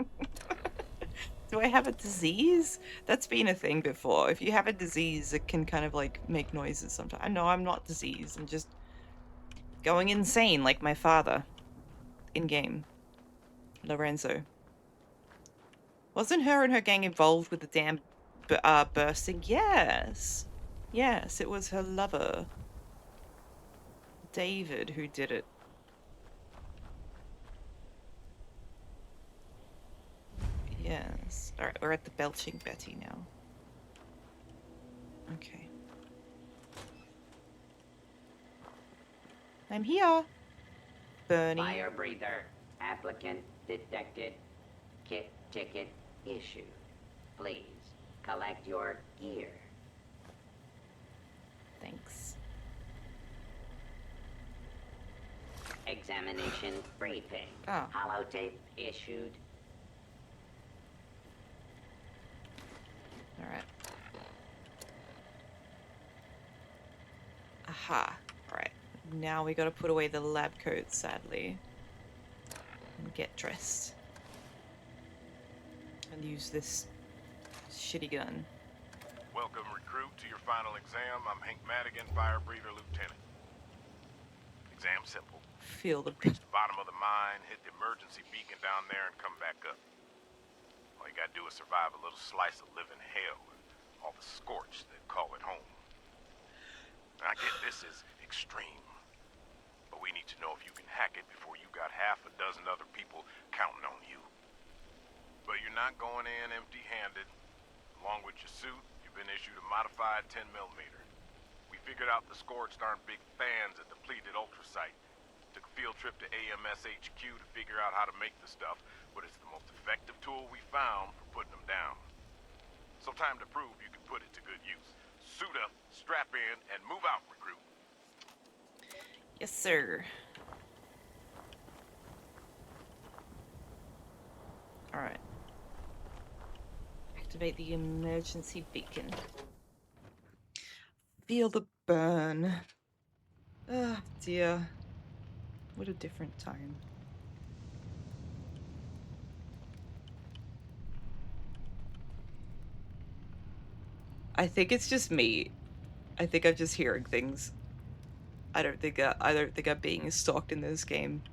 Do I have a disease? That's been a thing before. If you have a disease, it can kind of like make noises sometimes. No, I'm not diseased. I'm just going insane like my father in game. Lorenzo. Wasn't her and her gang involved with the damn bursting? Yes. Yes, it was her lover, David, who did it. Yes. Alright, we're at the Belching Betty now. Okay. I'm here. Bernie. Fire breather. Applicant detected. Kit ticket issued. Please collect your gear. Thanks. Examination briefing. Oh. Holotape issued. Alright. Aha. Alright. Now we gotta put away the lab coat, sadly. And get dressed. And use this shitty gun. Welcome, recruit, to your final exam. I'm Hank Madigan, fire breather lieutenant. Exam simple. Feel the Reach the bottom of the mine, hit the emergency beacon down there, and come back up. All you gotta do is survive a little slice of living hell and all the scorch that call it home. Now, I get this is extreme, but we need to know if you can hack it before you got half a dozen other people counting on you. But you're not going in empty-handed. Along with your suit, you've been issued a modified 10mm. We figured out the Scorched aren't big fans of depleted ultracite. Took a field trip to AMS HQ to figure out how to make the stuff, but it's the most effective tool we found for putting them down. So time to prove you can put it to good use. Suit up, strap in, and move out, recruit. Yes, sir. Alright. Activate the emergency beacon. Feel the burn. Oh, dear. What a different time. I think it's just me. I think I'm just hearing things. I don't think I'm being stalked in this game.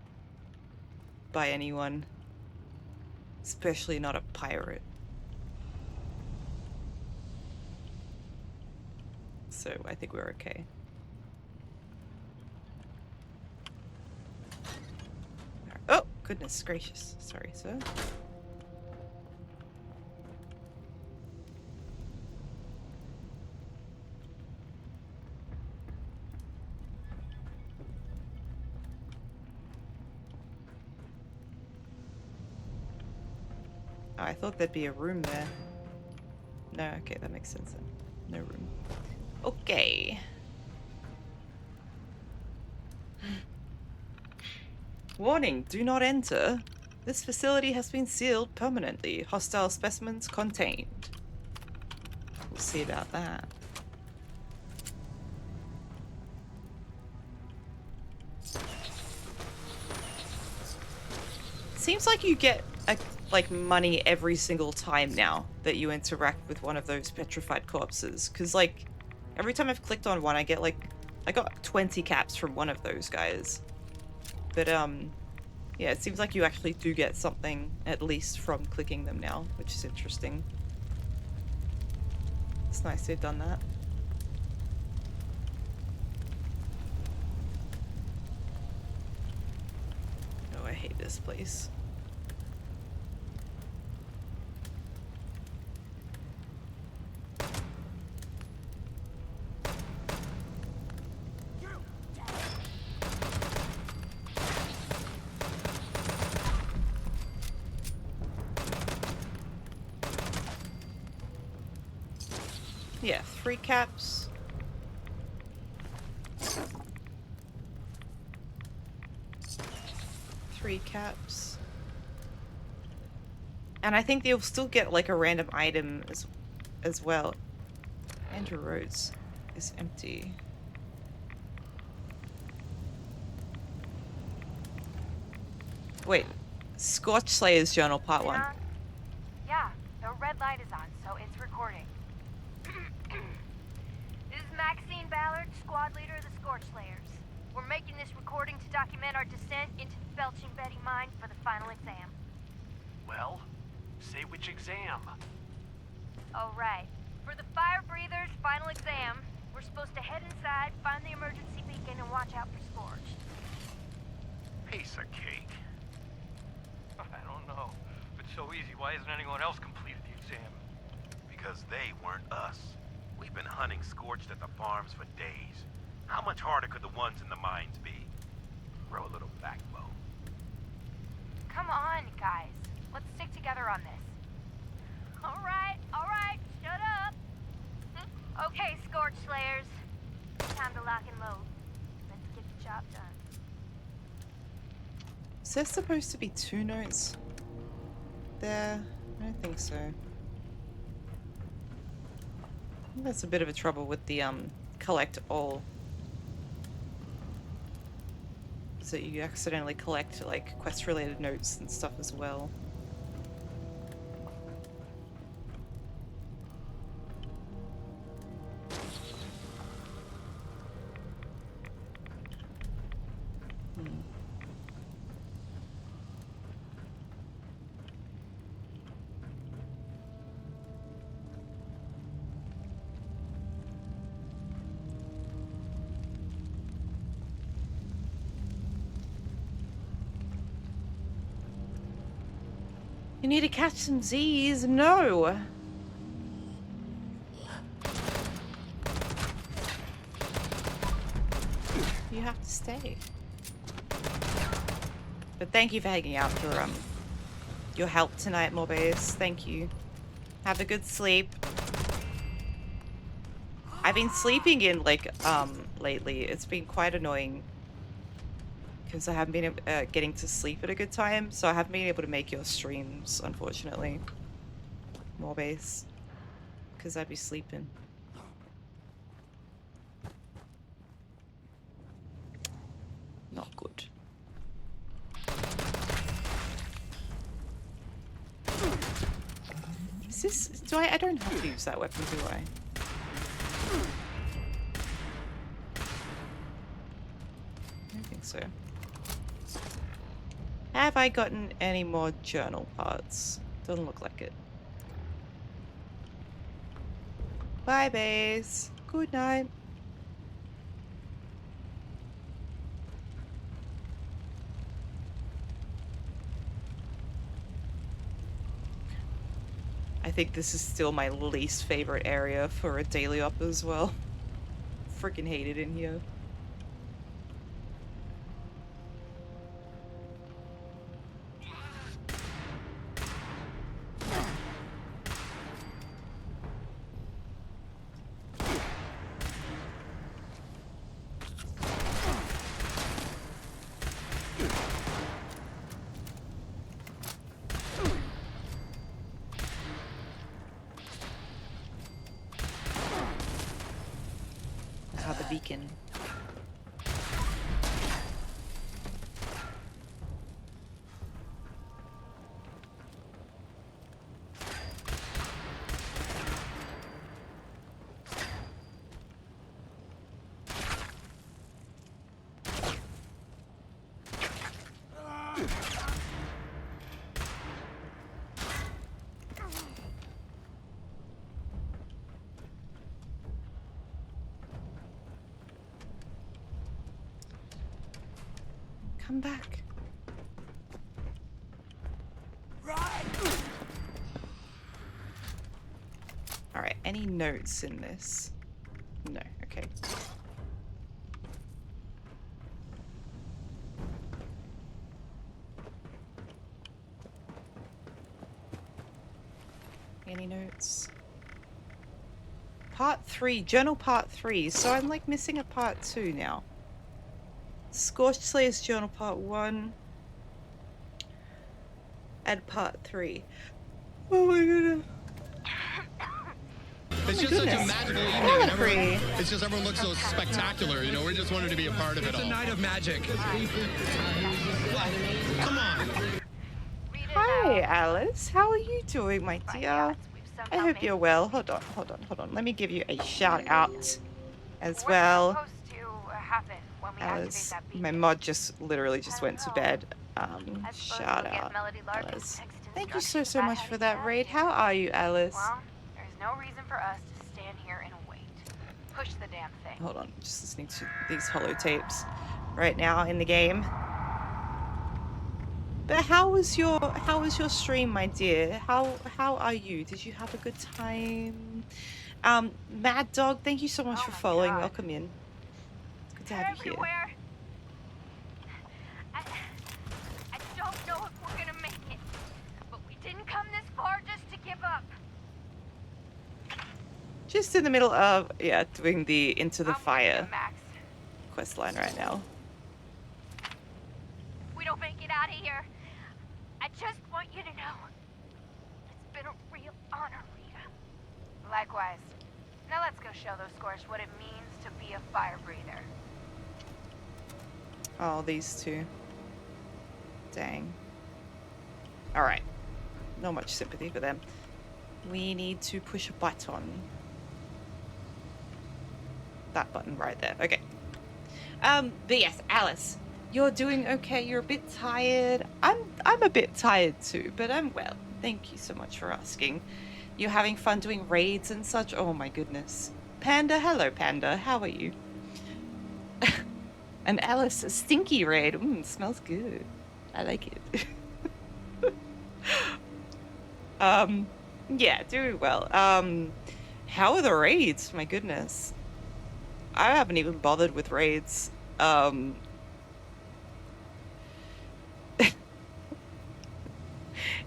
by anyone. Especially not a pirate. So I think we're okay. Oh, goodness gracious. Sorry, sir. Oh, I thought there'd be a room there. No, okay, that makes sense then. No room. Okay. Warning, do not enter. This facility has been sealed permanently. Hostile specimens contained. We'll see about that. Seems like you get like money every single time now that you interact with one of those petrified corpses. Cause like every time I've clicked on one, I got 20 caps from one of those guys. But yeah, it seems like you actually do get something at least from clicking them now, which is interesting. It's nice they've done that. Oh, I hate this place. Yeah, 3 caps. Three caps. And I think you'll still get like a random item as well. Andrew Rhodes is empty. Wait, Scorch Slayer's Journal Part 1. Yeah, the red light is on, so it's recording. This is Maxine Ballard, squad leader of the Scorch Slayers. We're making this recording to document our descent into the Belching Betty mine for the final exam. Well, say which exam. Oh, right. For the fire breathers' final exam, we're supposed to head inside, find the emergency beacon, and watch out for Scorch. Piece of cake. I don't know. If it's so easy, why hasn't anyone else completed the exam? Because they weren't us. We've been hunting Scorched at the farms for days. How much harder could the ones in the mines be? Grow a little backbone. Come on, guys. Let's stick together on this. All right, shut up. Okay, Scorch Slayers. Time to lock and load. Let's get the job done. Is there supposed to be 2 notes there? I don't think so. I think that's a bit of a trouble with the collect all. So you accidentally collect like quest related notes and stuff as well. You need to catch some Z's. No. You have to stay. But thank you for hanging out for your help tonight, Morbius. Thank you. Have a good sleep. I've been sleeping in like lately. It's been quite annoying. Because I haven't been getting to sleep at a good time, so I haven't been able to make your streams, unfortunately. Morbius. Because I'd be sleeping. Not good. Is this... I don't have to use that weapon, do I? I don't think so. Have I gotten any more journal parts? Doesn't look like it. Bye, base. Good night. I think this is still my least favorite area for a daily op as well. Freaking hate it in here. The beacon. Come back. Alright, any notes in this? No, okay. Any notes? Part 3, journal part 3. So I'm like missing a part 2 now. Scorched Slayer's journal part 1 and part 3. Oh my goodness. It's just such a magical evening. And everyone, it's just everyone looks so spectacular. You know, we just wanted to be a part of it all. It's a night of magic. What? Come on. Hi, Alice. How are you doing, my dear? I hope you're well. Hold on. Let me give you a shout out as well. Alice, my mod just literally just went to bed. Shout out, Alice. Thank you so much for that raid. How are you, Alice? Well, there's no reason for us to stand here and wait. Push the damn thing. Hold on, just listening to these holotapes right now in the game. But how was your stream, my dear? How are you? Did you have a good time? Mad Dog, thank you so much for following. God. Welcome in. It's good to have you here. I don't know if we're gonna make it, but we didn't come this far just to give up. Just in the middle of doing the Into the Fire quest line right now. If we don't make it out of here, I just want you to know it's been a real honor, Rita. Likewise. Now let's go show those Scorched what it means to be a fire breather. Oh, these two. Dang. Alright. Not much sympathy for them. We need to push a button. That button right there. Okay. But yes, Alice. You're doing okay. You're a bit tired. I'm a bit tired too, but I'm well. Thank you so much for asking. You're having fun doing raids and such? Oh my goodness. Panda, hello Panda. How are you? And Alice, a stinky raid. Smells good. I like it. Yeah, doing well. How are the raids? My goodness. I haven't even bothered with raids.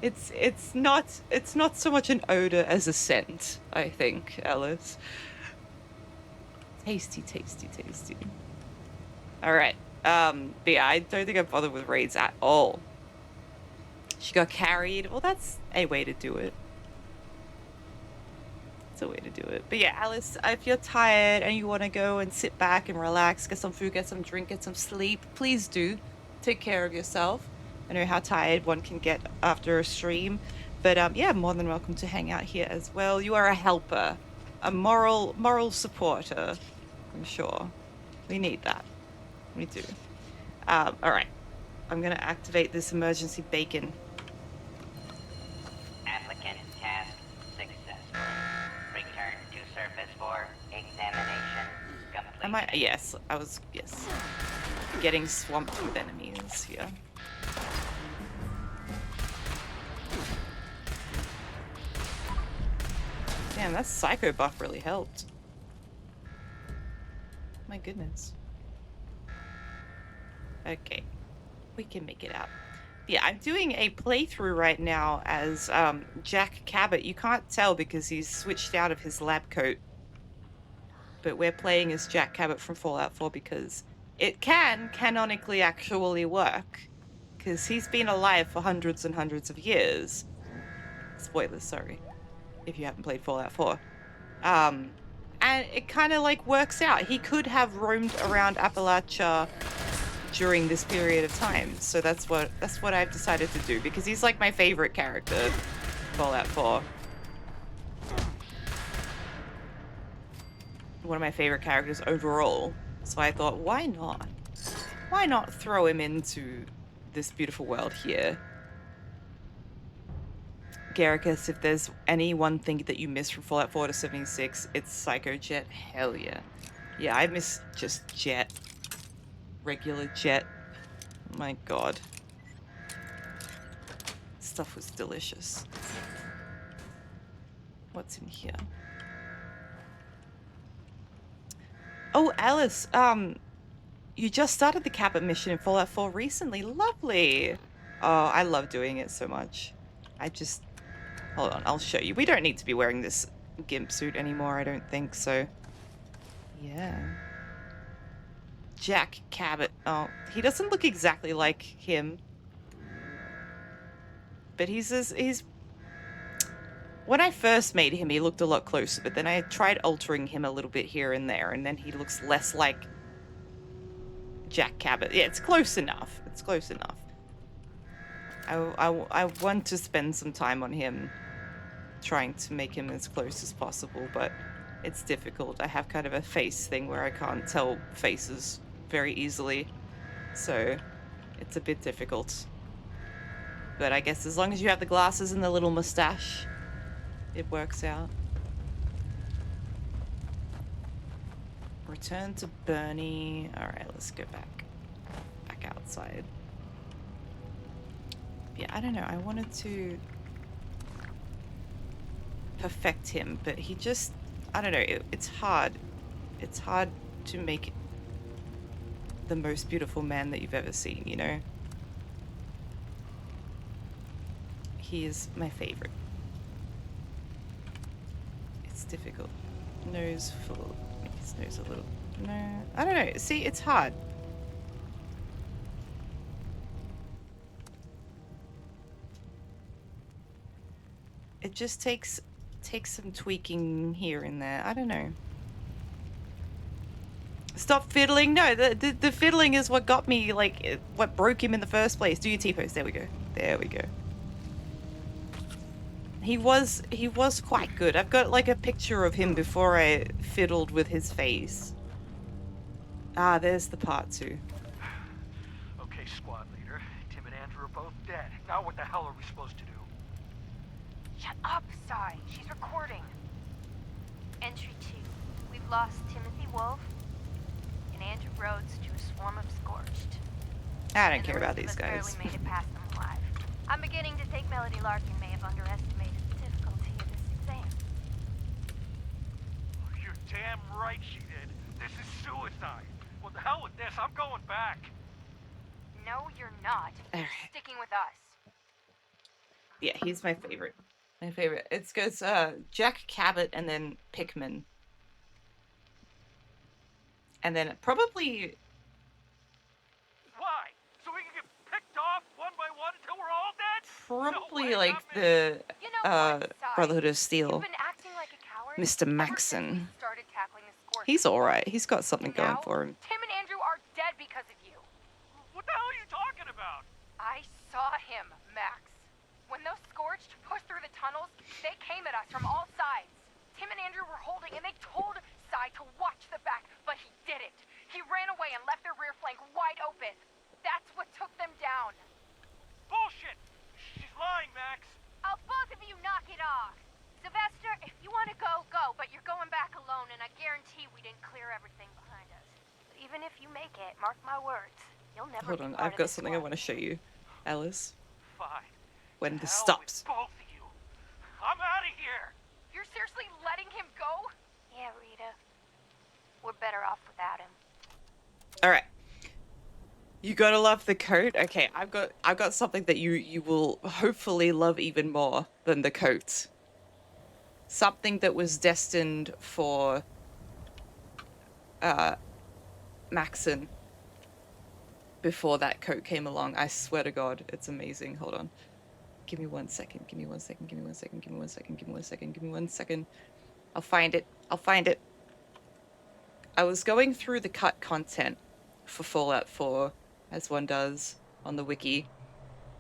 It's not so much an odor as a scent, I think, Alice. Tasty. Alright. But yeah, I don't think I've bothered with raids at all. She got carried. Well, that's a way to do it. It's a way to do it. But yeah, Alice, if you're tired and you want to go and sit back and relax, get some food, get some drink, get some sleep, please do. Take care of yourself. I know how tired one can get after a stream. But yeah, more than welcome to hang out here as well. You are a helper. A moral supporter. I'm sure. We need that. We do. Alright. I'm gonna activate this emergency bacon. Applicant task successful. Return to surface for examination complete. Am I? Yes, I was. Yes. Getting swamped with enemies here. Damn, that psycho buff really helped. My goodness. Okay. We can make it out. Yeah, I'm doing a playthrough right now as Jack Cabot. You can't tell because he's switched out of his lab coat. But we're playing as Jack Cabot from Fallout 4 because it can canonically actually work. Because he's been alive for hundreds and hundreds of years. Spoilers, sorry. If you haven't played Fallout 4. And it kind of like works out. He could have roamed around Appalachia during this period of time. So that's what I've decided to do because he's like my favorite character, Fallout 4. One of my favorite characters overall. So I thought, why not? Why not throw him into this beautiful world here? Garricus, if there's any one thing that you miss from Fallout 4 to 76, it's Psycho Jet. Hell yeah. Yeah, I miss just Jet. Regular Jet. My god. Stuff was delicious. What's in here? Oh, Alice, you just started the Cabot mission in Fallout 4 recently. Lovely. Oh, I love doing it so much. Hold on, I'll show you. We don't need to be wearing this gimp suit anymore, I don't think so. Yeah. Jack Cabot. Oh, he doesn't look exactly like him. But he's... When I first made him, he looked a lot closer, but then I tried altering him a little bit here and there, and then he looks less like Jack Cabot. Yeah, it's close enough. It's close enough. I want to spend some time on him, trying to make him as close as possible, but it's difficult. I have kind of a face thing where I can't tell faces very easily, so it's a bit difficult. But I guess as long as you have the glasses and the little mustache, it works out. Return to Bernie. Alright, let's go back outside. Yeah, I don't know. I wanted to perfect him, but he just... I don't know. It's hard. It's hard to make the most beautiful man that you've ever seen, you know? He is my favorite. It's difficult. Nose full. Make his nose a little... No. I don't know. See, it's hard. It just takes some tweaking here and there. I don't know. Stop fiddling. No, the fiddling is what got me, like, what broke him in the first place. Do your T-pose. There we go. There we go. He was quite good. I've got, like, a picture of him before I fiddled with his face. Ah, there's the part 2. Okay, squad leader. Tim and Andrew are both dead. Now what the hell are we supposed to do? Shut up, Sai. She's recording. Entry 2. We've lost Timothy Wolf and Andrew Rhodes to a swarm of Scorched. I don't care about these guys. Barely made it past them alive. I'm beginning to think Melody Larkin may have underestimated the difficulty of this exam. You're damn right she did. This is suicide. What the hell with this? I'm going back. No, you're not. You're sticking with us. Yeah, he's my favorite. My favorite. It goes Jack Cabot and then Pickman. And then probably... Why? So we can get picked off one by one until we're all dead? Probably like the Brotherhood of Steel. Mr. Maxon. He's alright. He's got something going for him. Tim and Andrew are dead because of you. What the hell are you talking about? I saw him, Max. When those Scorched pushed through the tunnels, they came at us from all sides. Tim and Andrew were holding, and they told Sai to watch the back, but he didn't. He ran away and left their rear flank wide open. That's what took them down. but you're going back alone, and I guarantee we didn't clear everything behind us. But even if you make it, mark my words, you'll never Hold be on, part I've of got this something I squad. want to show you, Alice. Fine. When To this hell stops. with both of you. I'm out of here. You're seriously letting him go? Yeah, Rita. We're better off without him. Alright. You gotta love the coat. Okay, I've got something that you will hopefully love even more than the coat. Something that was destined for Maxon before that coat came along. I swear to God, it's amazing. Hold on. Give me 1 second. Give me 1 second. Give me 1 second. Give me 1 second. Give me 1 second. Give me 1 second. I'll find it. I'll find it. I was going through the cut content for Fallout 4, as one does on the wiki,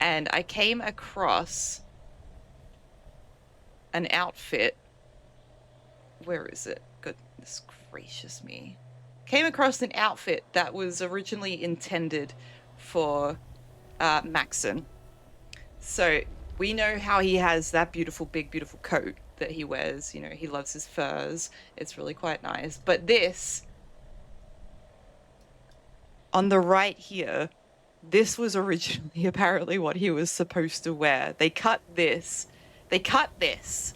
and I came across an outfit. Where is it? Goodness gracious me. Came across an outfit that was originally intended for Maxon. So we know how he has that beautiful, big, beautiful coat that he wears. You know, he loves his furs. It's really quite nice. But this, on the right here, this was originally apparently what he was supposed to wear. They cut this. They cut this.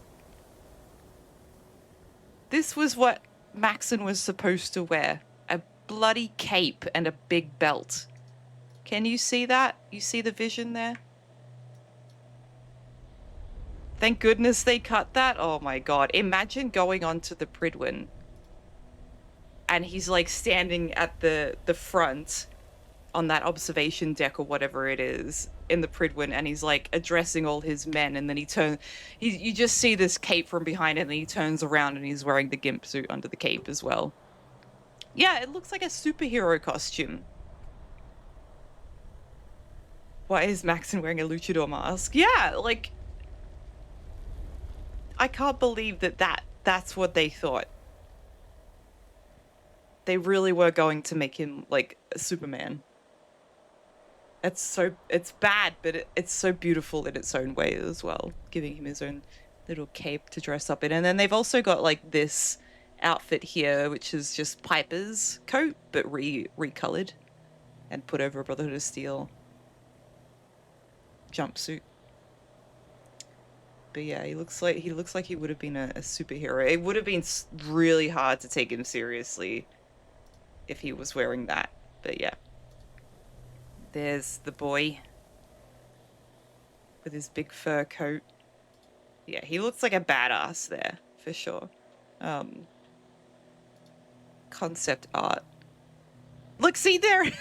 This was what Maxon was supposed to wear. A bloody cape and a big belt. Can you see that? You see the vision there? Thank goodness they cut that. Oh my God. Imagine going onto the Pridwin and he's like standing at the front on that observation deck or whatever it is in the Pridwin, and he's like addressing all his men, and then you just see this cape from behind, and then he turns around and he's wearing the gimp suit under the cape as well. Yeah, it looks like a superhero costume. Why is Maxon wearing a luchador mask? Yeah, like, I can't believe that's what they thought. They really were going to make him like a Superman. It's bad, but it's so beautiful in its own way as well, giving him his own little cape to dress up in. And then they've also got like this outfit here, which is just Piper's coat, but recolored and put over a Brotherhood of Steel jumpsuit. But yeah, he looks like he would have been a superhero. It would have been really hard to take him seriously if he was wearing that. But yeah. There's the boy with his big fur coat. Yeah, he looks like a badass there, for sure. Concept art. Look, see there.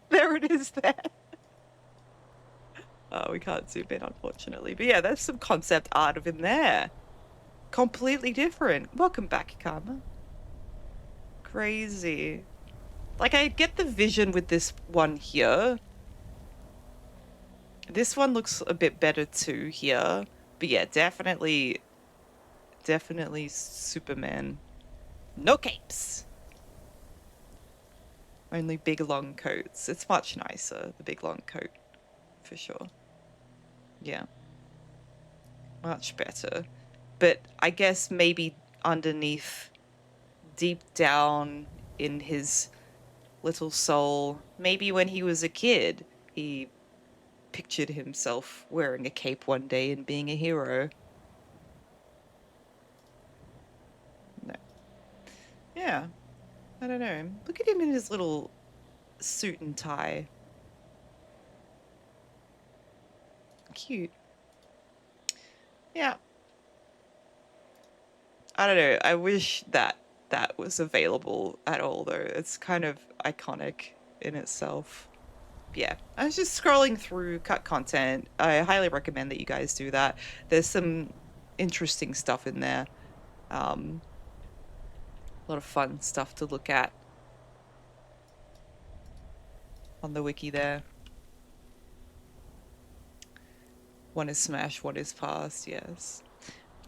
There it is there. Oh, we can't zoom in, unfortunately. But yeah, there's some concept art of him there. Completely different. Welcome back, Karma. Crazy. Like, I get the vision with this one here. This one looks a bit better too here. But yeah, definitely Superman. No capes. Only big long coats. It's much nicer, the big long coat. For sure. Yeah. Much better. But I guess maybe underneath, deep down in his little soul, maybe when he was a kid, he pictured himself wearing a cape one day and being a hero. No. Yeah. I don't know. Look at him in his little suit and tie. Cute. Yeah. I don't know. I wish that was available at all, though. It's kind of iconic in itself. Yeah. I was just scrolling through cut content. I highly recommend that you guys do that. There's some interesting stuff in there. A lot of fun stuff to look at on the wiki there. One is Smash, one is Past, yes.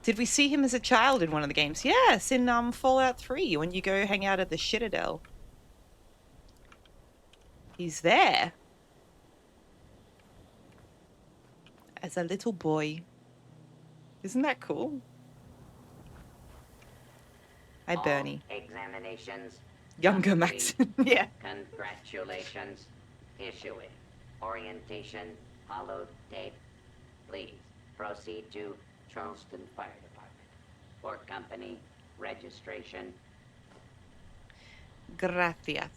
Did we see him as a child in one of the games? Yes, in Fallout 3, when you go hang out at the Citadel. He's there. As a little boy. Isn't that cool? Hi, Bernie. Examinations. Younger Max. Yeah. Congratulations. Issue it. Orientation, hollow tape. Please proceed to Charleston Fire Department for company registration. Gracias.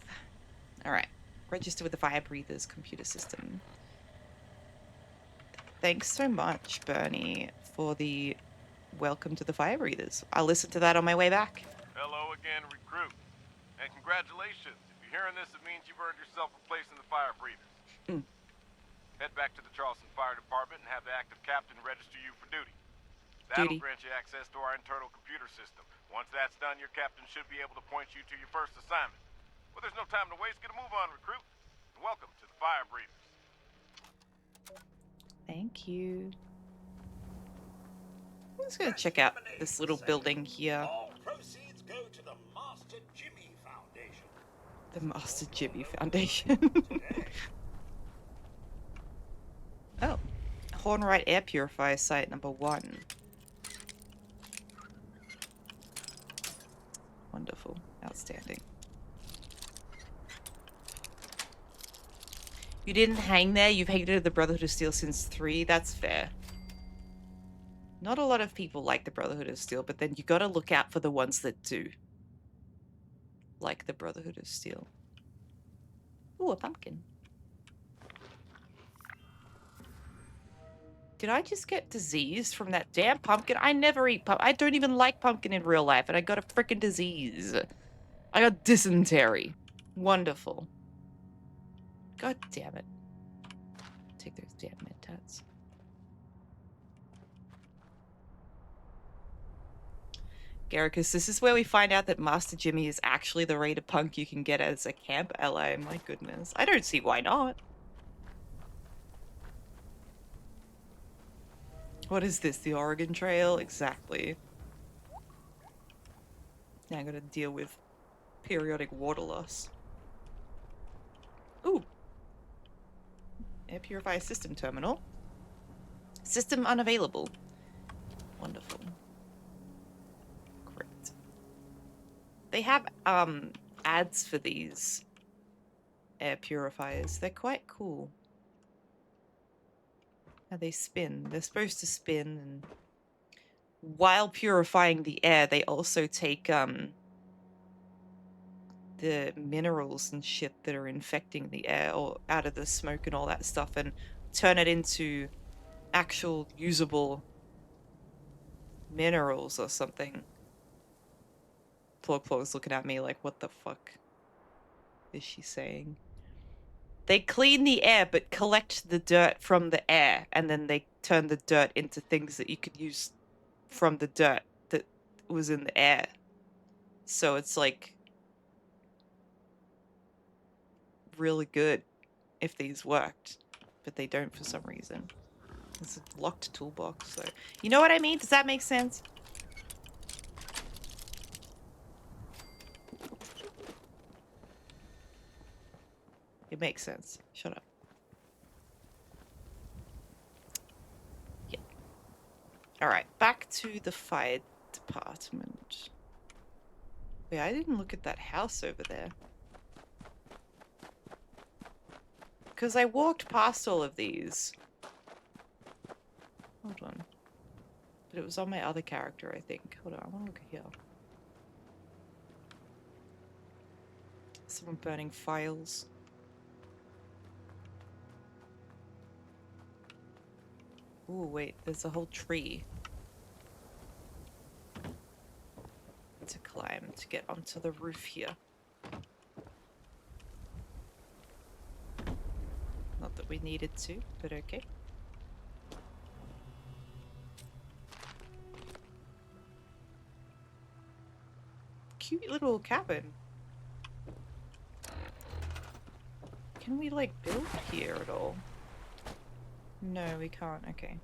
All right. Register with the Fire Breathers computer system. Thanks so much, Bernie, for the welcome to the Fire Breathers. I'll listen to that on my way back. Hello again, recruit. And congratulations. If you're hearing this, it means you've earned yourself a place in the Fire Breathers. Head back to the Charleston Fire Department and have the active captain register you for duty. That'll grant you access to our internal computer system. Once that's done, your captain should be able to point you to your first assignment. Well, there's no time to waste. Get a move on, recruit. And welcome to the Fire Breathers. Thank you. I'm just gonna check out this little building here. All proceeds go to the Master Jimmy Foundation. The Master Jimmy Foundation. Oh. Hornwright Air Purifier Site number 1. Wonderful. Outstanding. You didn't hang there? You've hated the Brotherhood of Steel since 3? That's fair. Not a lot of people like the Brotherhood of Steel, but then you gotta look out for the ones that do. Like the Brotherhood of Steel. Ooh, a pumpkin. Did I just get disease from that damn pumpkin? I never eat pumpkin. I don't even like pumpkin in real life, and I got a freaking disease. I got dysentery. Wonderful. God damn it. Take those damn med tats. Garricus, this is where we find out that Master Jimmy is actually the rate of punk you can get as a camp ally. My goodness. I don't see why not. What is this? The Oregon Trail? Exactly. Now I gotta deal with periodic water loss. Ooh. Air Purifier System Terminal. System unavailable. Wonderful. Great. They have ads for these air purifiers. They're quite cool. How they spin. They're supposed to spin, and while purifying the air, they also take the minerals and shit that are infecting the air or out of the smoke and all that stuff and turn it into actual usable minerals or something. Plog's looking at me like, what the fuck is she saying? They clean the air but collect the dirt from the air, and then they turn the dirt into things that you could use from the dirt that was in the air. So it's like really good if these worked, but they don't for some reason. It's a locked toolbox, so you know what I mean? Does that make sense? It makes sense. Shut up. Yeah. Alright, back to the fire department. Wait, I didn't look at that house over there. Because I walked past all of these. Hold on. But it was on my other character, I think. Hold on, I want to look here. Someone burning files. Ooh, wait, there's a whole tree to climb to get onto the roof here. Not that we needed to, but okay. Cute little cabin. Can we, like, build here at all? No, we can't. Okay.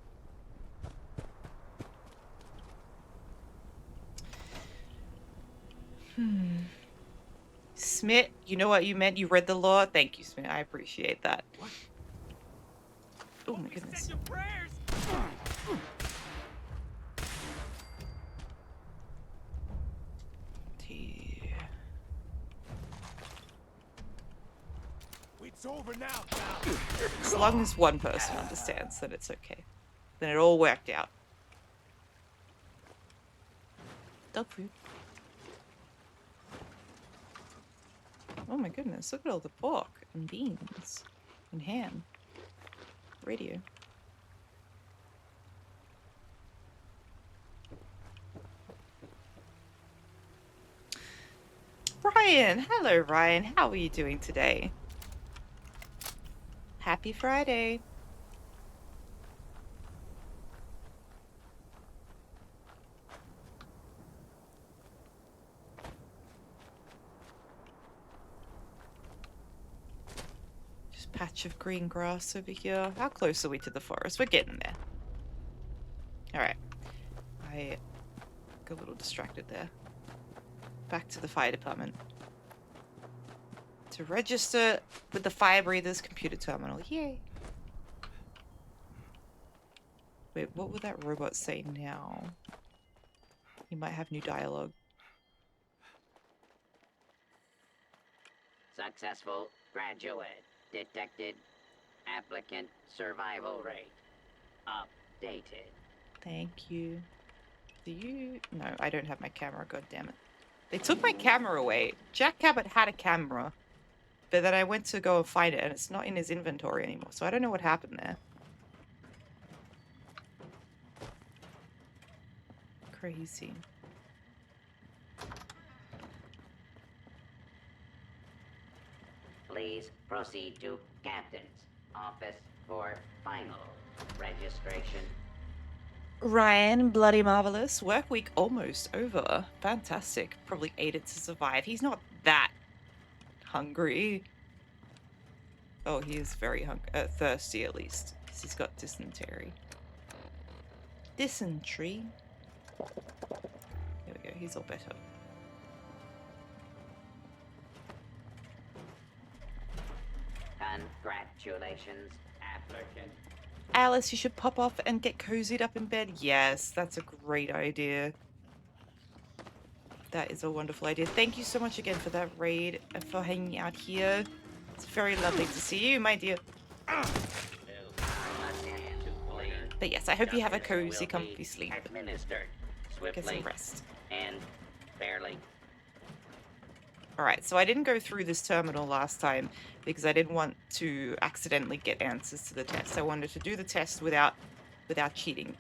Smith, you know what you meant? You read the law? Thank you, Smith. I appreciate that. What? Oh my goodness. It's over now, pal. As long as one person understands that it's okay. Then it all worked out. Dog food. Oh my goodness, look at all the pork and beans and ham. Radio. Ryan! Hello, Ryan. How are you doing today? Happy Friday. Just patch of green grass over here. How close are we to the forest? We're getting there. Alright. I got a little distracted there. Back to the fire department. To register with the fire breathers computer terminal. Yay. Wait, what would that robot say now? He might have new dialogue. Successful graduate detected. Applicant survival rate updated. Thank you. Do you? No, I don't have my camera. God damn it. They took my camera away. Jack Cabot had a camera, but then I went to go and find it, and it's not in his inventory anymore. So I don't know what happened there. Crazy. Please proceed to Captain's office for final registration. Ryan, bloody marvelous. Work week almost over. Fantastic. Probably ate it to survive. He's not that hungry. Oh, he is very thirsty at least. Because he's got dysentery. Dysentery. There we go. He's all better. Congratulations, applicant. Alice, you should pop off and get cozied up in bed. Yes, that's a great idea. That is a wonderful idea. Thank you so much again for that raid and for hanging out here. It's very lovely to see you, my dear. But yes, I hope you have a cozy, comfy sleep. Get some rest. And fairly. Alright, so I didn't go through this terminal last time because I didn't want to accidentally get answers to the test. I wanted to do the test without cheating.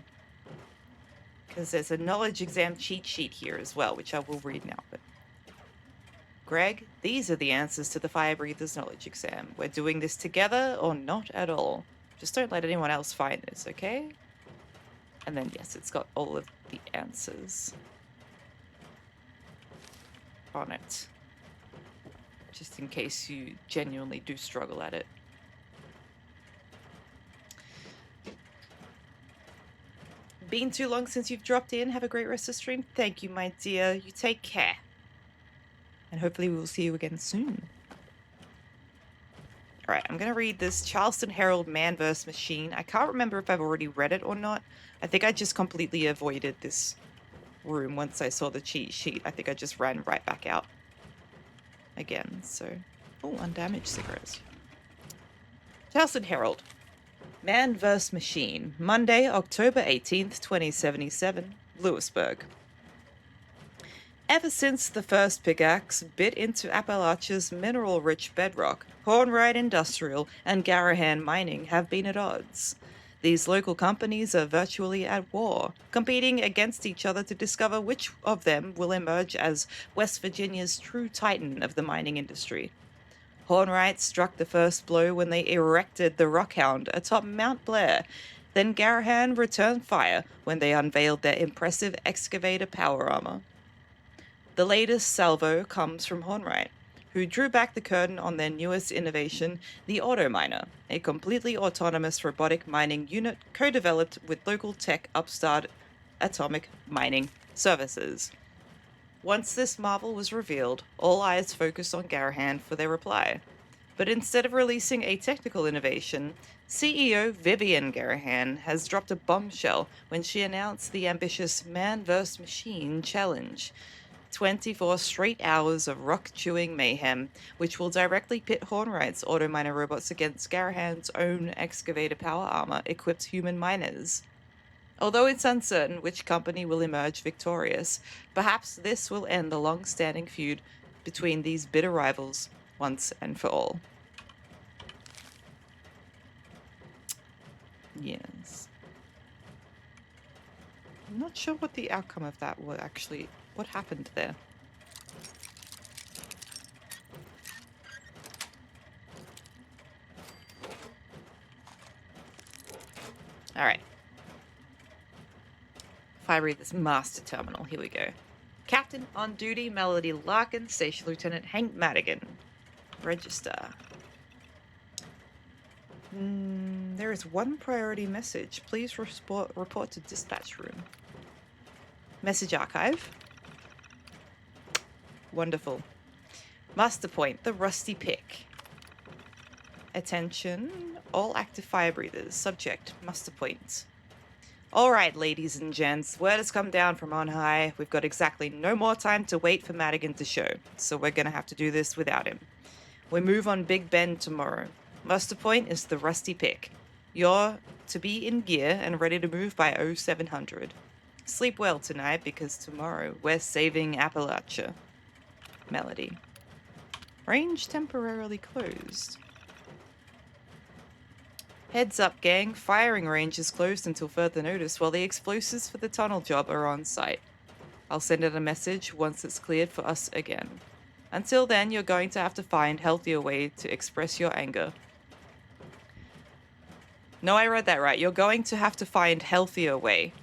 Because there's a knowledge exam cheat sheet here as well, which I will read now. But Greg, these are the answers to the Fire Breathers knowledge exam. We're doing this together or not at all. Just don't let anyone else find this, okay? And then, yes, it's got all of the answers on it. Just in case you genuinely do struggle at it. Been too long since you've dropped in. Have a great rest of the stream. Thank you, my dear. You take care. And hopefully we will see you again soon. Alright, I'm going to read this Charleston Herald Man vs. Machine. I can't remember if I've already read it or not. I think I just completely avoided this room once I saw the cheat sheet. I think I just ran right back out again, so... Oh, undamaged cigarettes. Charleston Herald. Man vs. Machine. Monday, October 18th, 2077. Lewisburg. Ever since the first pickaxe bit into Appalachia's mineral-rich bedrock, Hornwright Industrial and Garahan Mining have been at odds. These local companies are virtually at war, competing against each other to discover which of them will emerge as West Virginia's true titan of the mining industry. Hornwright struck the first blow when they erected the Rockhound atop Mount Blair. Then Garahan returned fire when they unveiled their impressive excavator power armor. The latest salvo comes from Hornwright, who drew back the curtain on their newest innovation, the Autominer, a completely autonomous robotic mining unit co-developed with local tech upstart Atomic Mining Services. Once this marvel was revealed, all eyes focused on Garahan for their reply. But instead of releasing a technical innovation, CEO Vivian Garahan has dropped a bombshell when she announced the ambitious Man vs. Machine challenge. 24 straight hours of rock-chewing mayhem, which will directly pit Hornwright's auto-miner robots against Garahan's own excavator power armor-equipped human miners. Although it's uncertain which company will emerge victorious, perhaps this will end the long-standing feud between these bitter rivals once and for all. Yes. I'm not sure what the outcome of that was actually. What happened there? Alright. Fire this master terminal. Here we go. Captain on duty, Melody Larkin. Station Lieutenant Hank Madigan. Register. There is one priority message. Please report to dispatch room. Message archive. Wonderful. Master point, the rusty pick. Attention, all active fire breathers. Subject, muster point. Alright, ladies and gents, word has come down from on high. We've got exactly no more time to wait for Madigan to show, so we're gonna have to do this without him. We move on Big Ben tomorrow. Muster point is the rusty pick. You're to be in gear and ready to move by 0700. Sleep well tonight, because tomorrow we're saving Appalachia. Melody. Range temporarily closed. Heads up, gang. Firing range is closed until further notice while the explosives for the tunnel job are on site. I'll send out a message once it's cleared for us again. Until then, you're going to have to find healthier way to express your anger. No, I read that right. You're going to have to find healthier way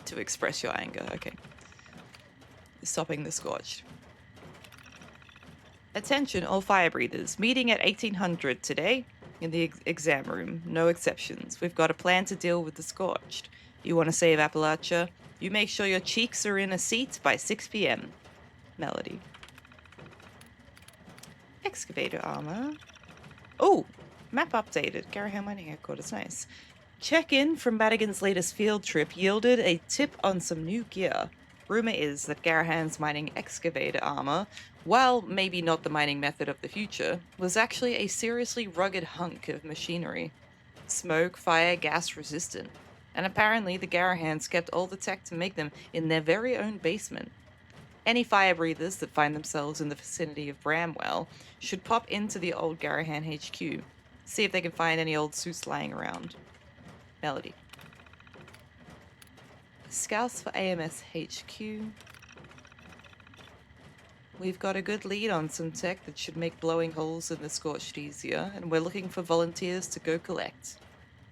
to express your anger. Okay. Stopping the scorched. Attention, all fire breathers. Meeting at 1800 today in the exam room. No exceptions. We've got a plan to deal with the scorched. You want to save Appalachia? You make sure your cheeks are in a seat by 6 p.m. Melody. Excavator armor. Oh, map updated. Garahan Mining Headquarters. Nice. Check-in from Madigan's latest field trip yielded a tip on some new gear. Rumor is that Garahan's mining excavator armor, while maybe not the mining method of the future, was actually a seriously rugged hunk of machinery. Smoke, fire, gas resistant. And apparently the Garahans kept all the tech to make them in their very own basement. Any fire breathers that find themselves in the vicinity of Bramwell should pop into the old Garahan HQ. See if they can find any old suits lying around. Melody. Scouts for AMS HQ. We've got a good lead on some tech that should make blowing holes in the scorched easier, and we're looking for volunteers to go collect.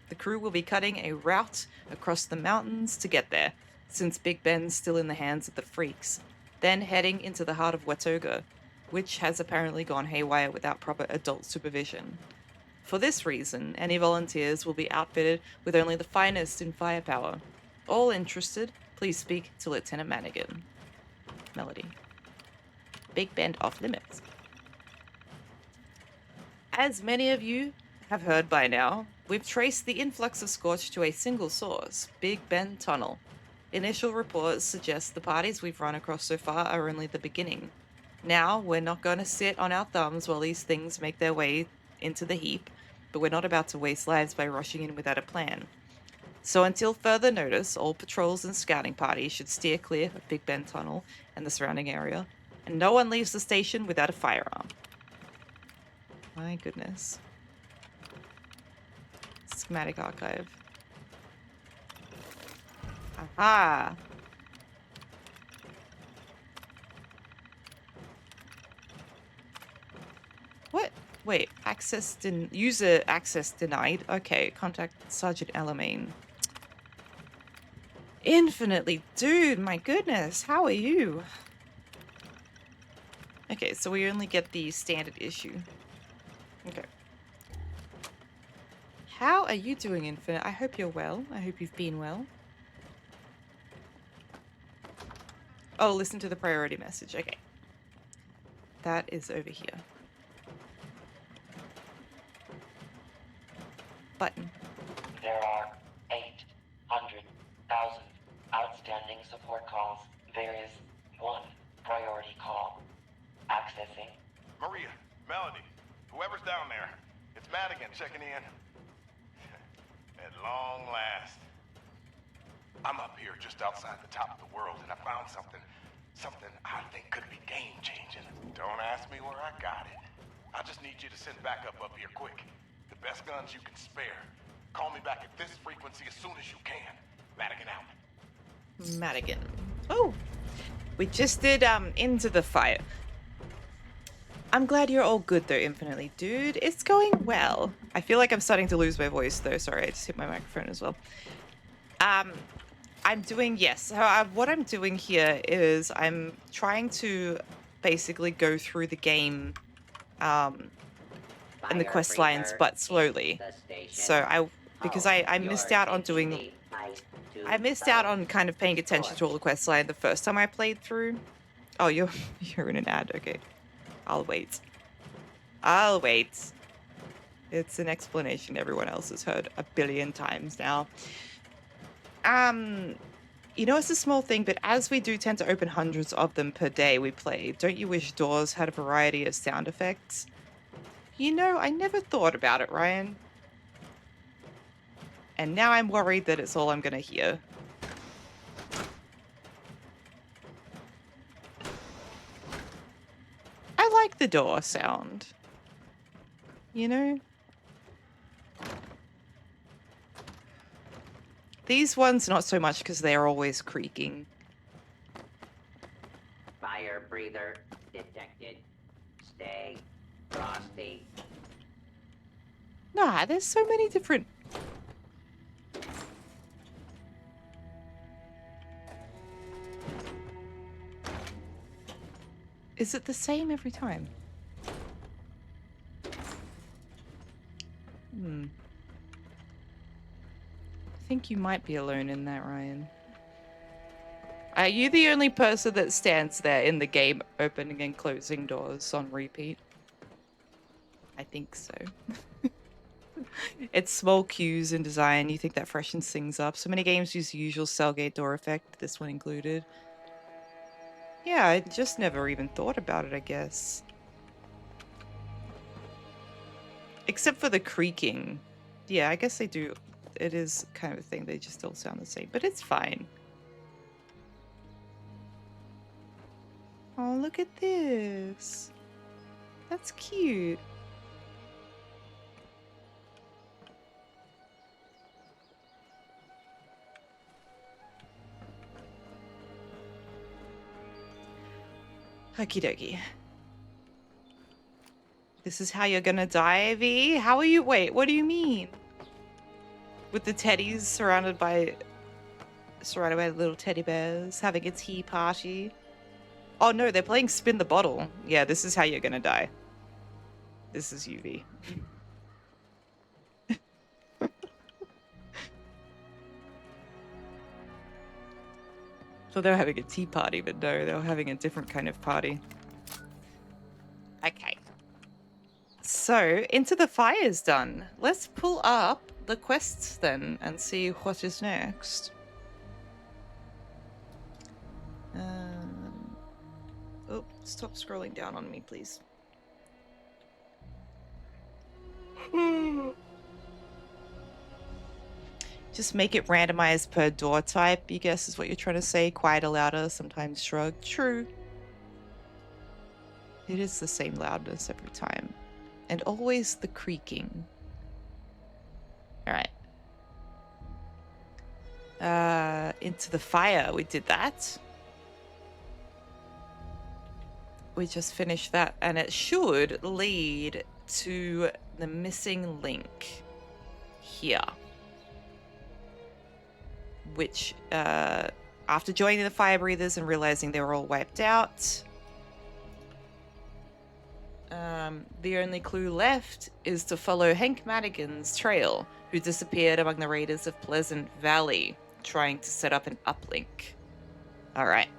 The crew will be cutting a route across the mountains to get there, since Big Ben's still in the hands of the freaks, then heading into the heart of Watoga, which has apparently gone haywire without proper adult supervision. For this reason, any volunteers will be outfitted with only the finest in firepower. All interested, please speak to Lieutenant Madigan. Melody. Big Ben off limits. As many of you have heard by now, we've traced the influx of Scorch to a single source, Big Ben Tunnel. Initial reports suggest the parties we've run across so far are only the beginning. Now, we're not going to sit on our thumbs while these things make their way into the heap, but we're not about to waste lives by rushing in without a plan. So until further notice, all patrols and scouting parties should steer clear of Big Ben Tunnel and the surrounding area, and no one leaves the station without a firearm. My goodness. Schematic archive. Aha! What? Wait, user access denied. Okay, contact Sergeant Elamaine. Infinitely, dude, my goodness, how are you? Okay, so we only get the standard issue. Okay. How are you doing, Infinite? I hope you're well. I hope you've been well. Oh, listen to the priority message. Okay. That is over here. Button. There are 800,000 outstanding support calls. There is one Priority call. Accessing. Maria, Melody, whoever's down there. It's Madigan checking in. At long last. I'm up here just outside the top of the world and I found something I think could be game-changing. Don't ask me where I got it. I just need you to send backup up here quick. The best guns you can spare. Call me back at this frequency as soon as you can. Madigan out. Madigan. Oh, we just did Into the Fire. I'm glad you're all good though, Infinitely. Dude, it's going well. I feel like I'm starting to lose my voice though. Sorry, I just hit my microphone as well. I'm doing, yes. So what I'm doing here is I'm trying to basically go through the game and the quest lines, but slowly. So because I missed out on doing, I missed out on kind of paying attention to all the quest line the first time I played through. Oh, you're in an ad. Okay. I'll wait. I'll wait. It's an explanation everyone else has heard a billion times now. You know, it's a small thing, but as we do tend to open hundreds of them per day we play, don't you wish doors had a variety of sound effects? You know, I never thought about it, Ryan. And now I'm worried that it's all I'm gonna hear. I like the door sound. You know? These ones, not so much because they're always creaking. Fire breather detected. Stay frosty. Nah, there's so many different... Is it the same every time? I think you might be alone in that, Ryan. Are you the only person that stands there in the game opening and closing doors on repeat? I think so. It's small cues in design. You think that freshens things up. So many games use the usual cell gate door effect, this one included. Yeah, I just never even thought about it, I guess. Except for the creaking. Yeah, I guess they do. It is kind of a thing. They just all sound the same, but it's fine. Oh, look at this. That's cute. Okie dokie. This is how you're gonna die, V? How are you? Wait, what do you mean? With the teddies surrounded by little teddy bears having a tea party. Oh no, they're playing Spin the Bottle. Yeah, this is how you're gonna die. This is UV. So they're having a tea party, but no, they're having a different kind of party. Okay. So, Into the Fire's done. Let's pull up the quests then and see what is next. Oh, stop scrolling down on me, please. Just make it randomized per door type, I guess is what you're trying to say. Quieter, louder, sometimes shrug. True. It is the same loudness every time. And always the creaking. Alright. Into the Fire, we did that. We just finished that, and it should lead to the missing link here. Which, after joining the fire breathers and realizing they were all wiped out, the only clue left is to follow Hank Madigan's trail, who disappeared among the raiders of Pleasant Valley, trying to set up an uplink. Alright.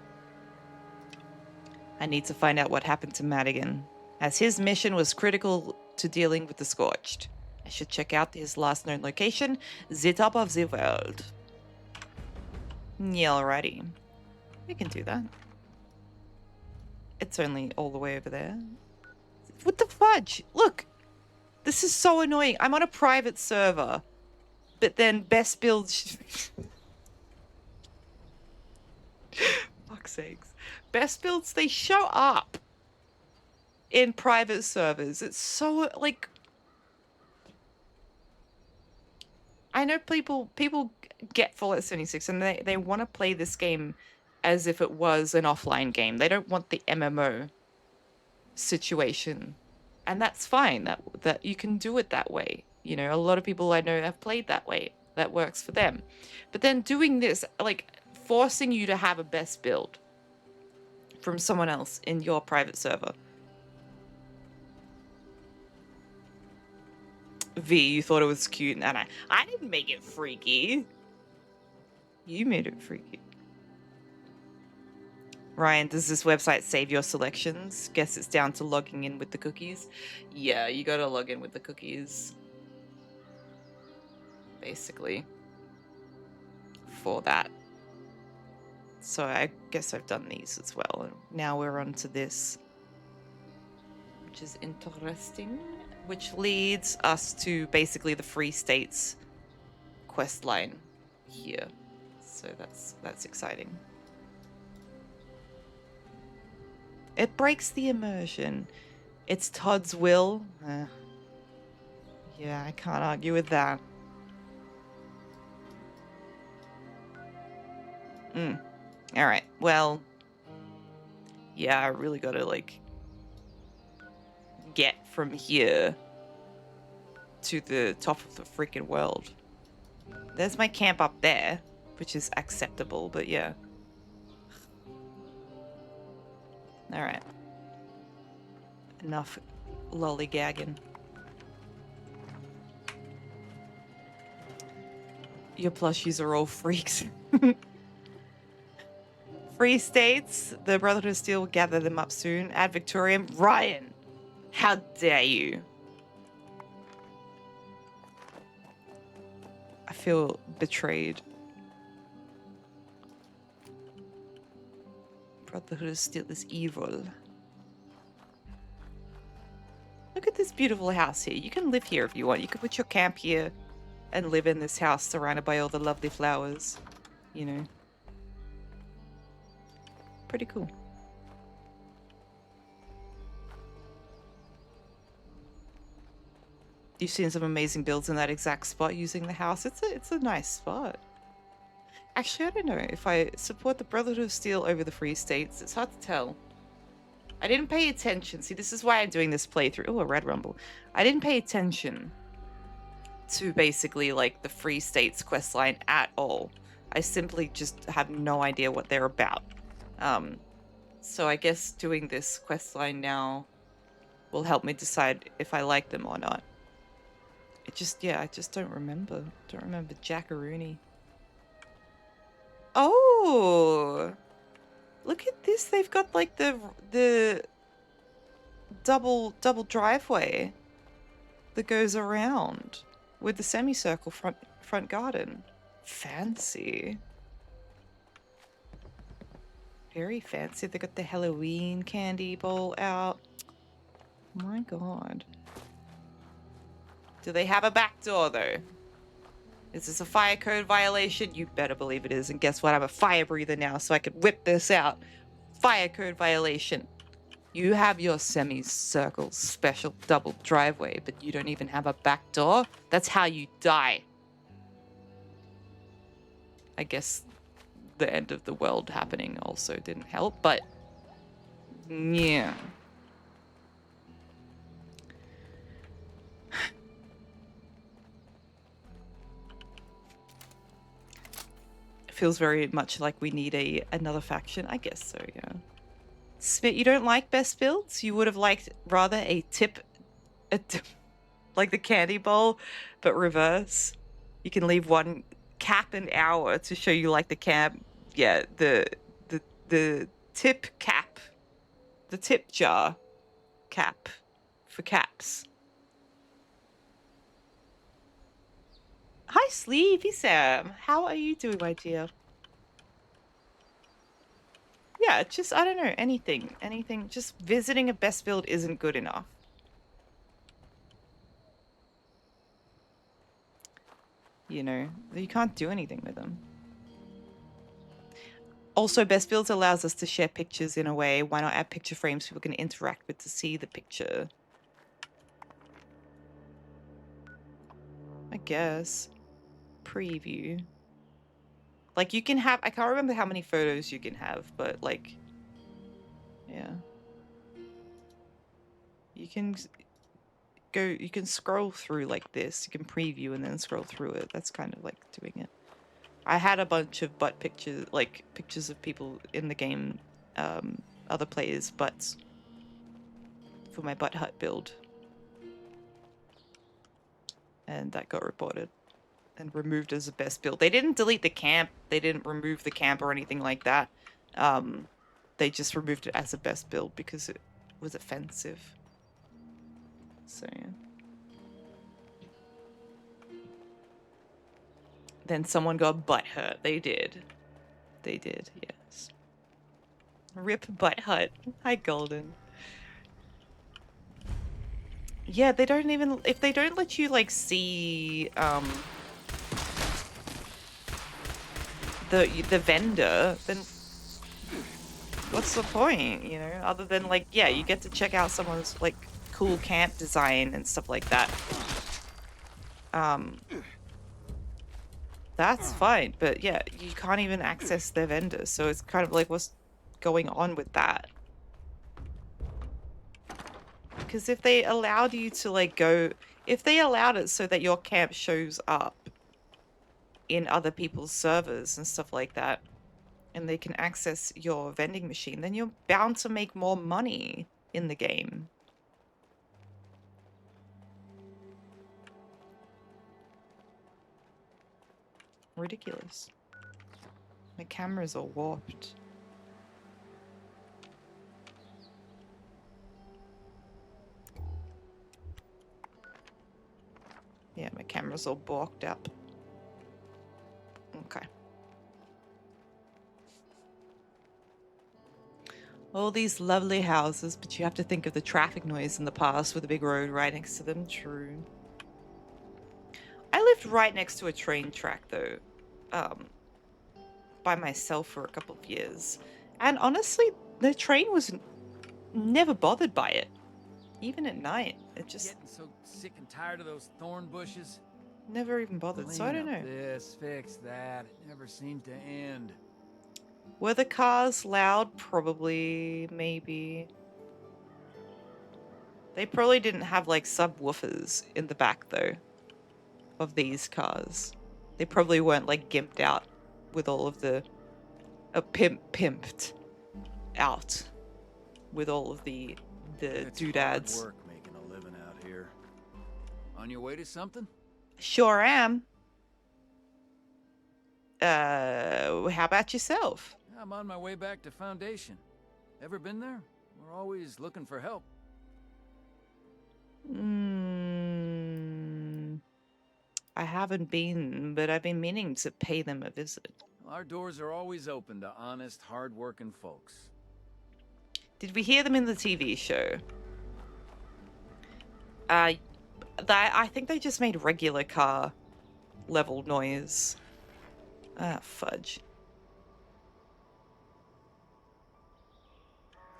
I need to find out what happened to Madigan, as his mission was critical to dealing with the Scorched. I should check out his last known location, the top of the world. Yeah, alrighty. We can do that. It's only all the way over there. What the fudge? Look! This is so annoying. I'm on a private server. But then best builds... Fuck's sakes. Best builds, they show up in private servers. It's so, like... I know people get Fallout 76 and they want to play this game as if it was an offline game. They don't want the MMO situation. And that's fine. That you can do it that way. You know, a lot of people I know have played that way. That works for them. But then doing this, like, forcing you to have a best build from someone else in your private server. V, you thought it was cute, and I didn't make it freaky. You made it freaky. Ryan, does this website save your selections? Guess it's down to logging in with the cookies. Yeah, you gotta log in with the cookies. Basically. For that. So I guess I've done these as well. Now we're on to this. Which is interesting. Which leads us to basically the Free States quest line here. So that's exciting. It breaks the immersion. It's Todd's will. Yeah, I can't argue with that. Alright, well... Yeah, I really gotta, like... get from here to the top of the freaking world. There's my camp up there, which is acceptable, but yeah. Alright. Enough lollygagging. Your plushies are all freaks. Free States, the Brotherhood of Steel will gather them up soon. Ad Victoriam. Ryan! How dare you? I feel betrayed. Brotherhood of Steel is evil. Look at this beautiful house here. You can live here if you want. You can put your camp here and live in this house surrounded by all the lovely flowers. You know. Pretty cool. You've seen some amazing builds in that exact spot using the house. It's a nice spot. Actually, I don't know if I support the Brotherhood of Steel over the Free States. It's hard to tell. I didn't pay attention. See, this is why I'm doing this playthrough. Oh, a red rumble. I didn't pay attention to basically like the Free States questline at all. I simply just have no idea what they're about. So I guess doing this questline now will help me decide if I like them or not. I just don't remember. Don't remember Jackaroony. Oh! Look at this. They've got like the double driveway that goes around with the semicircle front garden. Fancy. Very fancy. They got the Halloween candy bowl out. My god. Do they have a back door though? Is this a fire code violation? You better believe it is. And guess what? I'm a fire breather now, so I could whip this out. Fire code violation. You have your semicircle special double driveway, but you don't even have a back door? That's how you die. I guess the end of the world happening also didn't help, but yeah. Feels very much like we need another faction. I guess so, yeah. Smith, you don't like best builds? You would have liked rather a tip like the candy bowl, but reverse. You can leave one cap an hour to show you like the camp. Yeah, the tip cap. The tip jar cap for caps. Hi, Sleepy Sam. How are you doing, my dear? Yeah, yeah, just, I don't know, anything. Just visiting a best build isn't good enough. You know, you can't do anything with them. Also, best builds allows us to share pictures in a way. Why not add picture frames people can interact with to see the picture? I guess. Preview. Like, you can have, I can't remember how many photos you can have, but like, yeah. You can you can scroll through like this. You can preview and then scroll through it. That's kind of like doing it. I had a bunch of butt pictures, like pictures of people in the game, other players' butts for my butt hut build. And that got reported and removed as a best build. They didn't delete the camp. They didn't remove the camp or anything like that. They just removed it as a best build because it was offensive. So, yeah. Then someone got butt hurt. They did. They did, yes. Rip butt hut. Hi, Golden. Yeah, they don't even, if they don't let you like see the vendor, then what's the point, you know, other than like, yeah, you get to check out someone's like cool camp design and stuff like that. That's fine, but yeah, you can't even access their vendor, so it's kind of like, what's going on with that? Because if they allowed you to like go, if they allowed it so that your camp shows up in other people's servers and stuff like that, and they can access your vending machine, then you're bound to make more money in the game. Ridiculous. My cameras are warped. Yeah, my camera's all balked up. Okay. All these lovely houses, but you have to think of the traffic noise in the past with a big road right next to them. True. I lived right next to a train track, though, by myself for a couple of years. And honestly, the train was never bothered by it. Even at night, it just... Getting so sick and tired of those thorn bushes. Never even bothered, so I don't know. This, fix that. It never seemed to end. Were the cars loud? Probably, maybe. They probably didn't have like subwoofers in the back though of these cars. They probably weren't like gimped out with all of the pimped out with all of the doodads. Hard work making a living out here. On your way to something? Sure am. How about yourself? I'm on my way back to Foundation. Ever been there? We're always looking for help. I haven't been, but I've been meaning to pay them a visit. Our doors are always open to honest, hard-working folks. Did we hear them in the TV show? I think they just made regular car level noise. Ah, fudge.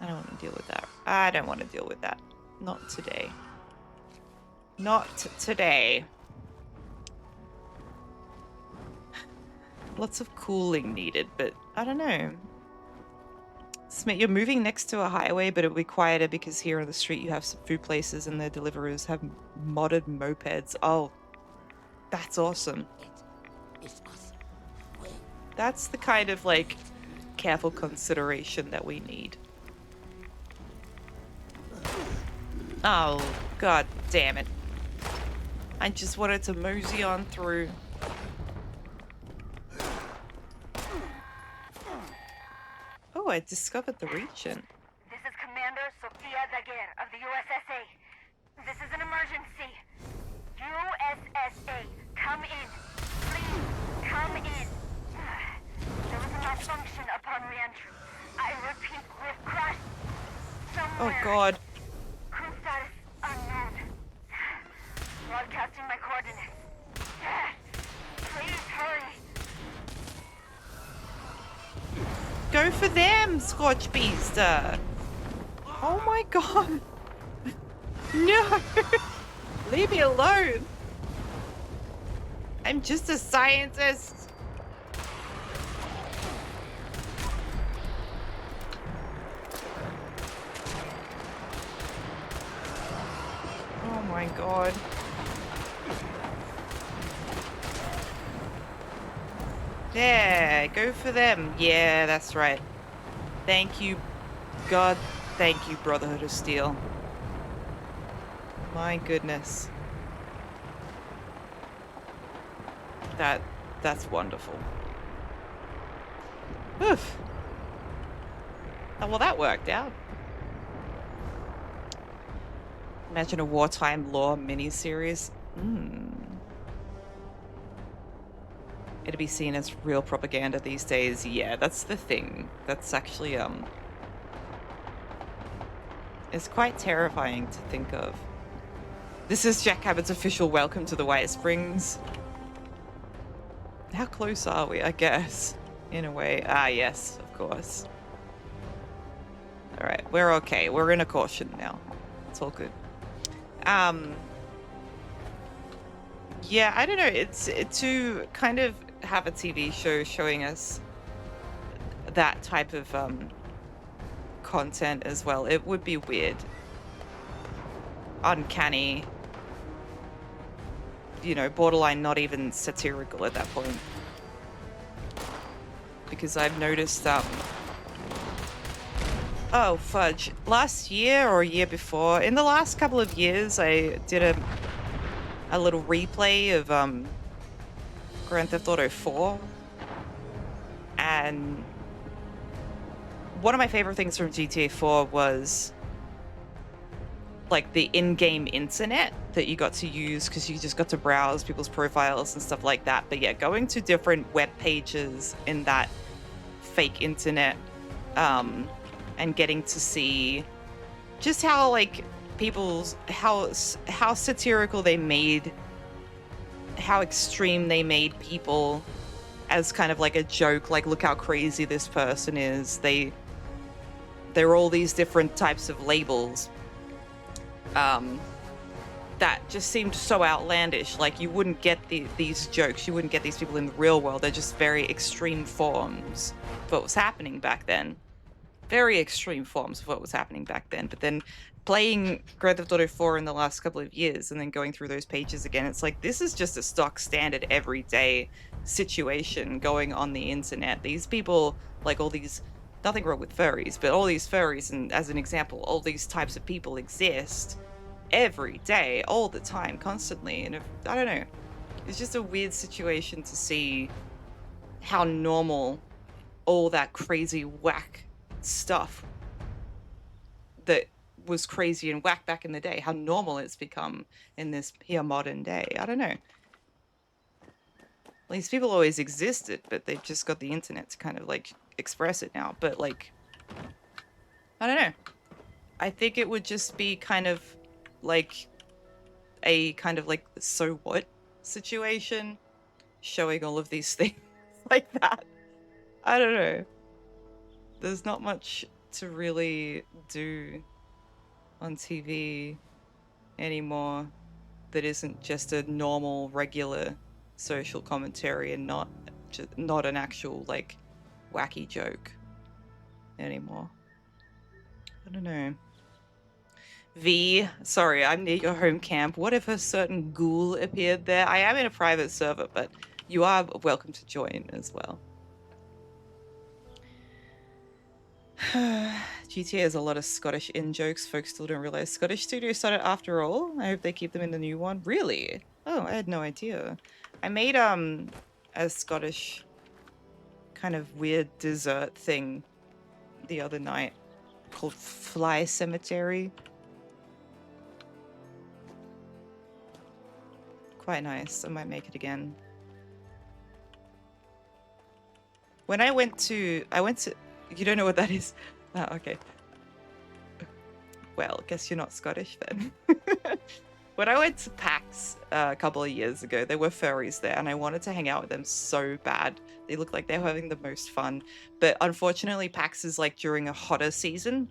I don't want to deal with that. I don't want to deal with that. Not today. Not today. Lots of cooling needed, but I don't know. Smith, you're moving next to a highway, but it'll be quieter because here on the street you have some food places and their deliverers have modded mopeds. Oh, that's awesome. That's the kind of, like, careful consideration that we need. Oh, god damn it. I just wanted to mosey on through. Oh, I discovered the region. This is Commander Sofia Daguerre of the USSA. This is an emergency. USSA, come in. Please, come in. There was a malfunction upon re-entry. I repeat. Oh god. Crew status unknown. Broadcasting my coordinates. Please hurry. Go for them, Scorch Beast. Oh my god. No. Leave me alone. I'm just a scientist. Oh my god. There, go for them. Yeah, that's right. Thank you, God. Thank you, Brotherhood of Steel. My goodness. That's wonderful. Oof. Oh, well, that worked out. Imagine a wartime law miniseries. It'd be seen as real propaganda these days. Yeah, that's the thing. That's actually, it's quite terrifying to think of. This is Jack Cabot's official welcome to the White Springs. How close are we, I guess? In a way. Ah, yes, of course. Alright, we're okay. We're in a caution now. It's all good. Yeah, I don't know. It's to kind of have a TV show showing us that type of content as well. It would be weird. Uncanny. You know, borderline not even satirical at that point. Because I've noticed, oh, fudge. Last year or a year before, in the last couple of years, I did a little replay of Grand Theft Auto 4. And one of my favorite things from GTA 4 was like the in-game internet that you got to use because you just got to browse people's profiles and stuff like that. But yeah, going to different web pages in that fake internet and getting to see just how like people's how satirical they made, how extreme they made people as kind of like a joke, like look how crazy this person is. There are all these different types of labels that just seemed so outlandish. Like you wouldn't get these jokes, you wouldn't get these people in the real world. They're just very extreme forms of what was happening back then. Very extreme forms of what was happening back then. But then playing Grand Theft Auto 4 in the last couple of years and then going through those pages again, it's like this is just a stock standard everyday situation going on the internet. These people, like all these, nothing wrong with furries, but all these furries, and as an example, all these types of people exist every day, all the time, constantly. And I don't know, it's just a weird situation to see how normal all that crazy whack stuff that was crazy and whack back in the day, how normal it's become in this here modern day. I don't know. These people always existed, but they've just got the internet to kind of like express it now. But like, I don't know. I think it would just be kind of like a kind of like so what situation, showing all of these things like that. I don't know. There's not much to really do on TV anymore that isn't just a normal, regular social commentary and not an actual like wacky joke anymore. I don't know. V, sorry, I'm near your home camp. What if a certain ghoul appeared there? I am in a private server, but you are welcome to join as well. GTA has a lot of Scottish in-jokes. Folks still don't realize Scottish studios started after all. I hope they keep them in the new one. Really? Oh, I had no idea. I made a Scottish kind of weird dessert thing the other night called Fly Cemetery. Quite nice. I might make it again. When I went to, you don't know what that is? Oh, okay. Well, guess you're not Scottish then. When I went to PAX a couple of years ago, there were furries there, and I wanted to hang out with them so bad. They looked like they were having the most fun. But unfortunately, PAX is like during a hotter season.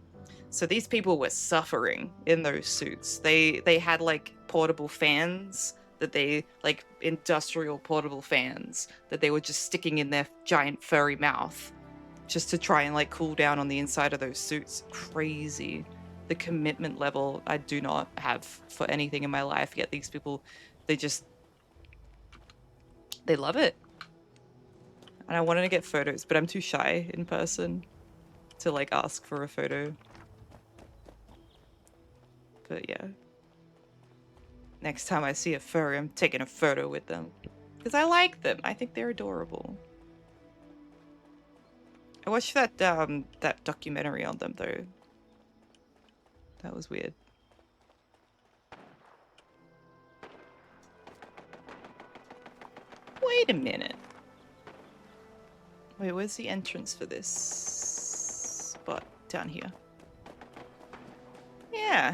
So these people were suffering in those suits. They had like portable fans that they, like industrial portable fans that they were just sticking in their giant furry mouth just to try and like cool down on the inside of those suits. Crazy. The commitment level I do not have for anything in my life, yet these people, they love it. And I wanted to get photos, but I'm too shy in person to like ask for a photo. But yeah, next time I see a furry, I'm taking a photo with them because I like them. I think they're adorable. I watched that that documentary on them though. That was weird. Wait a minute. Wait, where's the entrance for this spot? Down here. Yeah.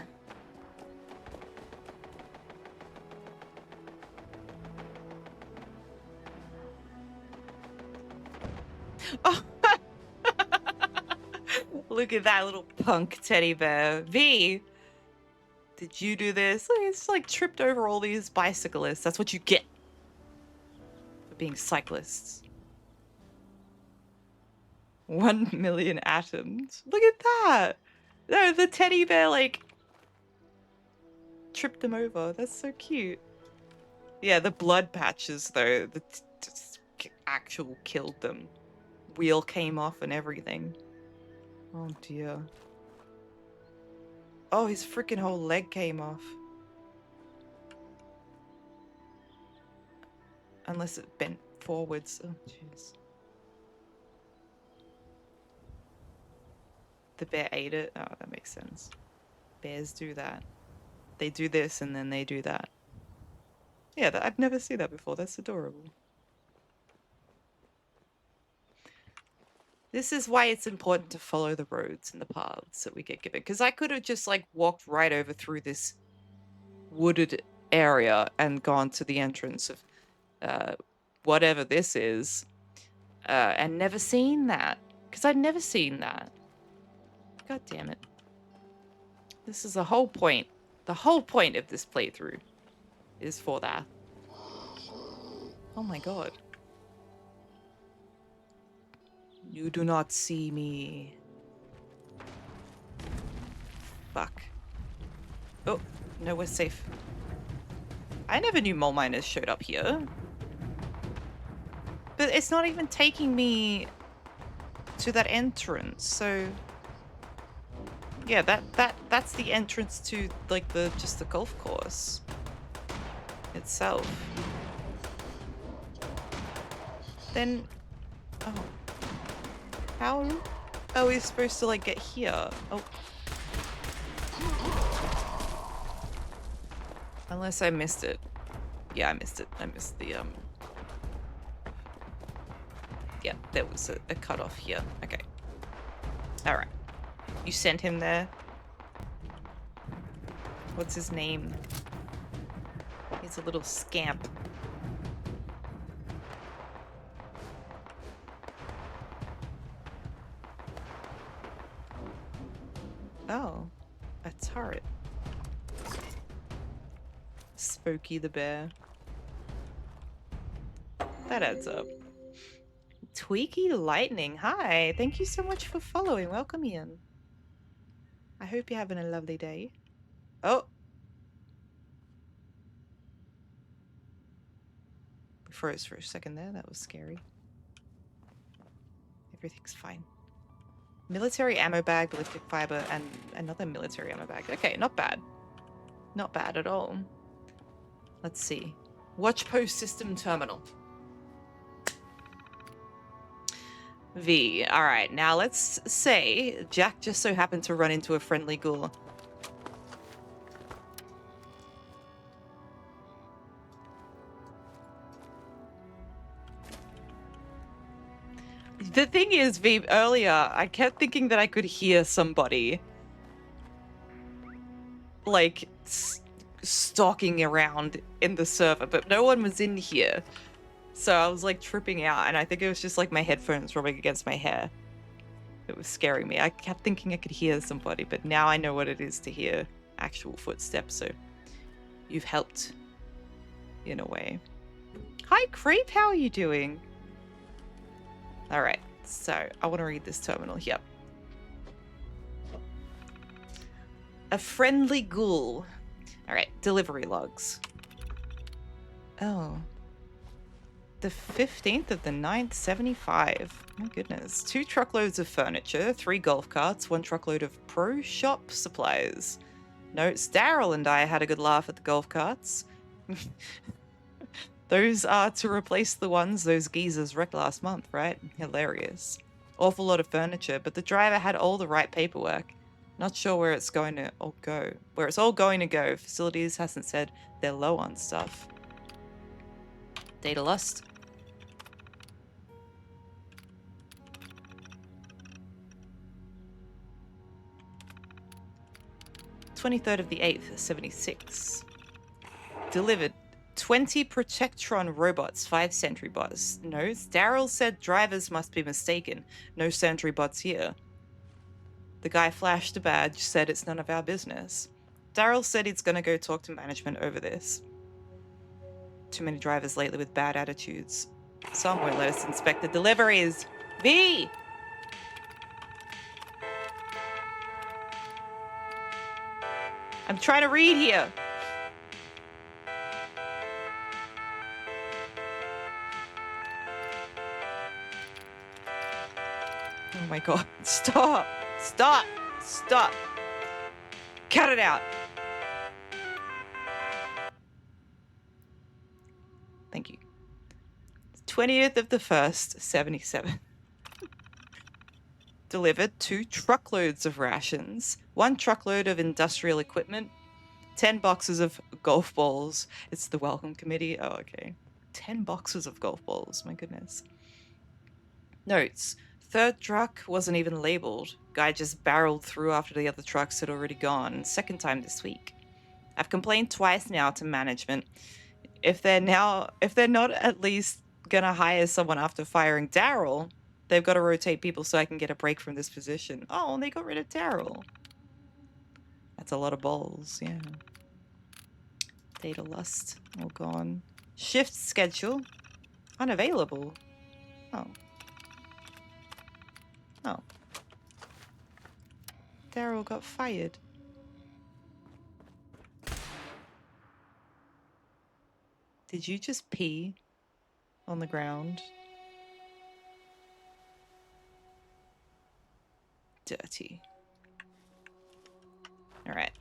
Oh. Look at that little punk teddy bear. V, did you do this? Look, it's like tripped over all these bicyclists. That's what you get for being cyclists. 1 million atoms. Look at that. No, the teddy bear like tripped them over. That's so cute. Yeah, the blood patches though, the actual killed them. Wheel came off and everything. Oh dear. Oh, his freaking whole leg came off. Unless it bent forwards. Oh, jeez. The bear ate it? Oh, that makes sense. Bears do that. They do this and then they do that. Yeah, I've never seen that before. That's adorable. This is why it's important to follow the roads and the paths that we get given. Because I could have just like walked right over through this wooded area and gone to the entrance of whatever this is and never seen that. Because I'd never seen that. God damn it. This is the whole point. The whole point of this playthrough is for that. Oh my god. You do not see me. Fuck. Oh, no, we're safe. I never knew mole miners showed up here. But it's not even taking me to that entrance, so... Yeah, that's the entrance to, like, just the golf course itself. Then... Oh. How are we supposed to, like, get here? Oh. Unless I missed it. Yeah, I missed it. I missed the, Yeah, there was a cutoff here. Okay. Alright. You sent him there? What's his name? He's a little scamp. Oh, a turret. Spooky the bear. That adds up. Tweaky Lightning, hi. Thank you so much for following. Welcome in. I hope you're having a lovely day. Oh. We froze for a second there. That was scary. Everything's fine. Military ammo bag, ballistic fiber, and another military ammo bag. Okay, not bad. Not bad at all. Let's see. Watch post system terminal. V. Alright, now let's say Jack just so happened to run into a friendly ghoul. The thing is, V, earlier, I kept thinking that I could hear somebody. like, stalking around in the server, but no one was in here. So I was, like, tripping out, and I think it was just, like, my headphones rubbing against my hair. It was scaring me. I kept thinking I could hear somebody, but now I know what it is to hear actual footsteps, so you've helped in a way. Hi, Creep, how are you doing? Alright, so I want to read this terminal here. A friendly ghoul. Alright, delivery logs. Oh. The 15th of the 9th, 75. My goodness. 2 truckloads of furniture, 3 golf carts, 1 truckload of pro shop supplies. Notes, Daryl and I had a good laugh at the golf carts. Those are to replace the ones those geezers wrecked last month, right? Hilarious. Awful lot of furniture, but the driver had all the right paperwork. Not sure where it's going to all go. Where it's all going to go. Facilities hasn't said they're low on stuff. Data lust. (23rd of the 8th, 76). Delivered 20 Protectron robots, 5 sentry bots. No, Daryl said drivers must be mistaken. No sentry bots here. The guy flashed a badge, said it's none of our business. Daryl said he's gonna go talk to management over this. Too many drivers lately with bad attitudes. Some won't let us inspect the deliveries. V! I'm trying to read here. Oh my god. Stop. Stop. Stop. Cut it out. Thank you. 20th of the 1st, 77. Delivered 2 truckloads of rations, 1 truckload of industrial equipment, 10 boxes of golf balls. It's the welcome committee. Oh, okay. 10 boxes of golf balls. My goodness. Notes. 3rd truck wasn't even labeled. Guy just barreled through after the other trucks had already gone. 2nd time this week. I've complained twice now to management. If they're not at least gonna hire someone after firing Daryl, they've got to rotate people so I can get a break from this position. Oh, and they got rid of Daryl. That's a lot of balls, yeah. Data lust, all gone. Shift schedule, unavailable. Oh. Oh. Daryl got fired. Did you just pee on the ground? Dirty. Alright.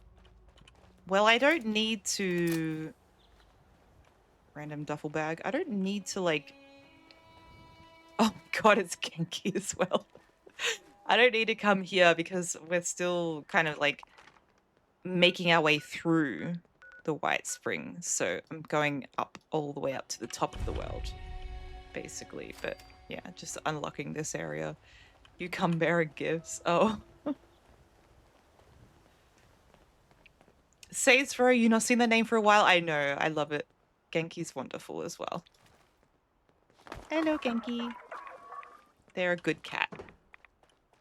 Well, I don't need to... Random duffel bag. I don't need to, like... Oh god, it's Genki as well. I don't need to come here because we're still kind of, like, making our way through the White Spring. So I'm going up all the way up to the top of the world, basically. But, yeah, just unlocking this area. You come bearing gifts. Oh. Saints Row, you not seen that name for a while? I know, I love it. Genki's wonderful as well. Hello, Genki. They're a good cat.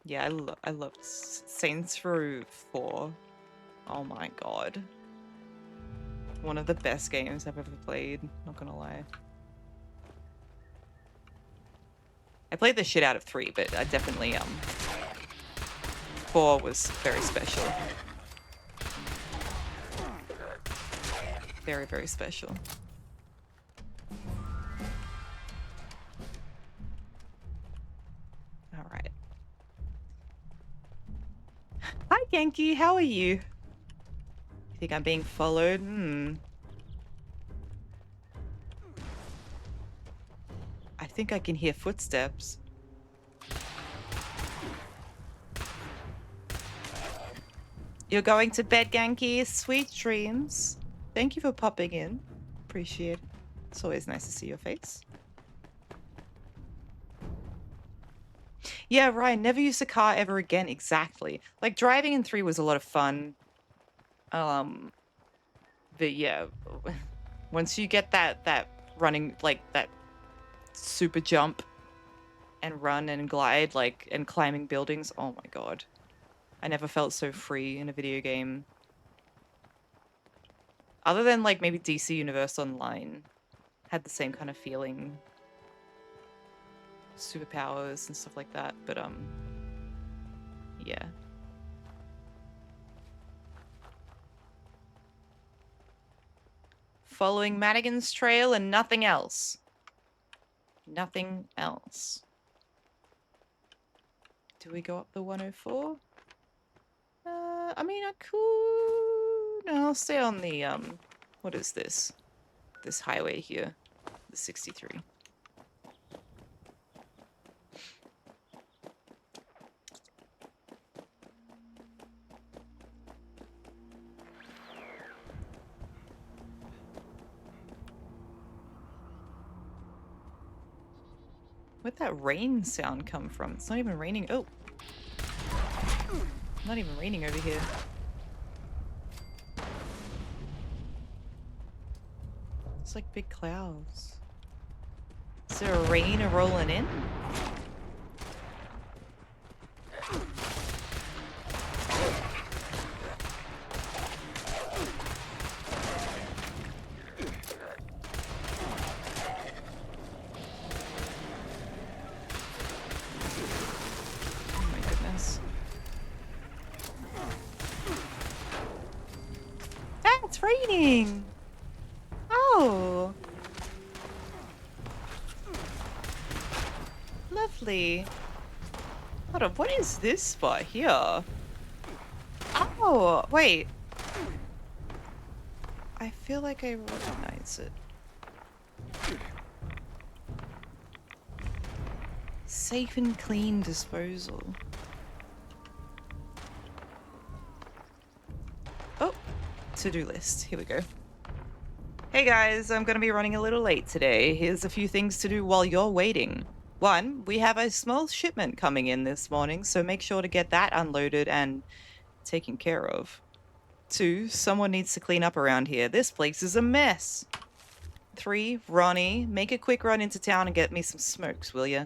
Yeah, I love Saints Row 4. Oh my god. One of the best games I've ever played, not gonna lie. I played the shit out of 3, but I definitely, 4 was very special. Very, very special. Alright. Hi, Genki, how are you? You think I'm being followed? I think I can hear footsteps. You're going to bed, Genki? Sweet dreams. Thank you for popping in. Appreciate it. It's always nice to see your face. Yeah, Ryan, never use a car ever again. Exactly. Like, driving in 3 was a lot of fun. But yeah, once you get that running, like that super jump and run and glide, like, and climbing buildings, oh my god. I never felt so free in a video game. Other than like maybe DC Universe Online had the same kind of feeling. Superpowers and stuff like that, but yeah. Following Madigan's trail and nothing else. Nothing else. Do we go up the 104? I mean, I could... No, I'll stay on the, what is this? This highway here. The 63. Where'd that rain sound come from? It's not even raining. Oh! Not even raining over here. It's like big clouds. Is there a rain rolling in? Raining. Oh. Lovely. Hold on, what is this spot here? Oh, wait. I feel like I recognize it. Safe and clean disposal. Oh. To-do list. Here we go. Hey guys, I'm gonna be running a little late today. Here's a few things to do while you're waiting. 1, we have a small shipment coming in this morning, so make sure to get that unloaded and taken care of. 2, someone needs to clean up around here. This place is a mess. 3, Ronnie, make a quick run into town and get me some smokes, will ya?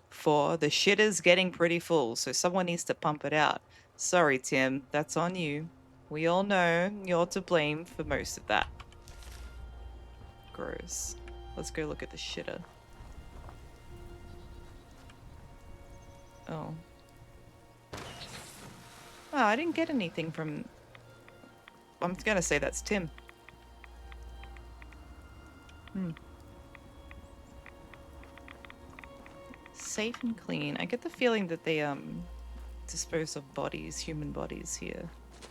4, the shit is getting pretty full, so someone needs to pump it out. Sorry, Tim, that's on you. We all know you're to blame for most of that. Gross. Let's go look at the shitter. Oh. Oh, I didn't get anything from... I'm gonna say that's Tim. Safe and clean. I get the feeling that they, dispose of bodies, human bodies here.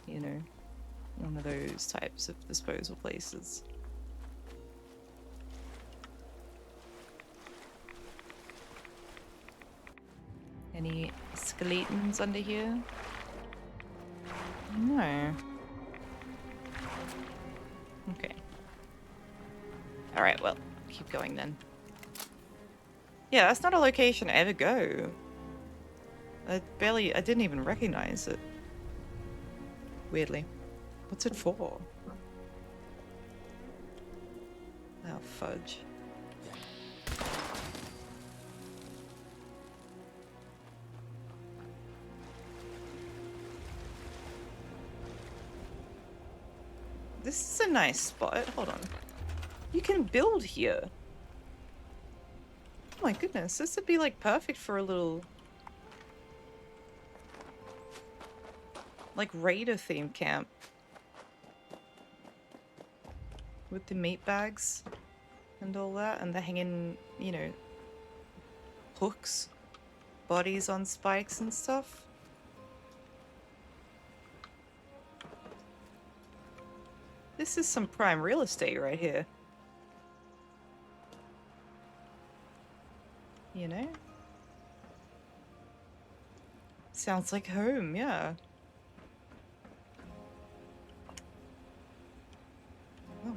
You know, one of those types of disposal places. Any skeletons under here? No. Okay. Alright, well, keep going then. Yeah, that's not a location I ever go. I didn't even recognize it. Weirdly. What's it for? Oh, fudge. This is a nice spot. Hold on. You can build here. Oh my goodness, this would be like perfect for a little... like raider themed camp. With the meat bags and all that, and the hanging, you know, hooks, bodies on spikes and stuff. This is some prime real estate right here. You know? Sounds like home, yeah. Oh.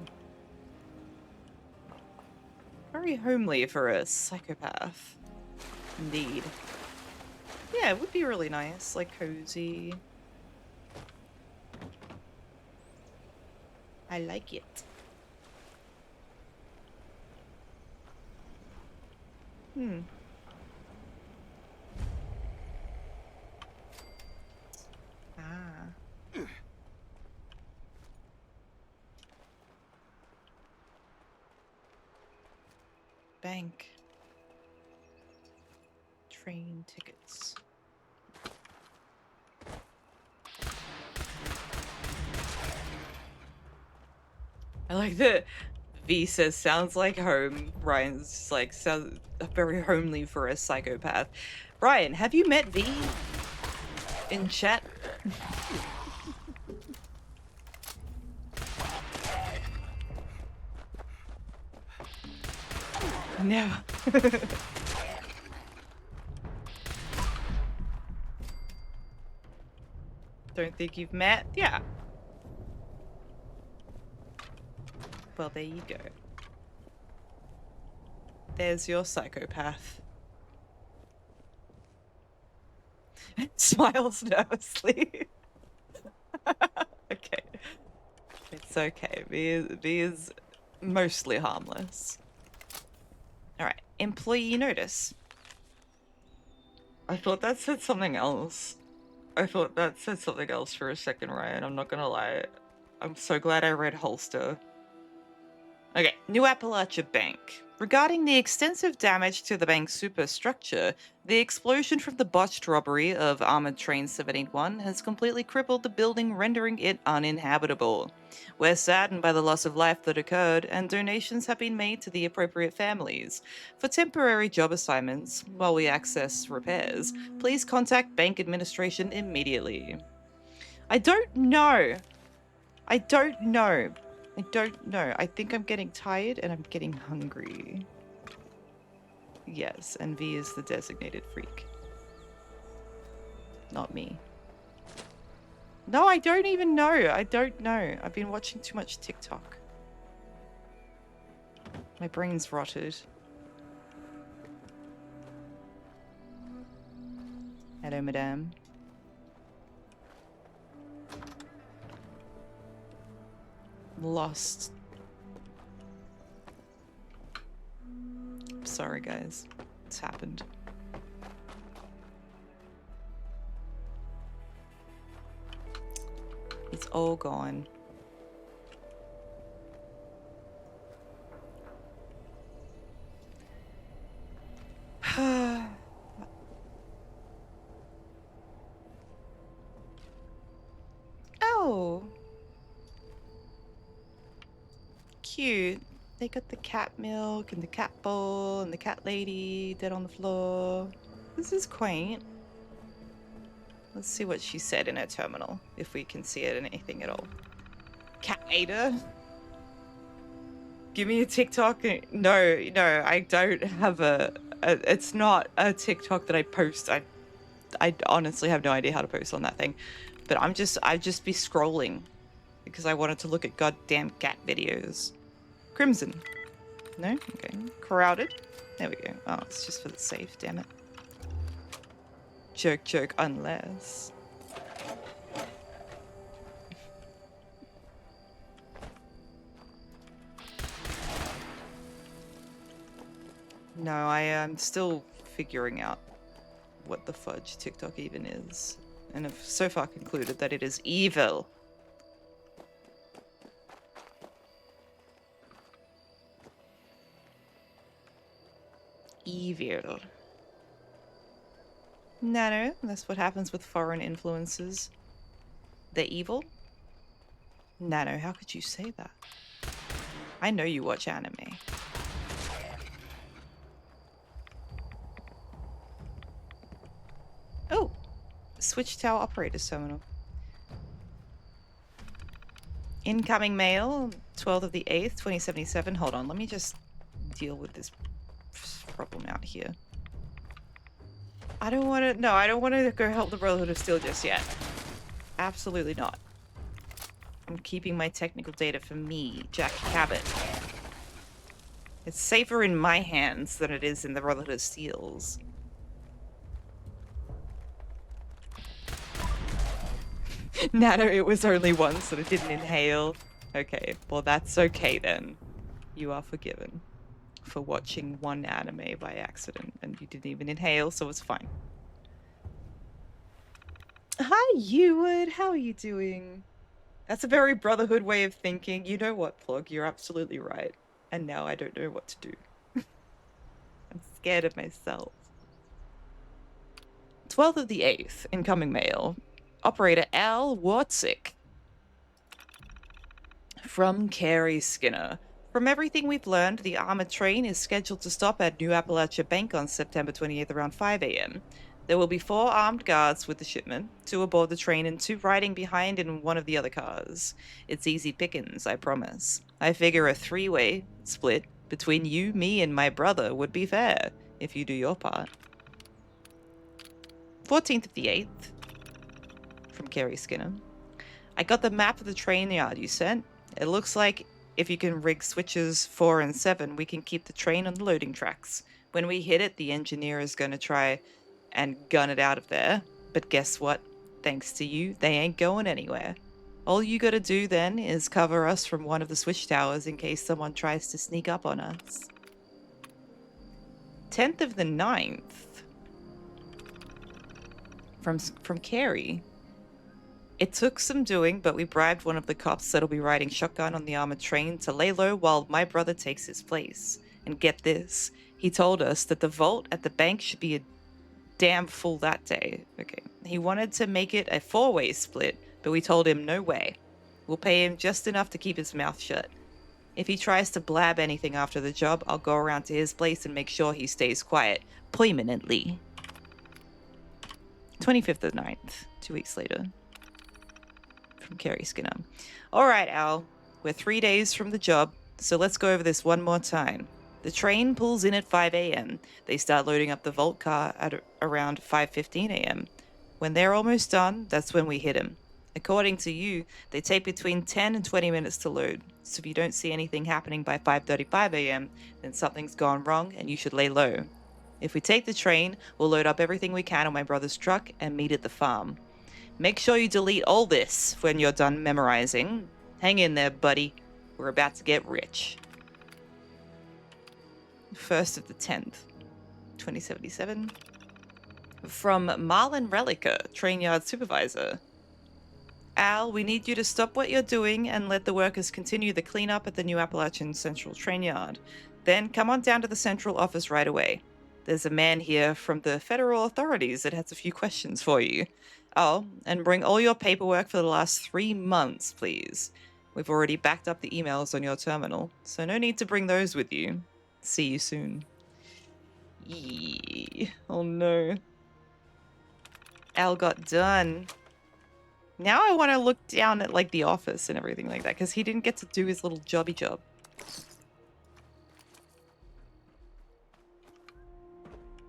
Very homely for a psychopath. Indeed. Yeah, it would be really nice, like cozy. I like it. Ah. Bank. Train tickets. I like that V says sounds like home. Ryan's like sounds very homely for a psychopath. Ryan, have you met V in chat? No. Don't think you've met? Yeah. Well, there you go. There's your psychopath. Smiles nervously. Okay. It's okay. V is mostly harmless. Alright. Employee notice. I thought that said something else. I thought that said something else for a second, Ryan. I'm not gonna lie. I'm so glad I read holster. Okay, New Appalachia Bank. Regarding the extensive damage to the bank's superstructure, the explosion from the botched robbery of Armored Train 781 has completely crippled the building, rendering it uninhabitable. We're saddened by the loss of life that occurred, and donations have been made to the appropriate families. For temporary job assignments, while we access repairs, please contact bank administration immediately. I don't know. I don't know. I don't know. I think I'm getting tired and I'm getting hungry. Yes, and V is the designated freak. Not me. No, I don't even know. I don't know. I've been watching too much TikTok. My brain's rotted. Hello, madame. Lost. Sorry, guys. It's happened. It's all gone. Oh. Cute. They got the cat milk and the cat bowl and the cat lady dead on the floor. This is quaint. Let's see what she said in her terminal, if we can see it in anything at all. Cat Ada? Give me a TikTok. No, I don't have it's not a TikTok that I post. I honestly have no idea how to post on that thing. But I'd just be scrolling because I wanted to look at goddamn cat videos. Crimson. No? Okay. Crowded. There we go. Oh, it's just for the safe, damn it. Joke, unless. No, I am still figuring out what the fudge TikTok even is, and have so far concluded that it is evil. Evil. No, that's what happens with foreign influences. They're evil? Nano, how could you say that? I know you watch anime. Oh! Switch Tower Operator's Terminal. Incoming mail, 12th of the 8th, 2077. Hold on, let me just deal with this problem out here. I don't want to go help the Brotherhood of Steel just yet. Absolutely not. I'm keeping my technical data for me, Jack Cabot. It's safer in my hands than it is in the Brotherhood of Steel's. Nano, it was only once that it didn't inhale. Okay, well that's okay then. You are forgiven for watching one anime by accident, and you didn't even inhale, so it's fine. Hi, Ewan. How are you doing? That's a very Brotherhood way of thinking. You know what, Plug? You're absolutely right. And now I don't know what to do. I'm scared of myself. 12th of the 8th, incoming mail. Operator Al Wartzik. From Carrie Skinner. From everything we've learned, the armored train is scheduled to stop at New Appalachia Bank on September 28th around 5 a.m. There will be 4 armed guards with the shipment, 2 aboard the train and 2 riding behind in one of the other cars. It's easy pickings, I promise. I figure a 3-way split between you, me, and my brother would be fair, if you do your part. 14th of the 8th, from Carrie Skinner. I got the map of the train yard you sent. It looks like if you can rig switches 4 and 7, we can keep the train on the loading tracks. When we hit it, the engineer is going to try and gun it out of there. But guess what? Thanks to you, they ain't going anywhere. All you gotta do then is cover us from one of the switch towers in case someone tries to sneak up on us. 10th of the 9th. From Carrie. It took some doing, but we bribed one of the cops that'll be riding shotgun on the armored train to lay low while my brother takes his place. And get this, he told us that the vault at the bank should be a damn full that day. Okay. He wanted to make it a 4-way split, but we told him no way. We'll pay him just enough to keep his mouth shut. If he tries to blab anything after the job, I'll go around to his place and make sure he stays quiet. Permanently. 25th of the 9th, 2 weeks later. From Carrie Skinner. All right, Al. We're 3 days from the job, so let's go over this one more time. The train pulls in at 5 a.m. They start loading up the vault car at around 5:15 a.m. When they're almost done, that's when we hit them. According to you, they take between 10 and 20 minutes to load, so if you don't see anything happening by 5:35 a.m., then something's gone wrong and you should lay low. If we take the train, we'll load up everything we can on my brother's truck and meet at the farm. Make sure you delete all this when you're done memorizing. Hang in there, buddy. We're about to get rich. 1st of the 10th, 2077. From Marlon Relica, train yard supervisor. Al, we need you to stop what you're doing and let the workers continue the cleanup at the New Appalachian Central train yard. Then come on down to the central office right away. There's a man here from the federal authorities that has a few questions for you. Oh, and bring all your paperwork for the last 3 months, please. We've already backed up the emails on your terminal, so no need to bring those with you. See you soon. Yee. Oh no. Al got done. Now I want to look down at like the office and everything like that, because he didn't get to do his little jobby job.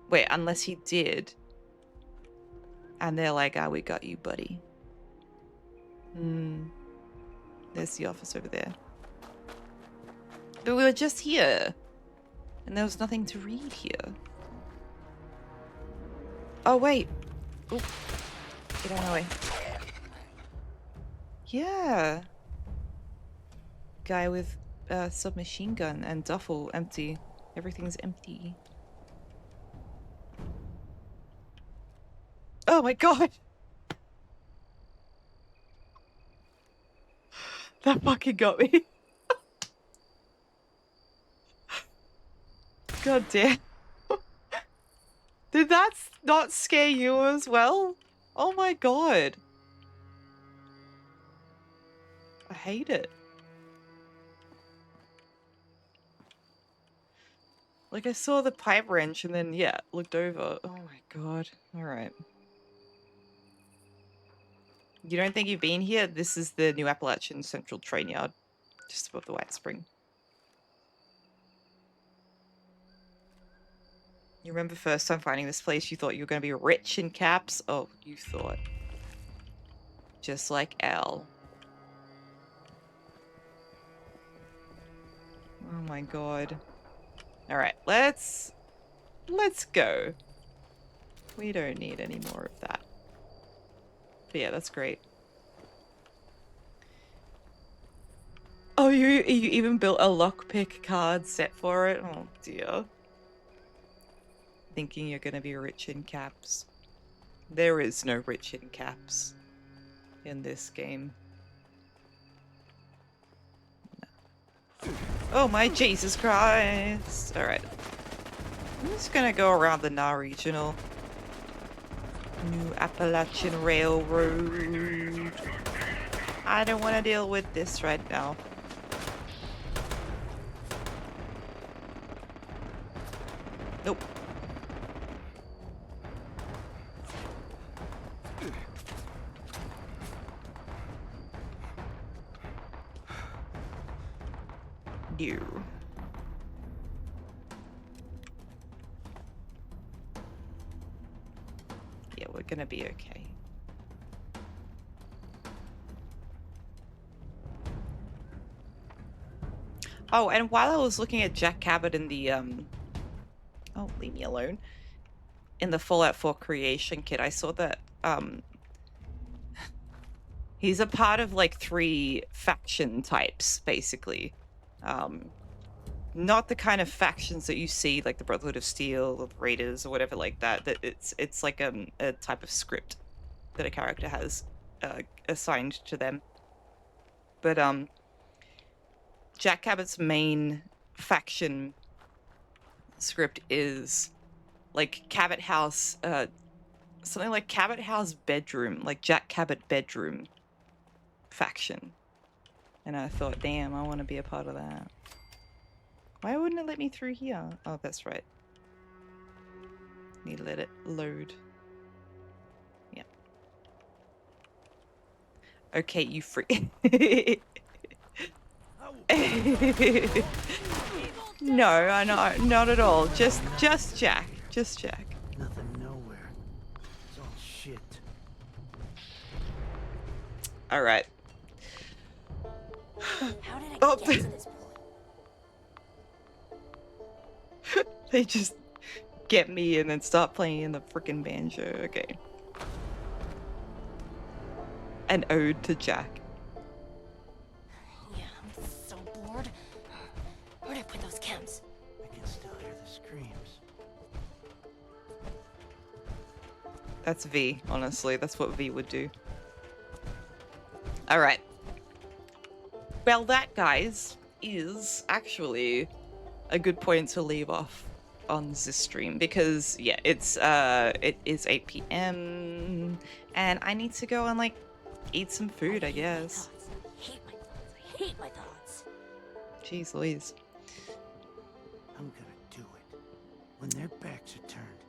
Wait, unless he did. And they're like, ah, we got you, buddy. There's the office over there. But we were just here. And there was nothing to read here. Oh, wait. Oop. Get out of my way. Yeah. Guy with a submachine gun and duffel empty. Everything's empty. Oh my god! That fucking got me. God damn. Did that not scare you as well? Oh my god. I hate it. Like, I saw the pipe wrench and then, yeah, looked over. Oh my god. Alright. You don't think you've been here? This is the New Appalachian Central train yard. Just above the White Spring. You remember first time finding this place, you thought you were going to be rich in caps? Oh, you thought. Just like Al. Oh my god. Alright, let's go. We don't need any more of that. But yeah, that's great. You even built a lockpick card set for it? Oh dear. Thinking you're gonna be rich in caps. There is no rich in caps in this game. No. Oh my Jesus Christ! Alright. I'm just gonna go around the NAR Regional. New Appalachian Railroad. I don't want to deal with this right now. Nope. You. Yeah, we're gonna be okay. Oh, and while I was looking at Jack Cabot in the oh, leave me alone. In the Fallout 4 creation kit, I saw that he's a part of like 3 faction types, basically. Not the kind of factions that you see, like the Brotherhood of Steel or the Raiders or whatever like that. That it's like a type of script that a character has assigned to them. But Jack Cabot's main faction script is like Cabot House, something like Cabot House Bedroom, like Jack Cabot Bedroom faction. And I thought, damn, I want to be a part of that. Why wouldn't it let me through here? Oh, that's right. Need to let it load. Yeah. Okay, you free. No, I know, not at all. Just Jack. Just Jack. Nothing nowhere. It's all shit. All right. How did I get to this point? They just get me and then start playing the freaking banjo. Okay. An ode to Jack. Yeah, I'm so bored. Where'd I put those chems? I can still hear the screams. That's V, honestly. That's what V would do. Alright. Well, that, guys, is actually a good point to leave off on this stream because, yeah, it is 8 p.m. and I need to go and, like, eat some food, I guess. I hate my thoughts. Jeez Louise. I'm gonna do it. When their backs are turned,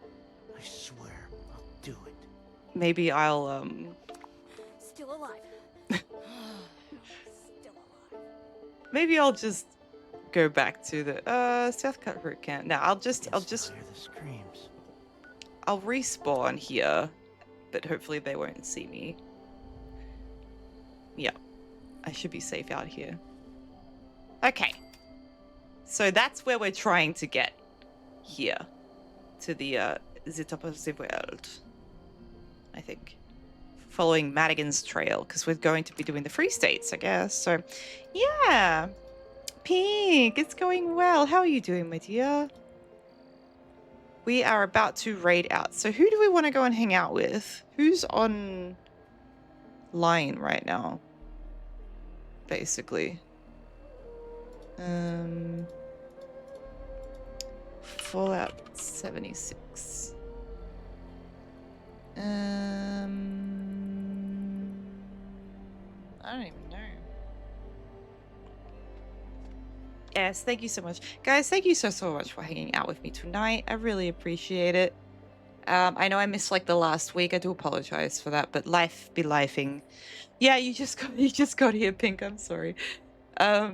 I swear I'll do it. Maybe I'll, Still alive. maybe I'll just go back to the, South Cutthroat camp. No, I'll just hear the screams. I'll respawn here, but hopefully they won't see me. Yeah, I should be safe out here. Okay. So that's where we're trying to get here. To the top of the world. I think. Following Madigan's trail, because we're going to be doing the Free States, I guess. So, yeah. Pink, it's going well. How are you doing, my dear? We are about to raid out. So who do we want to go and hang out with? Who's on line right now? Basically. Fallout 76. I don't even know. Yes, thank you so much. Guys, thank you so much for hanging out with me tonight. I really appreciate it. I know I missed like the last week. I do apologize for that, but life be lifing. Yeah, you just got here, Pink. I'm sorry. Yeah,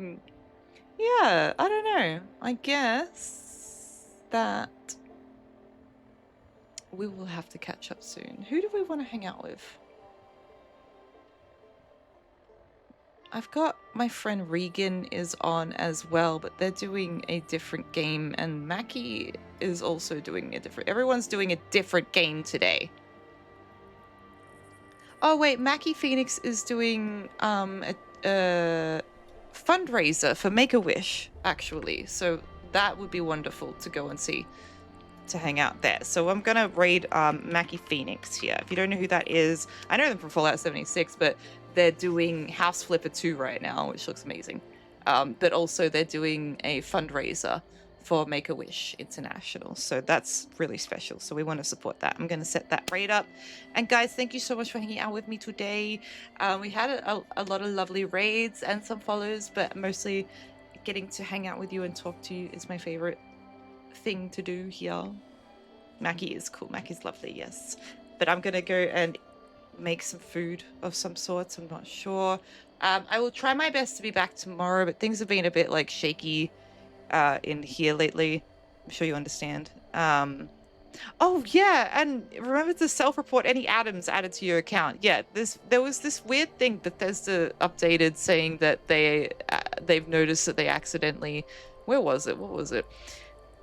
I don't know. I guess that we will have to catch up soon. Who do we want to hang out with? I've got my friend Regan is on as well, but they're doing a different game, and Mackie is also doing a different... Everyone's doing a different game today. Oh wait, Mackie Phoenix is doing fundraiser for Make-A-Wish, actually. So that would be wonderful to go and see, to hang out there. So I'm gonna raid Mackie Phoenix here. If you don't know who that is, I know them from Fallout 76, but they're doing House Flipper 2 right now, which looks amazing. But also they're doing a fundraiser for Make-A-Wish International. So that's really special. So we want to support that. I'm going to set that raid up. And guys, thank you so much for hanging out with me today. We had a lot of lovely raids and some follows, but mostly getting to hang out with you and talk to you is my favorite thing to do here. Mackie is cool. Mackie's lovely, yes. But I'm going to go and make some food of some sorts. I'm not sure. I will try my best to be back tomorrow, but things have been a bit like shaky in here lately. I'm sure you understand. Oh yeah, and remember to self-report any atoms added to your account. Yeah, there was this weird thing Bethesda updated saying that they've noticed that they accidentally, where was it? What was it?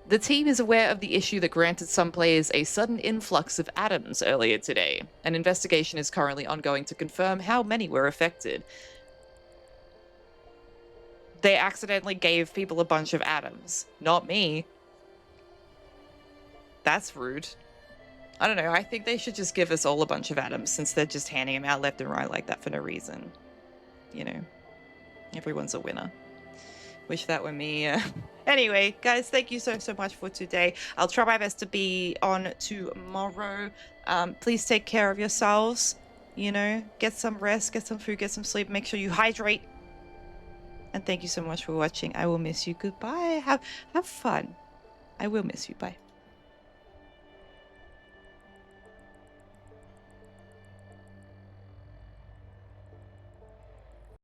The team is aware of the issue that granted some players a sudden influx of atoms earlier today. An investigation is currently ongoing to confirm how many were affected. They accidentally gave people a bunch of atoms. Not me. That's rude. I don't know. I think they should just give us all a bunch of atoms since they're just handing them out left and right like that for no reason. You know, everyone's a winner. Wish that were me. Anyway, guys, thank you so much for today. I'll try my best to be on tomorrow. Please take care of yourselves. You know, get some rest, get some food, get some sleep. Make sure you hydrate. And thank you so much for watching. I will miss you. Goodbye. Have fun. I will miss you. Bye.